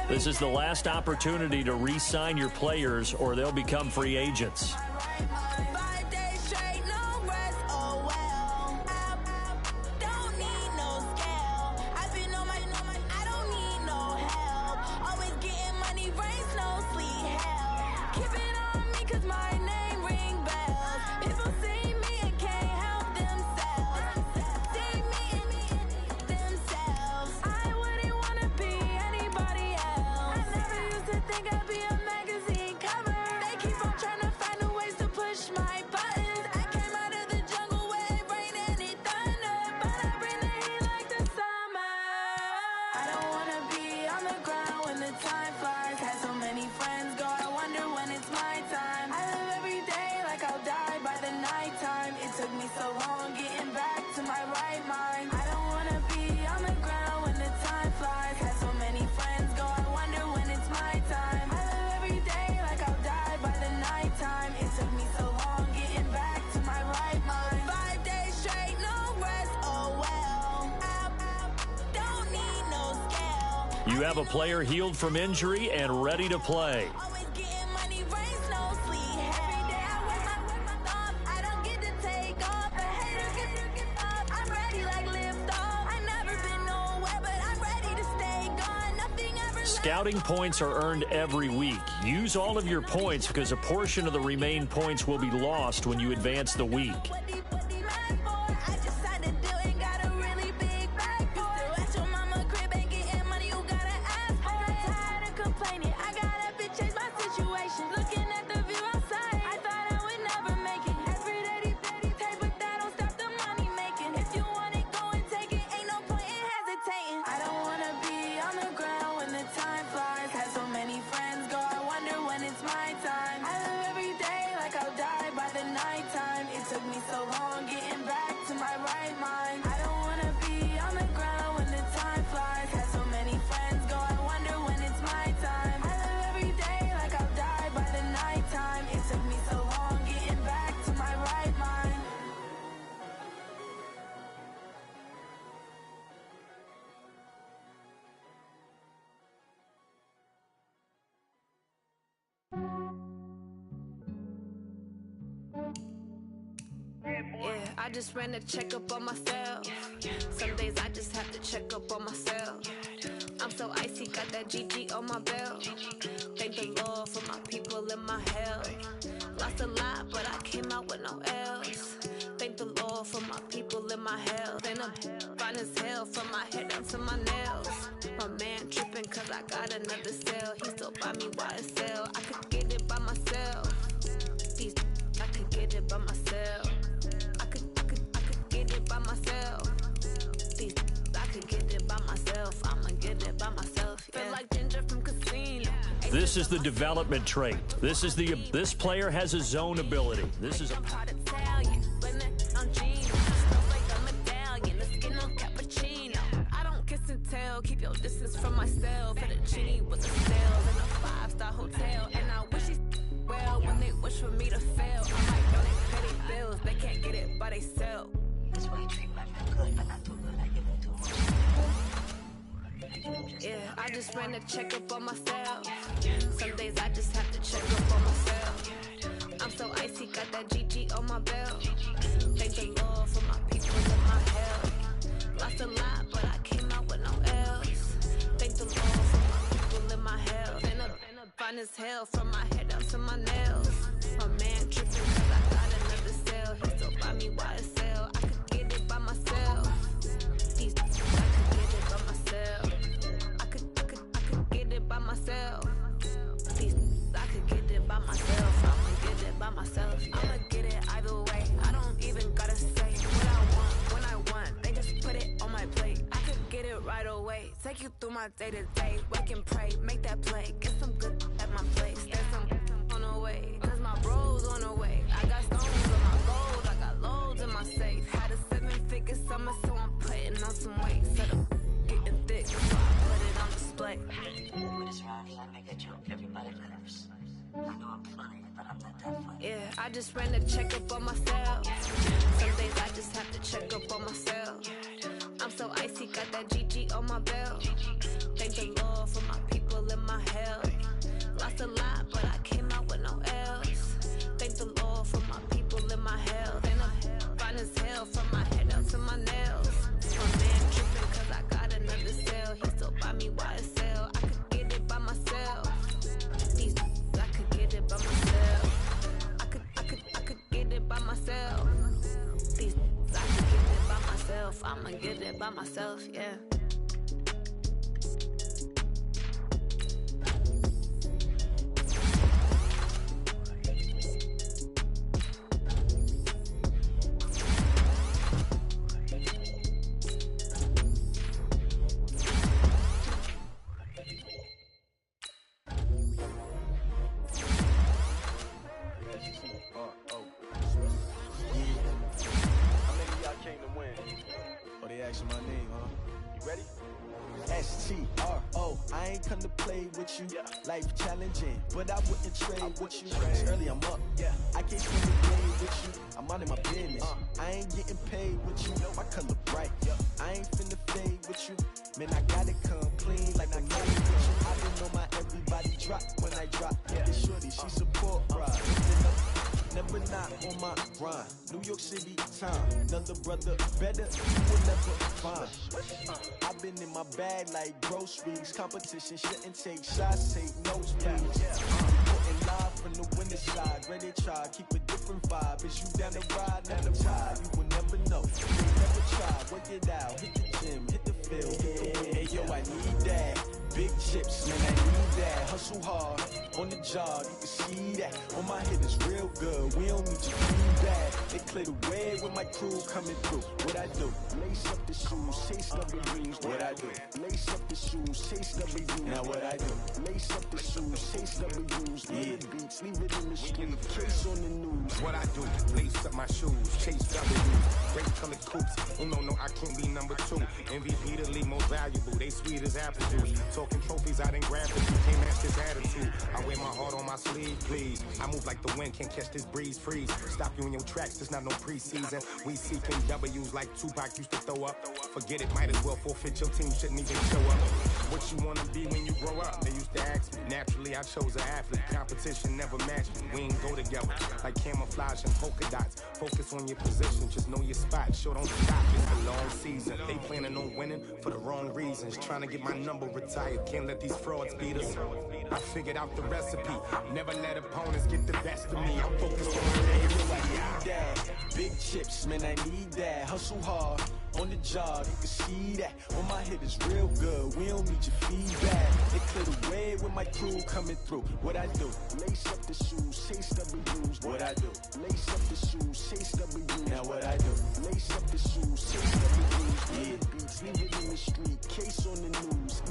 This is the last opportunity to re-sign your players or they'll become free agents. Think I'd be a magazine cover. They keep on trying to find a way have a player healed from injury and ready to play. Always getting money, rains, no sleep. Every day I work my thumb. I don't get to take off. A hater get up. I'm ready like lift off. I never been nowhere, but I'm ready to stay gone. Nothing ever. Scouting points are earned every week. Use all of your points because a portion of the remaining points will be lost when you advance the week. I just signed a deal and got a really big bag for it. At your mama crib ain't getting money, you gotta ask for it. Tired of complaining, I gotta change my situation. Looking at the view outside, I thought I would never make it. Every day they take, but that don't stop the money making. If you want it, go and take it. Ain't no point in hesitating. I don't wanna be on the ground when the time flies. Had so many friends go, I wonder when it's my time. I live every day like I'll die by the nighttime. It took me so long getting back to my right mind. I don't wanna be on the ground when the time flies. Had so many friends go, I wonder when it's my time. I live every day like I'll die by the nighttime. It took me so long getting back to my right mind. Yeah, I just ran a checkup on myself. Some days I just have to check up on myself. I'm so icy, got that GG on my belt. Thank the Lord for my people and my health. Lost a lot, but I came out with no L's. Thank the Lord for my people and my health. And I'm fine as hell from my head down to my nails. My man tripping cause I got another cell. He still buy me YSL. I could get it by myself. These I could get it by myself. I could get it by myself. These I could get it by myself. I'ma get it by myself. Yeah. Feel like Ginger from Casino. This is the development trait. This player has a zone ability. This is a keep your distance from myself. Fettuccine with the sales in a 5-star hotel. And I wish it well when they wish for me to fail. I might donate petty bills, they can't get it by themselves. That's why you treat my friend good, but not too good. I give him too much. Yeah, I just ran a checkup on myself. Some days I just have to check up on myself. I'm so icy, got that GG on my belt. Thank the Lord for my people and my health. Lost a lot, but I came out with no L's. Thank the Lord for my people and my health. And I'm fine as hell from my head down to my nails. My man tripping cause I got another cell. He still buy me YSL. I could get it by myself. These I could get it by myself. I could get it by myself. These I could get it by myself. I'ma get it by myself. I'ma get it either way. I don't even gotta say what I want when I want. They just put it on my plate. I could get it right away. Take you through my day to day. Wake and pray, make that play. Get some good at my place. There's some on the way. Cause my bros on the way. I got stones on my gold. I got loads in my safe. Had a 7-figure summer, so I'm putting on some weight. Set up, getting thick, so I put it on display. When it's around here, I make a joke. Everybody laughs. I know I'm funny, but I'm not that funny. Yeah, I just ran a checkup on myself. Some days I just have to check up on myself. I'm so icy, got that GG on my belt. Thank the Lord for my people and my health. Lost a lot, but I came out with no L's. Thank the Lord for my people and my health. And I'm fine as hell from my head down to my nails. My man tripping cause I got another cell. He still buy me YSL. I could get it by myself. These I could get it by myself. I could get it by myself. These I could get it by myself. I'ma get it by myself, yeah. My name, huh? You I ain't come to play with you. Life challenging, but I wouldn't trade with you. Early I'm up, I can't spend the day with you. I'm out in my business. I ain't getting paid with you. My color bright. I ain't finna fade with you. Man, I gotta come clean like I made with you. I didn't know my everybody drop when I drop. This shorty, she support ride. Never not on my grind. New York City time. Another brother better, you will never find. I've been in my bag like groceries. Competition shouldn't take shots, take notes, please. Putting live from the winner side. Ready to try, keep a different vibe. Is you down the ride? Never try, you will never know. You will never try, work it out. Hit the gym, hit the field. Hey yo, I need that. Big chips, man, I need that. Hustle hard, on the job, you can see that. On my head is real good, we don't need your feedback. They clear the way with my crew coming through. What I do? Lace up the shoes, chase double dreams. What I do? Lace up the shoes, chase double dreams. Now what I do? Lace up the shoes, chase double dreams. Yeah, beats, leave it in the street, case on the news. What I do? Lace up my shoes, chase double dreams. Great colored coops, oh no, I can't be number 2. MVP the league most valuable, they sweet as apple juice. Talking trophies, I didn't grab it, you can't match this attitude. I wear my heart on my sleeve, please. I move like the wind, can't catch this breeze, freeze. Stop you in your tracks, there's not no preseason. We seeking W's like Tupac used to throw up. Forget it, might as well forfeit, your team shouldn't even show up. What you wanna be when you grow up? They used to ask me. Naturally, I chose an athlete. Competition never matched me. We ain't go together like camouflage and polka dots. Focus on your position, just know your spot. Show don't stop, it's a long season. They planning on winning for the wrong reasons. Trying to get my number retired, can't let these frauds beat us. I figured out the recipe. Never let opponents get the best of me. I'm focused on my I need that. Big chips, man, I need that. Hustle hard, on the job, you can see that. On my head is real good, we don't need your feedback. They clear the way with my crew coming through. What I do? Lace up the shoes, chase double dreams. What I do? Lace up the shoes, chase double dreams. Now what I do? Lace up the shoes, chase double dreams. Yeah, beats, leave it in the street, case on the news.